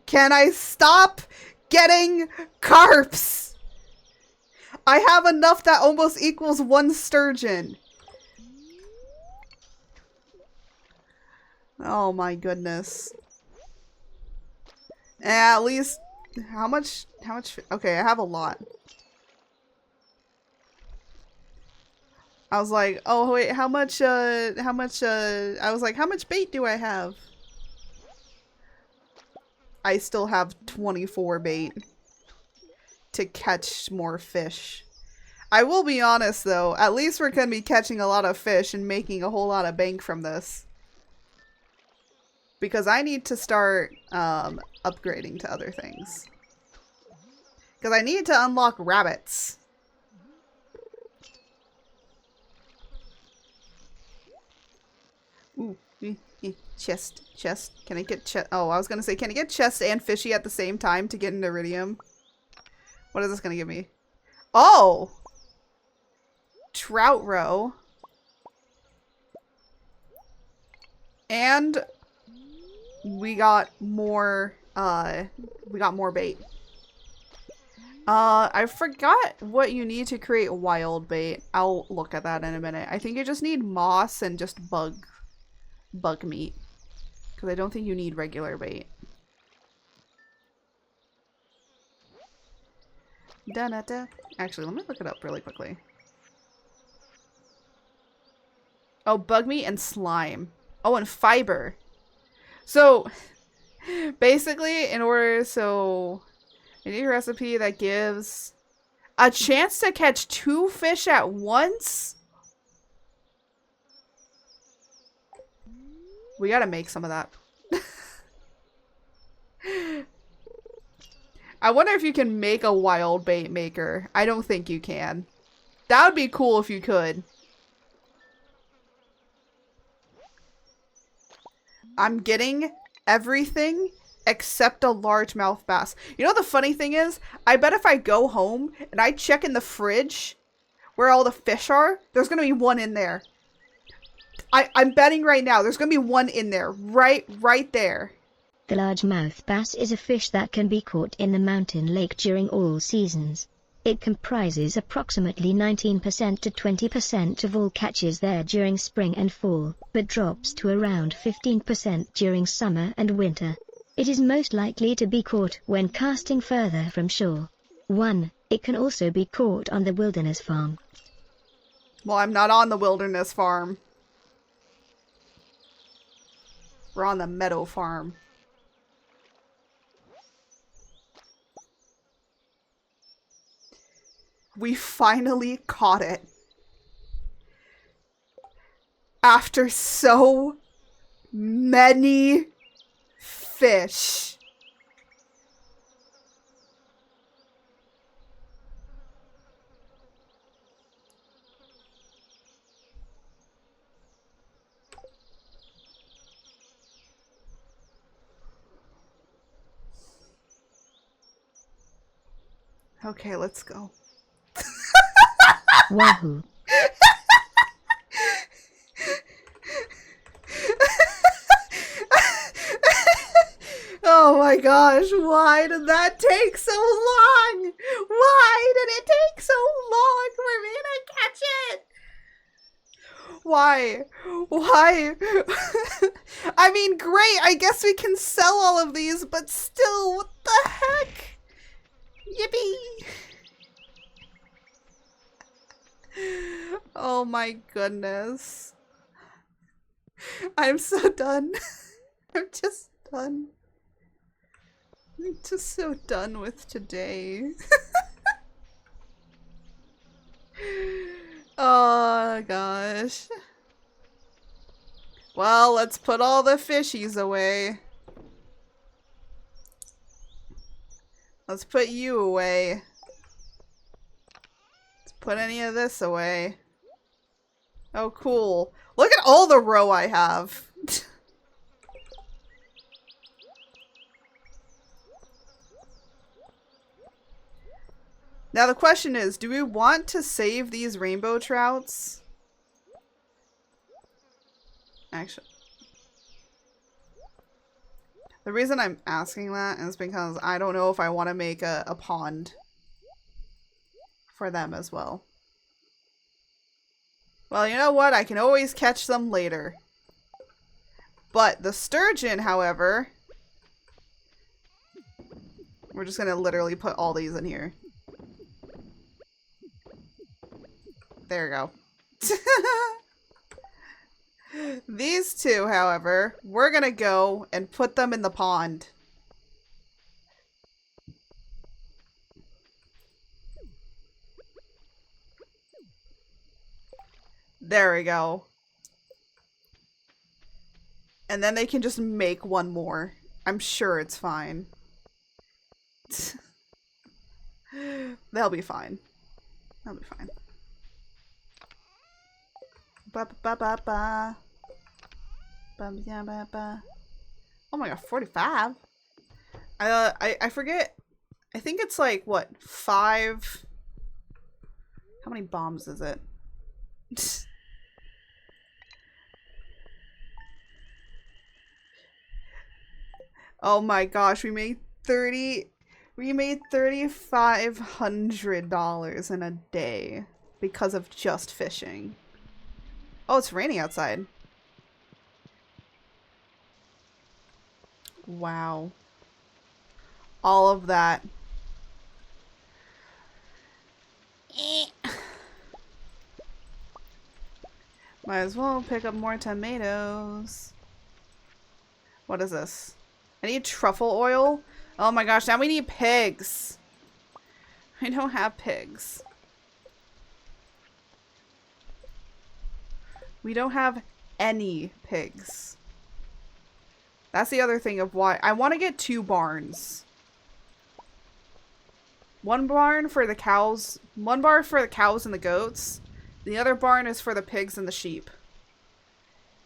Can I stop getting carps? I have enough that almost equals 1 sturgeon. Oh my goodness. At least, how much, okay, I have a lot. I was like, oh wait, how much, I was like, how much bait do I have? I still have 24 bait to catch more fish. I will be honest though, at least we're gonna be catching a lot of fish and making a whole lot of bank from this. Because I need to start upgrading to other things. Because I need to unlock rabbits. Ooh, chest. Can I get chest? Oh, I was gonna say, can I get chest and fishy at the same time to get an iridium? What is this gonna give me? Oh! Trout roe. And we got more bait. I forgot what you need to create wild bait. I'll look at that in a minute. I think you just need moss and just bug meat. Because I don't think you need regular bait. Da-da-da. Actually, let me look it up really quickly. Oh, bug meat and slime. Oh, and fiber. So, basically, I need a recipe that gives a chance to catch 2 fish at once? We gotta make some of that. I wonder if you can make a wild bait maker. I don't think you can. That would be cool if you could. I'm getting everything except a largemouth bass. You know the funny thing is, I bet if I go home and I check in the fridge where all the fish are, there's gonna be one in there. I'm betting right now, there's gonna be one in there. Right there. The largemouth bass is a fish that can be caught in the mountain lake during all seasons. It comprises approximately 19% to 20% of all catches there during spring and fall, but drops to around 15% during summer and winter. It is most likely to be caught when casting further from shore. 1. It can also be caught on the wilderness farm. Well, I'm not on the wilderness farm. We're on the meadow farm. We finally caught it. After so many fish. Okay, let's go. Wahoo! Oh my gosh, why did that take so long? Why did it take so long for me to catch it? Why? Why? I mean, great, I guess we can sell all of these, but still, what the heck? Yippee! Oh my goodness. I'm so done. I'm just done. I'm just so done with today. Oh gosh. Well, let's put all the fishies away. Let's put you away. Let's put any of this away. Oh, cool. Look at all the roe I have. Now the question is, do we want to save these rainbow trouts? Actually, the reason I'm asking that is because I don't know if I want to make a pond for them as well. Well, you know what? I can always catch them later. But the sturgeon, however, we're just gonna literally put all these in here. There you go. These two, however, we're gonna go and put them in the pond. There we go. And then they can just make one more. I'm sure it's fine. They'll be fine. They'll be fine. Ba ba ba ba. Ba ba ba ba. Oh my god, 45. I forget. I think it's like what, 5. How many bombs is it? Oh my gosh, we made $3,500 in a day because of just fishing. Oh, it's raining outside. Wow. All of that. Might as well pick up more tomatoes. What is this? I need truffle oil. Oh my gosh, now we need pigs. I don't have pigs. We don't have any pigs. That's the other thing of why I want to get 2 barns. One barn for the cows, one barn for the cows and the goats. The other barn is for the pigs and the sheep.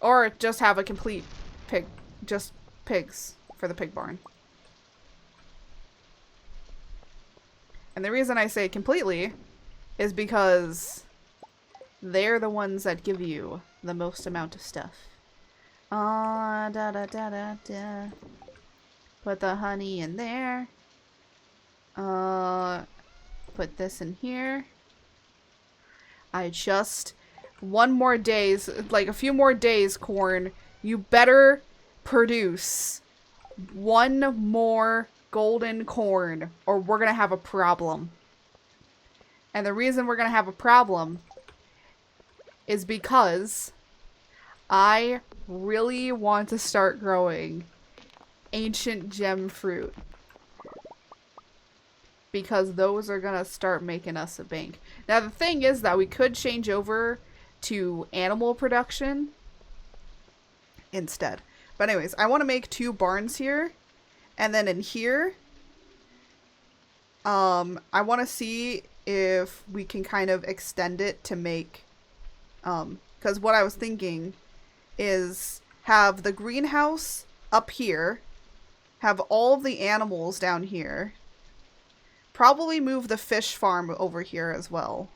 Or just have a complete pig, just pigs for the pig barn. And the reason I say completely is because they're the ones that give you the most amount of stuff. Ah, da da da da da. Put the honey in there. Put this in here. I just... One more days, like a few more days, corn. You better produce 1 more golden corn or we're gonna have a problem. And the reason we're gonna have a problem is because I really want to start growing ancient gem fruit. Because those are gonna start making us a bank. Now the thing is that we could change over to animal production instead. But anyways, I want to make 2 barns here. And then in here, I want to see if we can kind of extend it to make, because what I was thinking is have the greenhouse up here, have all of the animals down here, probably move the fish farm over here as well.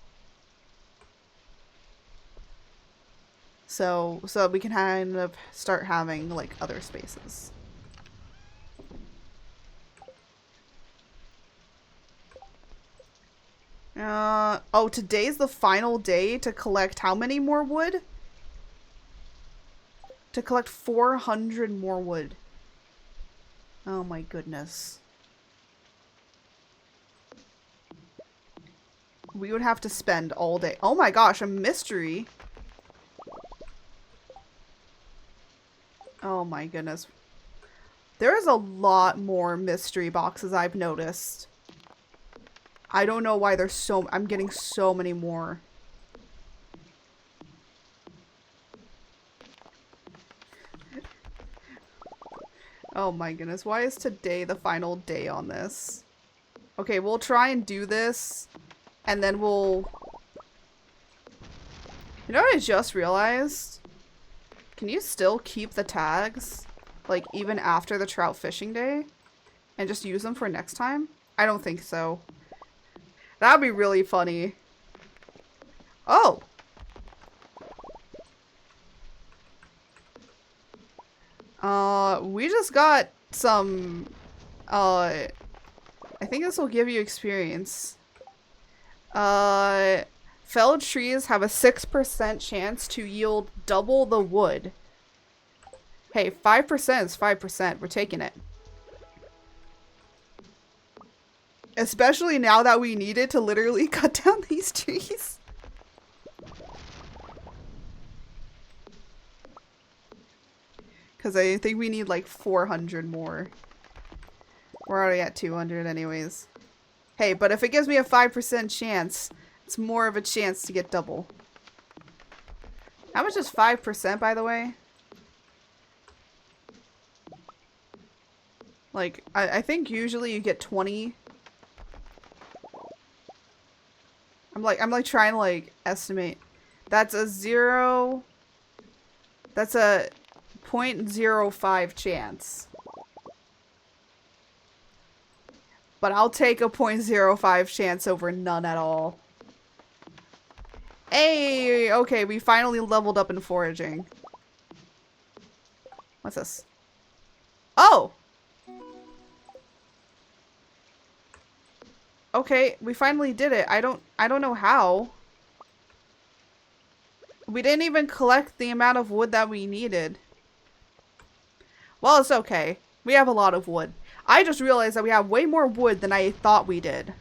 So we can kind of start having like other spaces. Oh, today's the final day to collect how many more wood? To collect 400 more wood. Oh my goodness. We would have to spend all day. Oh my gosh, a mystery. Oh my goodness. There is a lot more mystery boxes I've noticed. I don't know why there's so... I'm getting so many more. Oh my goodness. Why is today the final day on this? Okay, we'll try and do this. And then we'll... You know what I just realized? Can you still keep the tags? Like, even after the trout fishing day? And just use them for next time? I don't think so. That'd be really funny. Oh! We just got some, I think this will give you experience. Felled trees have a 6% chance to yield double the wood. Hey, 5% is 5%. We're taking it. Especially now that we need it to literally cut down these trees. Because I think we need like 400 more. We're already at 200 anyways. Hey, but if it gives me a 5% chance, it's more of a chance to get double. How much is 5%, by the way? Like, I think usually you get 20. I'm like trying to like estimate. That's a 0. That's a 0.05 chance. But I'll take a 0.05 chance over none at all. Hey, okay, we finally leveled up in foraging. What's this? Oh! Okay, we finally did it. I don't know how. We didn't even collect the amount of wood that we needed. Well, it's okay. We have a lot of wood. I just realized that we have way more wood than I thought we did.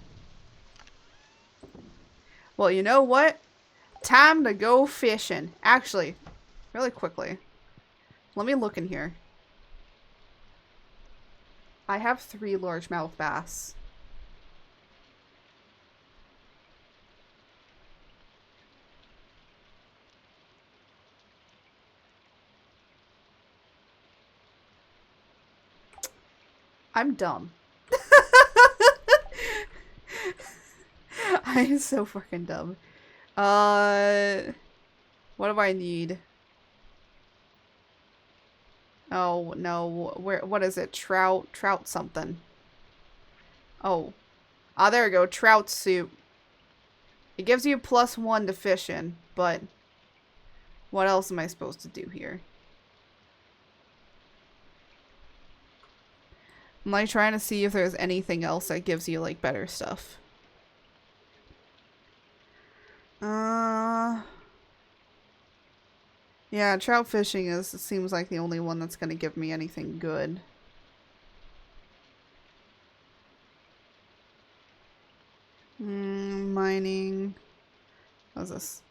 Well, you know what? Time to go fishing. Actually, really quickly. Let me look in here. I have 3 largemouth bass. I'm dumb. I'm so fucking dumb. What do I need? Oh, no. What is it? Trout something. Oh. Ah, there we go. Trout soup. It gives you +1 to fishing, but what else am I supposed to do here? I'm like trying to see if there's anything else that gives you like better stuff. Yeah, trout fishing seems like the only one that's gonna give me anything good. Mining. What's this?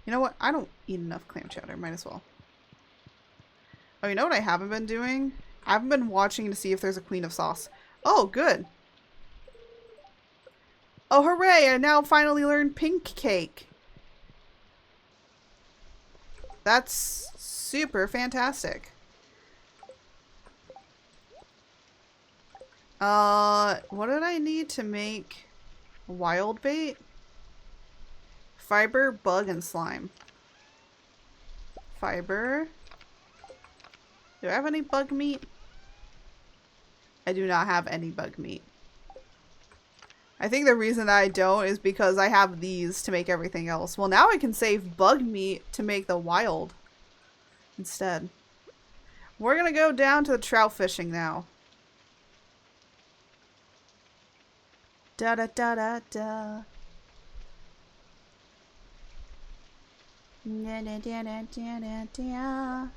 You know what? I don't eat enough clam chowder. Might as well. Oh, you know what I haven't been doing? I haven't been watching to see if there's a queen of sauce. Oh, good. Oh, hooray! I now finally learned pink cake. That's super fantastic. What did I need to make wild bait? Fiber, bug, and slime. Fiber. Do I have any bug meat? I do not have any bug meat. I think the reason that I don't is because I have these to make everything else. Well, now I can save bug meat to make the wild instead. We're gonna go down to the trout fishing now. Da da da da da. Da da da da da da da.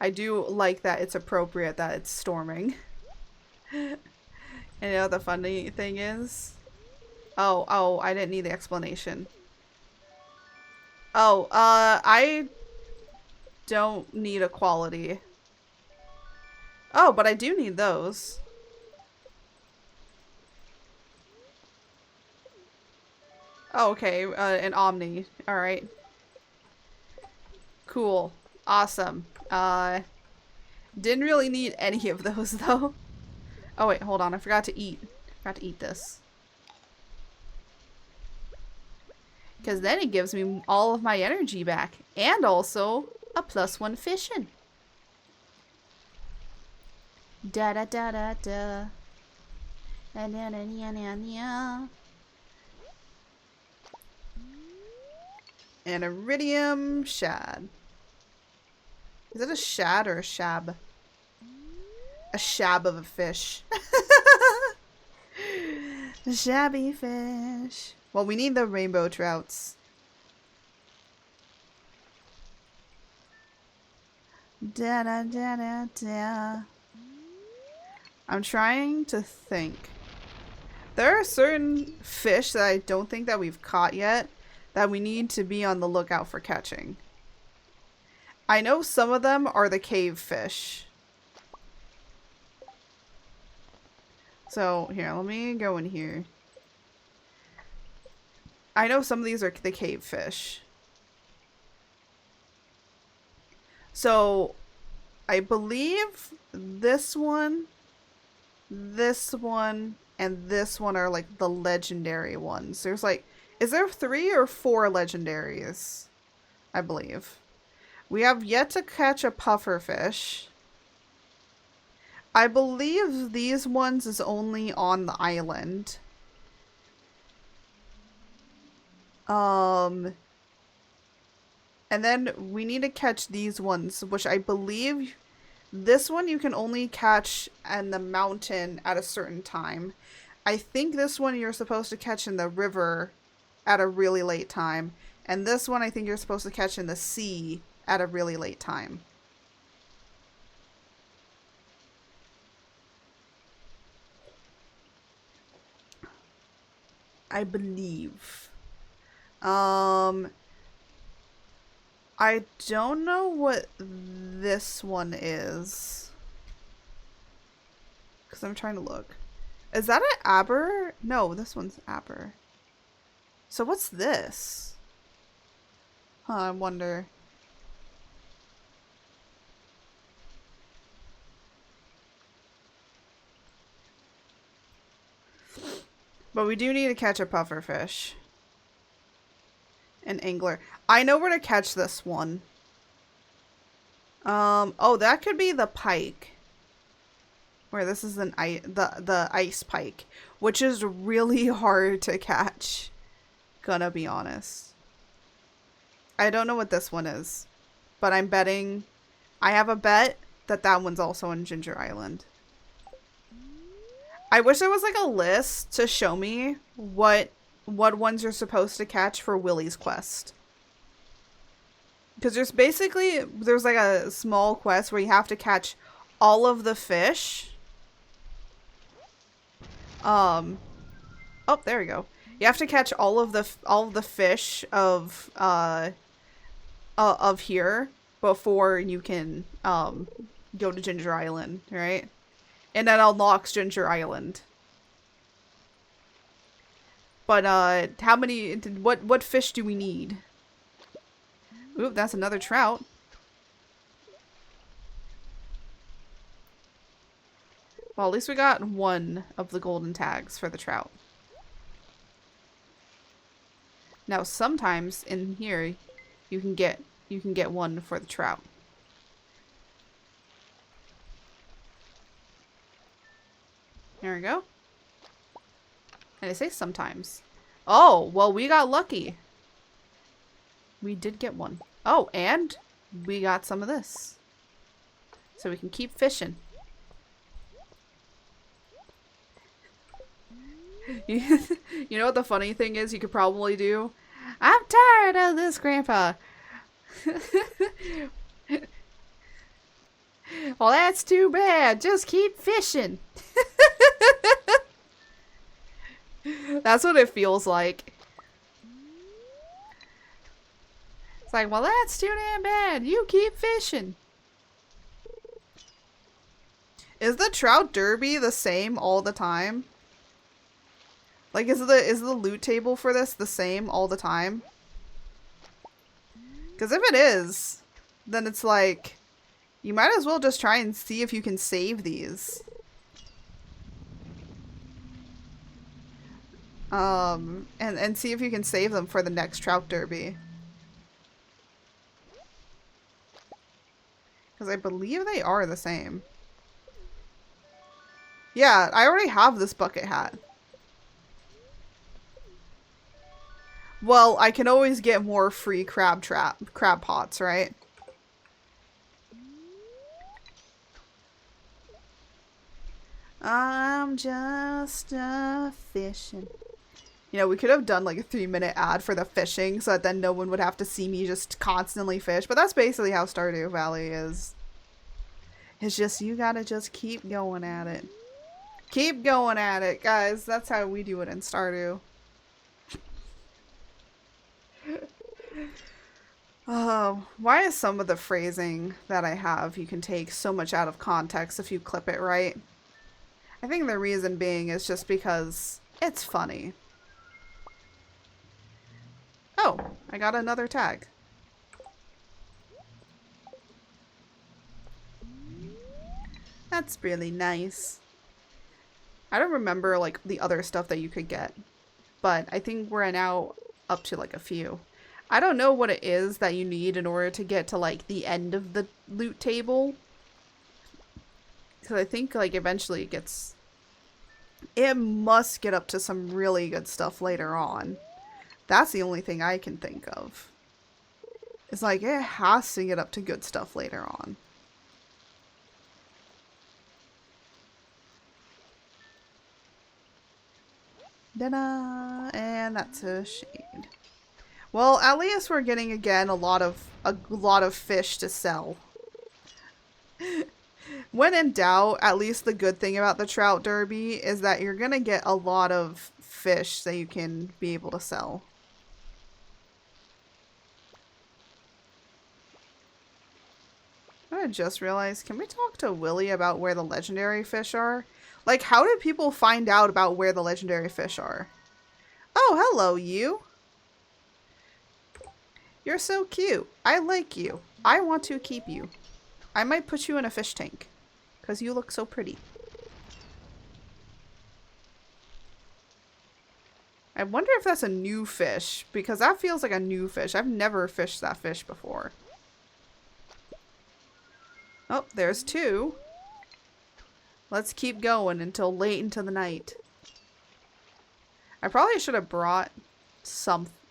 I do like that it's appropriate that it's storming. And you know what the funny thing is? Oh, I didn't need the explanation. Oh, I don't need equality. Oh, but I do need those. Oh, okay, an Omni. Alright. Cool. Awesome. Didn't really need any of those, though. Oh, wait, hold on. I forgot to eat. Forgot to eat this. Because then it gives me all of my energy back. And also a +1 fishing. Da da da da da. Da da da da da da. An iridium shad. Is it a shad or a shab? A shab of a fish. A shabby fish. Well, we need the rainbow trouts. Da da da da da. I'm trying to think. There are certain fish that I don't think that we've caught yet that we need to be on the lookout for catching. I know some of them are the cave fish. So, here, let me go in here. I know some of these are the cave fish. So I believe this one, and this one are like the legendary ones. There's like, is there 3 or 4 legendaries? I believe. We have yet to catch a pufferfish. I believe these ones is only on the island. And then we need to catch these ones, which I believe this one you can only catch in the mountain at a certain time. I think this one you're supposed to catch in the river at a really late time. And this one I think you're supposed to catch in the sea at a really late time. I believe. I don't know what this one is. Because I'm trying to look. Is that an aber? No, this one's aber. So what's this? Huh, I wonder. But we do need to catch a pufferfish. An angler. I know where to catch this one. Oh, that could be the pike. Where this is the ice pike, which is really hard to catch. Gonna be honest. I don't know what this one is, but I'm betting. I have a bet that that one's also in Ginger Island. I wish there was like a list to show me what ones you're supposed to catch for Willy's quest. Because there's like a small quest where you have to catch all of the fish. Oh, there we go. You have to catch all of the fish of here before you can go to Ginger Island, right? And that unlocks Ginger Island. But what fish do we need? Oop, that's another trout. Well, at least we got one of the golden tags for the trout. Now, sometimes in here, you can get one for the trout. There we go. And I say sometimes. Oh, well, we got lucky. We did get one. Oh, and we got some of this. So we can keep fishing. You know what the funny thing is you could probably do? I'm tired of this, Grandpa. Well, that's too bad. Just keep fishing. That's what it feels like. It's like, well, that's too damn bad. You keep fishing. Is the trout derby the same all the time? Like, is the loot table for this the same all the time? Because if it is, then it's like, you might as well just try and see if you can save these. And see if you can save them for the next trout derby. Because I believe they are the same. Yeah, I already have this bucket hat. Well, I can always get more free crab pots, right? I'm just fishing. You know, we could have done like a 3-minute ad for the fishing so that then no one would have to see me just constantly fish. But that's basically how Stardew Valley is. It's just, you gotta just keep going at it. Keep going at it, guys. That's how we do it in Stardew. Why is some of the phrasing that I have you can take so much out of context if you clip it right? I think the reason being is just because it's funny. Oh, I got another tag. That's really nice. I don't remember, like, the other stuff that you could get. But I think we're now up to, like, a few. I don't know what it is that you need in order to get to, like, the end of the loot table. Because I think, like, eventually it gets... It must get up to some really good stuff later on. That's the only thing I can think of. It's like, it has to get up to good stuff later on. Ta-da! And that's a shade. Well, at least we're getting, again, a lot of fish to sell. When in doubt, at least the good thing about the Trout Derby is that you're gonna get a lot of fish that you can be able to sell. I just realized, can we talk to Willy about where the legendary fish are? Like, how did people find out about where the legendary fish are? Oh, hello, you. You're so cute. I like you. I want to keep you. I might put you in a fish tank. Because you look so pretty. I wonder if that's a new fish. Because that feels like a new fish. I've never fished that fish before. Oh, there's two. Let's keep going until late into the night. I probably should have brought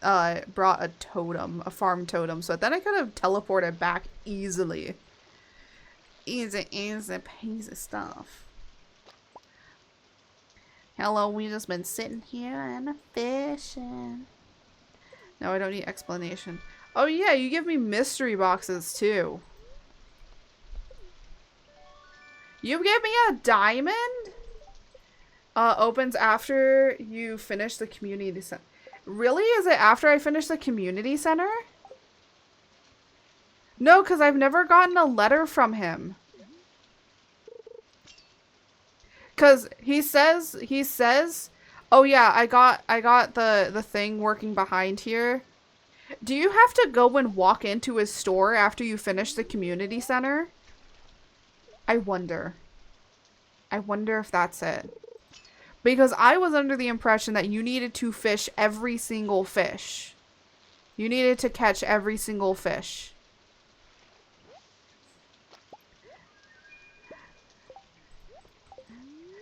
a totem, a farm totem, so then I could have teleported back easily. Easy peasy stuff. Hello, we just been sitting here and fishing. No, I don't need explanation. Oh yeah, you give me mystery boxes too. You give me a diamond? Opens after you finish the community center. Really? Is it after I finish the community center? No, because I've never gotten a letter from him. Because he says, oh yeah, I got the thing working behind here. Do you have to go and walk into his store after you finish the community center? I wonder. I wonder if that's it. Because I was under the impression that you needed to fish every single fish. You needed to catch every single fish.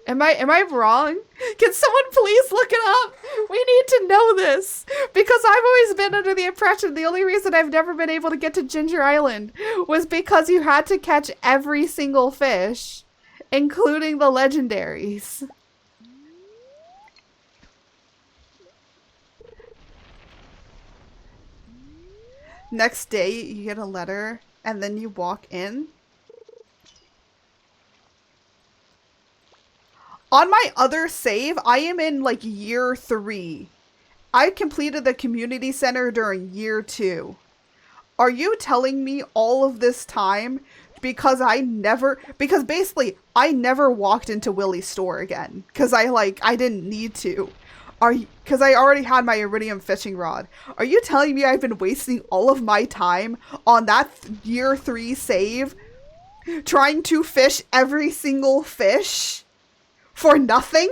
Am I wrong? Can someone please look it up? We need to know this. Because I've always been under the impression the only reason I've never been able to get to Ginger Island was because you had to catch every single fish, including the legendaries. Next day, you get a letter, and then you walk in. On my other save, I am in, like, year 3. I completed the community center during year 2. Are you telling me all of this time because because basically, I never walked into Willy's store again. Because I didn't need to. Because I already had my iridium fishing rod. Are you telling me I've been wasting all of my time on that year 3 save trying to fish every single fish for nothing?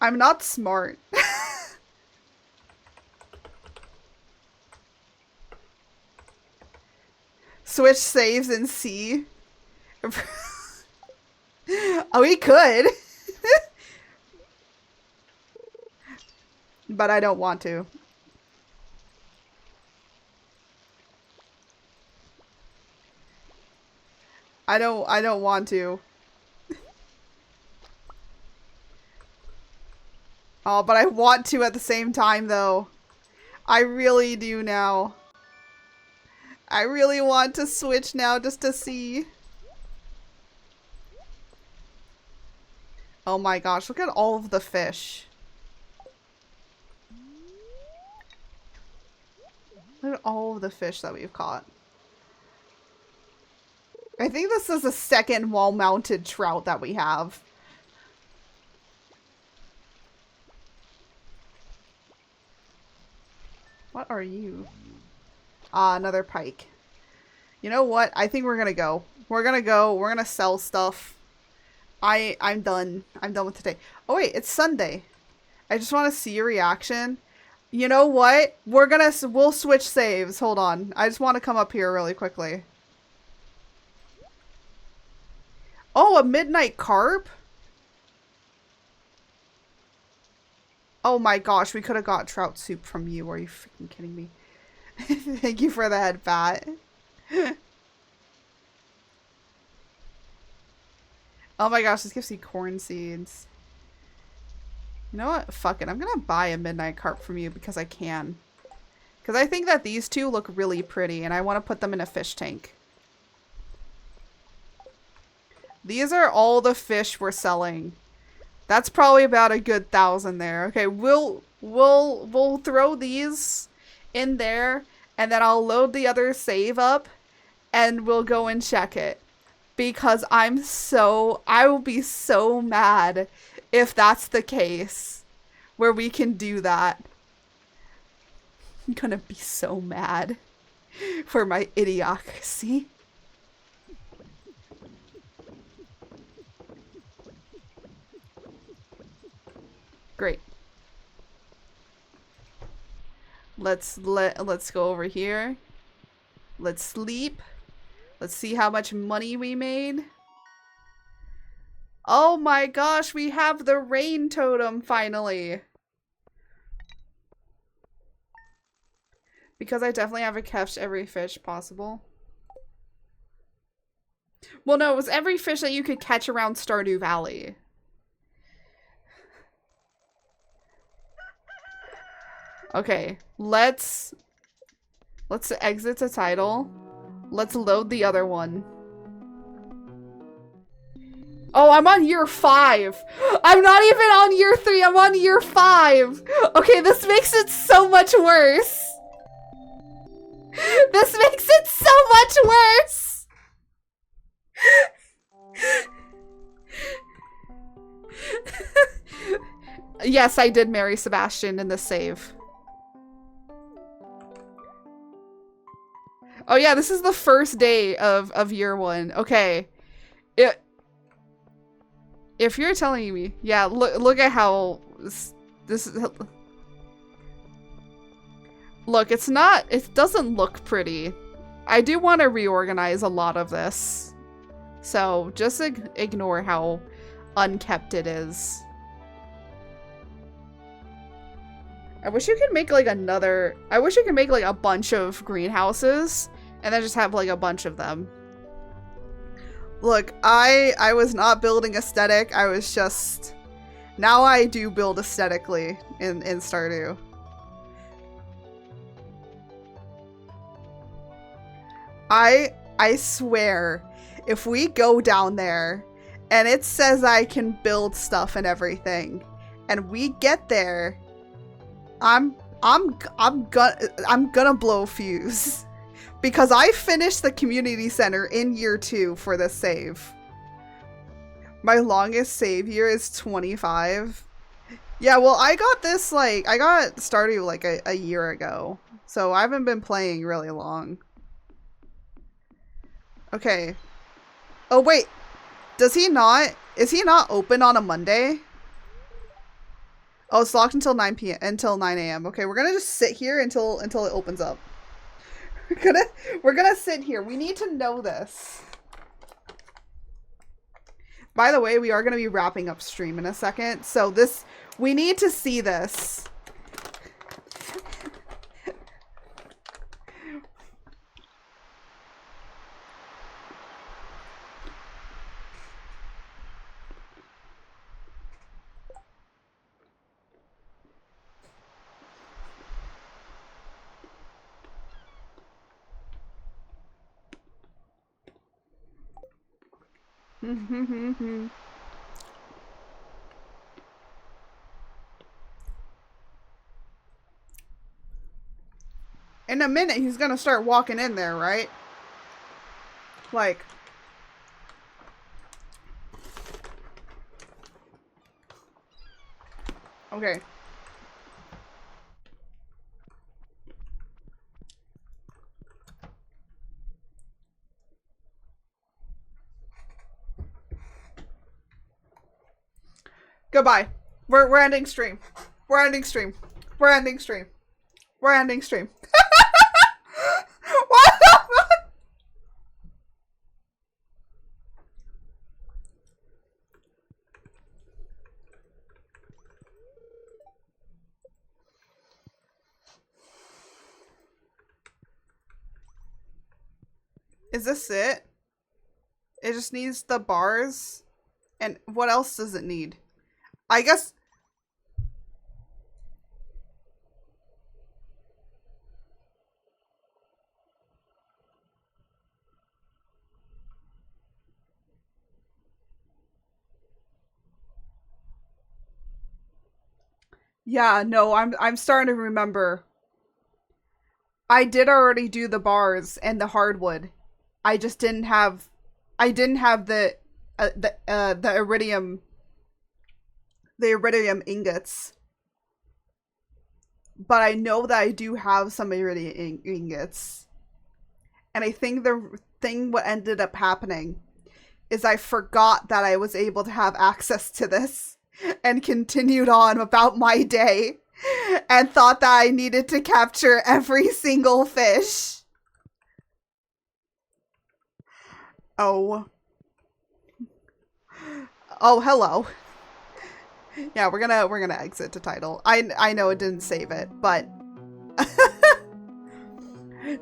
I'm not smart. Switch saves and C. Oh, we could. But I don't want to. I don't want to. Oh, but I want to at the same time, though. I really do now. I really want to switch now just to see. Oh my gosh, look at all of the fish. Look at all of the fish that we've caught. I think this is the second wall-mounted trout that we have. What are you? Ah, another pike. You know what? I think we're gonna go. We're gonna go. We're gonna sell stuff. I'm done. I'm done with today. Oh wait, it's Sunday. I just want to see your reaction. You know what? We'll switch saves. Hold on. I just want to come up here really quickly. Oh, a midnight carp? Oh my gosh, we could have got trout soup from you. Are you freaking kidding me? Thank you for the head pat. Oh my gosh, this gives me corn seeds. You know what? Fuck it. I'm gonna buy a midnight carp from you because I can. Because I think that these two look really pretty and I want to put them in a fish tank. These are all the fish we're selling. That's probably about a good 1,000 there. Okay, we'll throw these in there and then I'll load the other save up and we'll go and check it. Because I will be so mad if that's the case where we can do that. I'm gonna be so mad for my idiocracy. Great. Let's go over here. Let's sleep. Let's see how much money we made. Oh my gosh, we have the rain totem finally. Because I definitely haven't catch every fish possible. Well, no, it was every fish that you could catch around Stardew Valley. Okay, let's exit the title. Let's load the other one. Oh, I'm on year 5. I'm not even on year 3. I'm on year 5. Okay, this makes it so much worse. This makes it so much worse. Yes, I did marry Sebastian in the save. Oh yeah, this is the first day of year 1. Okay. If you're telling me, yeah, look at how this is. Look, it doesn't look pretty. I do want to reorganize a lot of this. So just ignore how unkept it is. I wish you could make like I wish you could make like a bunch of greenhouses and then just have like a bunch of them. Look, I was not building aesthetic. I was just, now I do build aesthetically in Stardew. I swear, if we go down there and it says I can build stuff and everything, and we get there, I'm gonna blow a fuse. Because I finished the community center in year 2 for this save. My longest save year is 25. Yeah, well, I got this, like, I got Stardew like a year ago. So I haven't been playing really long. Okay. Oh, wait. Is he not open on a Monday? Oh, it's locked until 9 a.m. Okay, we're gonna just sit here until it opens up. We're gonna sit here. We need to know this. By the way, we are gonna be wrapping up stream in a second, so we need to see this. In a minute, he's gonna start walking in there, right? Like, Okay. Goodbye. We're ending stream. We're ending stream. We're ending stream. We're ending stream. What the fuck? Is this it? It just needs the bars? And what else does it need? I guess... Yeah, no, I'm starting to remember. I did already do the bars and the hardwood. I just didn't have the iridium ingots. But I know that I do have some iridium ingots. And I think the thing what ended up happening is I forgot that I was able to have access to this and continued on about my day and thought that I needed to capture every single fish. Oh. Oh, hello. Yeah, we're gonna exit to title. I know it didn't save it, but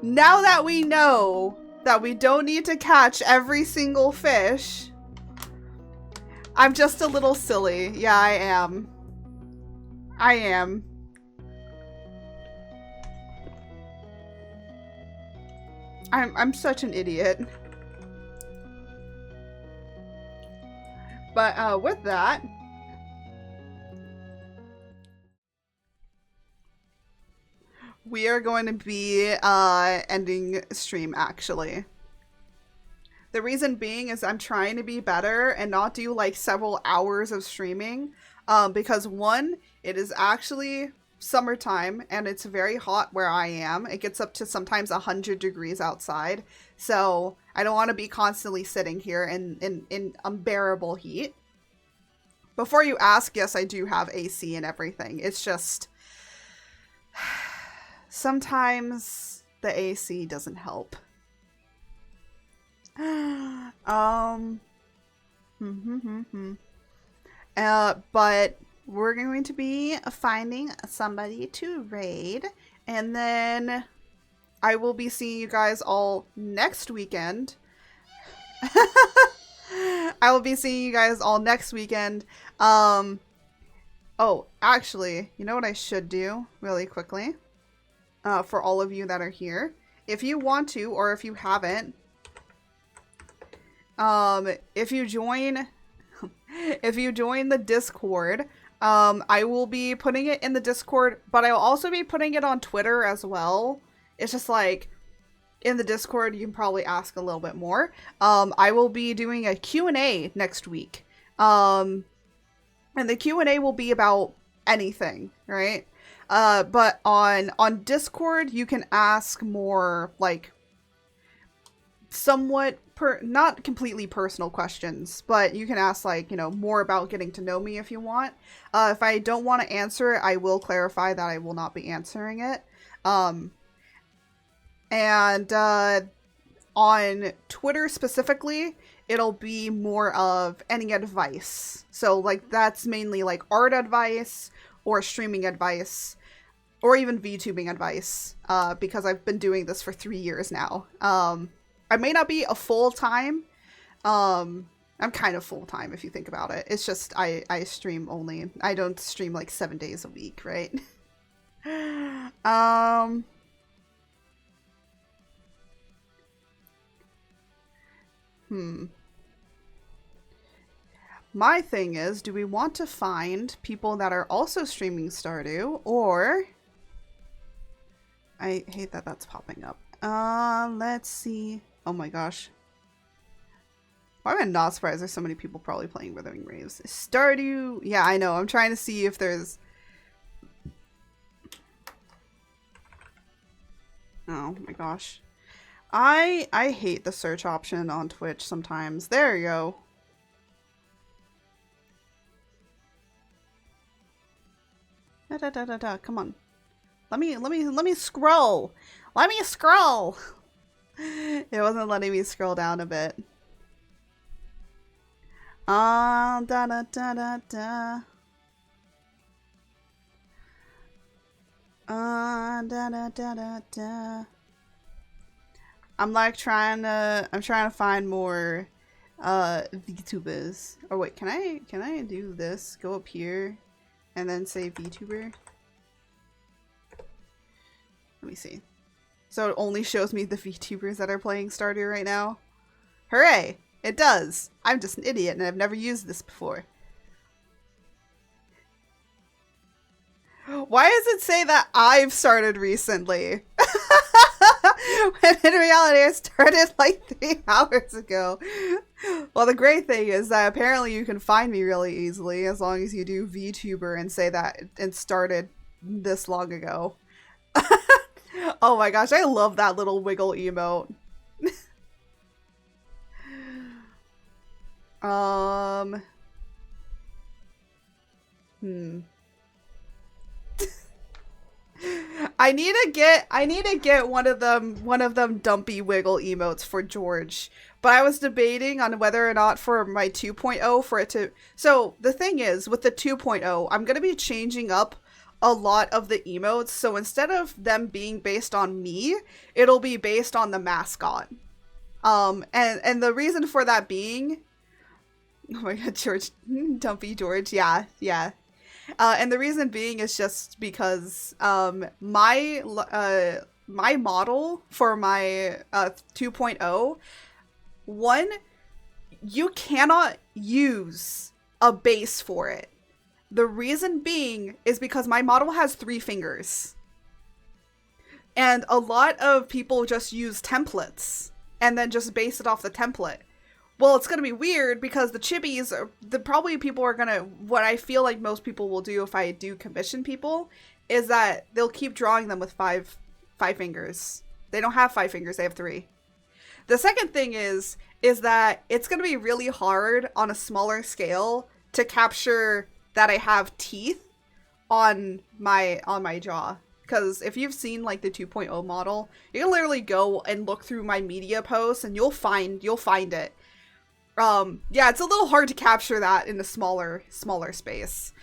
now that we know that we don't need to catch every single fish, I'm just a little silly. Yeah, I am. I am. I'm such an idiot. But with that, we are going to be ending stream actually. The reason being is I'm trying to be better and not do like several hours of streaming. Because one, it is actually summertime and it's very hot where I am. It gets up to sometimes 100 degrees outside. So I don't want to be constantly sitting here in unbearable heat. Before you ask, yes, I do have AC and everything. It's just sometimes the AC doesn't help. But we're going to be finding somebody to raid, and then I will be seeing you guys all next weekend. I will be seeing you guys all next weekend. Oh, actually, you know what I should do really quickly? For all of you that are here. If you want to, or if you haven't, if you join the Discord, I will be putting it in the Discord, but I will also be putting it on Twitter as well. It's just like, in the Discord, you can probably ask a little bit more. I will be doing a Q&A next week. And the Q&A will be about anything, right? But on Discord, you can ask more, like, somewhat not completely personal questions, but you can ask, like, you know, more about getting to know me if you want. If I don't want to answer it, I will clarify that I will not be answering it. And on Twitter specifically, it'll be more of any advice. So, like, that's mainly, like, art advice or streaming advice or even VTubing advice, because I've been doing this for 3 years now. I may not be a full-time. I'm kind of full-time if you think about it. It's just I stream only. I don't stream, like, 7 days a week, right? My thing is, do we want to find people that are also streaming Stardew, or... I hate that that's popping up. Let's see. Oh my gosh. Why am I not surprised there's so many people probably playing Withering Waves? Stardew... Yeah, I know. I'm trying to see if there's Oh my gosh. I hate the search option on Twitch sometimes. There you go. Da da da da da. Come on. Let me scroll. Let me scroll. It wasn't letting me scroll down a bit. Da da da da da. Da da da da da. I'm like trying to find more VTubers. Oh wait, can I do this? Go up here and then say VTuber. Let me see. So it only shows me the VTubers that are playing Stardew right now. Hooray! It does. I'm just an idiot and I've never used this before. Why does it say that I've started recently? When in reality I started like 3 hours ago. Well, the great thing is that apparently you can find me really easily as long as you do VTuber and say that it started this long ago. Oh my gosh, I love that little wiggle emote. I need to get one of them dumpy wiggle emotes for George. But I was debating on whether or not for my 2.0 for it to. So the thing is, with the 2.0, I'm going to be changing up a lot of the emotes. So instead of them being based on me, it'll be based on the mascot. And the reason for that being, oh my god, George, dumpy George, yeah. And the reason being is just because my model for my 2.0, one, you cannot use a base for it. The reason being is because my model has 3 fingers. And a lot of people just use templates and then just base it off the template. Well, it's going to be weird because the chibis, probably people are going to, what I feel like most people will do if I do commission people, is that they'll keep drawing them with five fingers. They don't have 5 fingers, they have 3. The second thing is that it's going to be really hard on a smaller scale to capture that I have teeth on my jaw. Because if you've seen like the 2.0 model, you can literally go and look through my media posts and you'll find it. Yeah, it's a little hard to capture that in a smaller space.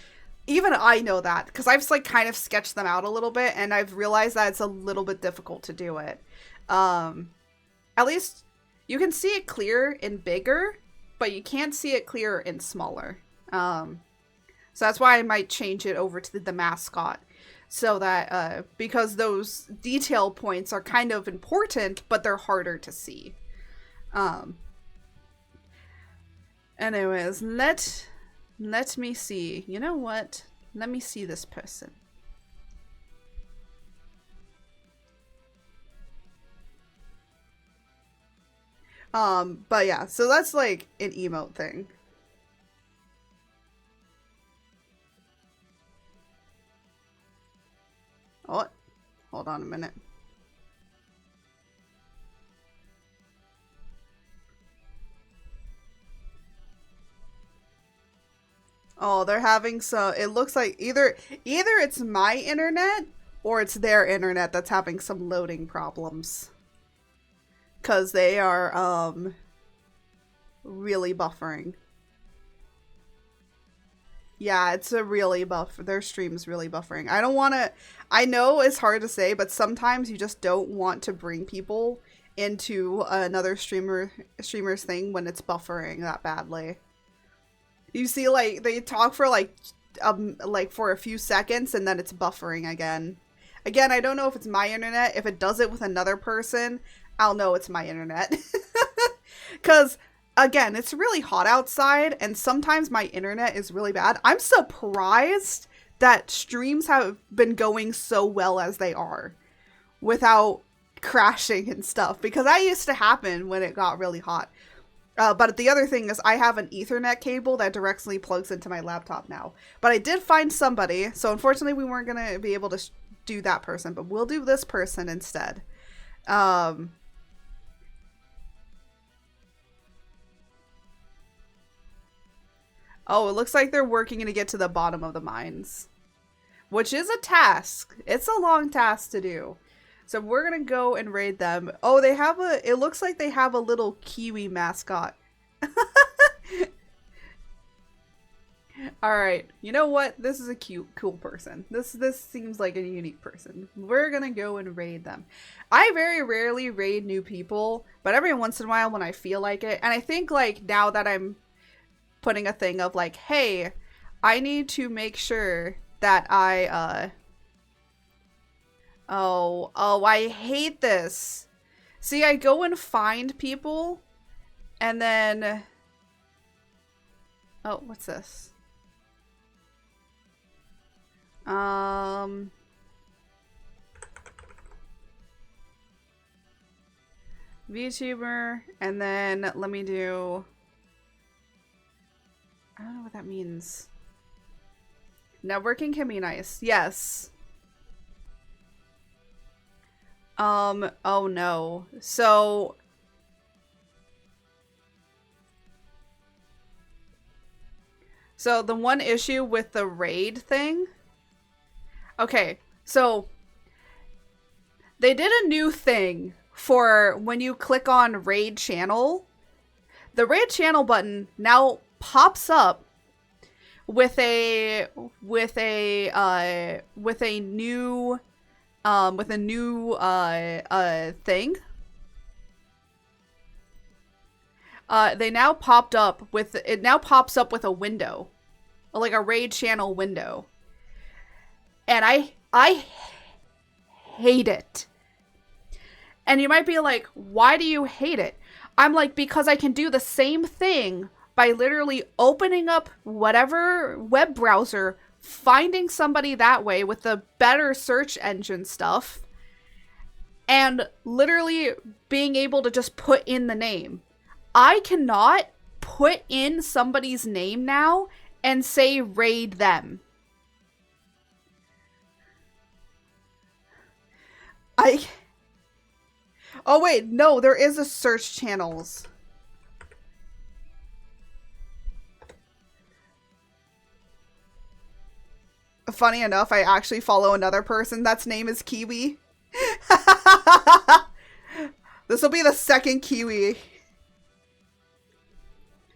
Even I know that because I've like kind of sketched them out a little bit and I've realized that it's a little bit difficult to do it. At least you can see it clear in bigger, but you can't see it clear in smaller. So that's why I might change it over to the mascot. So that, because those detail points are kind of important, but they're harder to see. Anyways, let me see. You know what? Let me see this person. But yeah, so that's like an emote thing. Oh, hold on a minute. Oh, they're having some, it looks like either it's my internet or it's their internet that's having some loading problems. 'Cause they are, really buffering. Yeah, it's a really their stream's really buffering. I know it's hard to say, but sometimes you just don't want to bring people into another streamer's thing when it's buffering that badly. You see, like, they talk for, like for a few seconds, and then it's buffering again. Again, I don't know if it's my internet. If it does it with another person, I'll know it's my internet. Because, again, it's really hot outside, and sometimes my internet is really bad. I'm surprised that streams have been going so well as they are without crashing and stuff, because that used to happen when it got really hot. But the other thing is I have an Ethernet cable that directly plugs into my laptop now. But I did find somebody, so unfortunately we weren't going to be able to do that person, but we'll do this person instead. Um, oh, it looks like they're working to get to the bottom of the mines, which is a task. It's a long task to do. So we're gonna go and raid them. Oh, they have it looks like they have a little kiwi mascot. Alright, you know what? This is a cool person. This seems like a unique person. We're gonna go and raid them. I very rarely raid new people, but every once in a while when I feel like it, and I think like now that I'm putting a thing of like, hey, I need to make sure that I, oh, I hate this. See, I go and find people, and then, oh, what's this? VTuber, and then let me do, I don't know what that means. Networking can be nice. Yes. Oh no. So the one issue with the raid thing. Okay, so they did a new thing for when you click on raid channel. The raid channel button now pops up with a new thing. They now popped up with, it now pops up with a window, like a raid channel window. And I hate it. And you might be like, why do you hate it? I'm like, because I can do the same thing by literally opening up whatever web browser, finding somebody that way with the better search engine stuff, and literally being able to just put in the name. I cannot put in somebody's name now and say raid them. Oh wait, no, there is a search channels. Funny enough, I actually follow another person that's name is Kiwi. This will be the second Kiwi.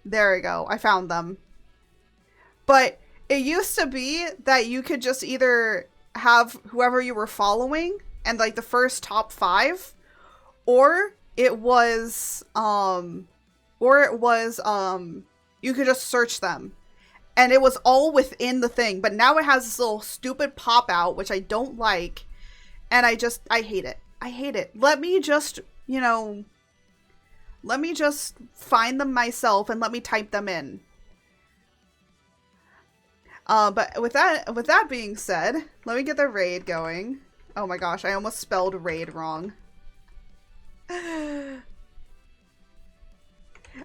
There we go. I found them. But it used to be that you could just either have whoever you were following and like the first top 5, or it was you could just search them. And it was all within the thing. But now it has this little stupid pop out, which I don't like. And I hate it. I hate it. Let me just, let me just find them myself and let me type them in. But with that being said, let me get the raid going. Oh my gosh, I almost spelled raid wrong.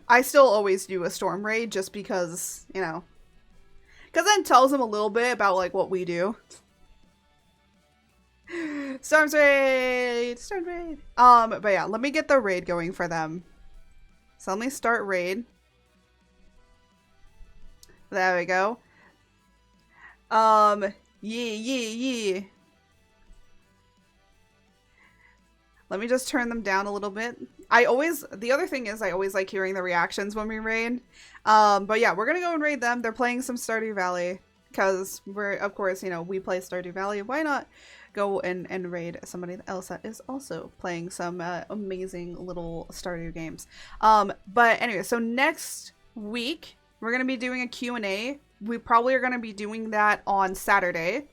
I still always do a storm raid just because, because then it tells them a little bit about like what we do. Storm raid. But yeah, let me get the raid going for them. So let me start raid. There we go. Yeah. Let me just turn them down a little bit. The other thing is I always like hearing the reactions when we raid. But yeah, we're gonna go and raid them. They're playing some Stardew Valley because of course, we play Stardew Valley. Why not go and raid somebody else that is also playing some amazing little Stardew games. But anyway, so next week we're gonna be doing a Q&A. We probably are gonna be doing that on Saturday.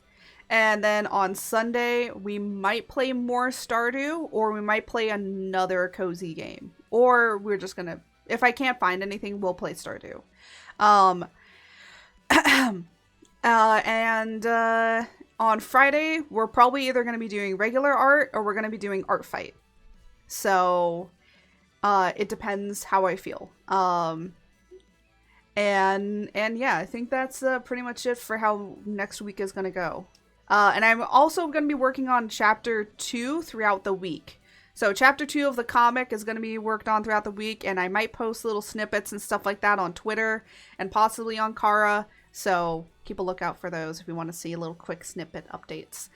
And then on Sunday, we might play more Stardew, or we might play another cozy game. Or we're just gonna, if I can't find anything, we'll play Stardew. On Friday, we're probably either going to be doing regular art, or we're going to be doing art fight. So, it depends how I feel. And yeah, I think that's pretty much it for how next week is going to go. And I'm also going to be working on chapter 2 throughout the week. So chapter 2 of the comic is going to be worked on throughout the week, and I might post little snippets and stuff like that on Twitter and possibly on Kara. So keep a lookout for those if you want to see little quick snippet updates.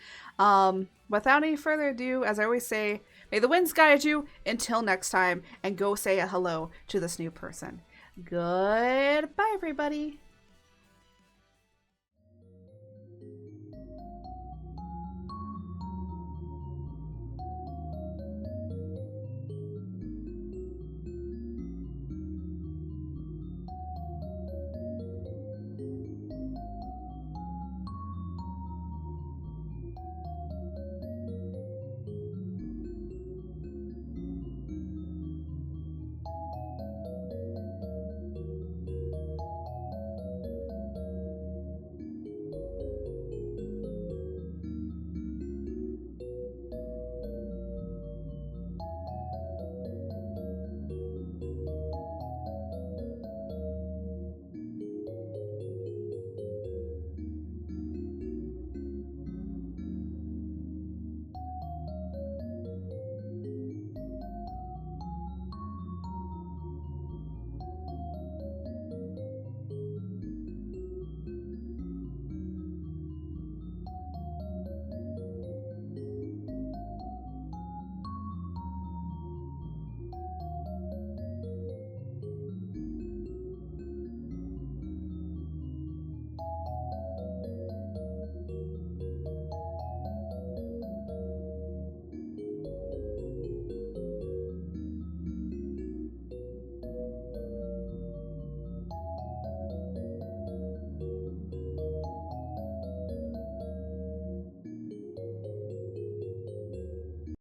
Without any further ado, as I always say, may the winds guide you until next time, and go say a hello to this new person. Goodbye, everybody.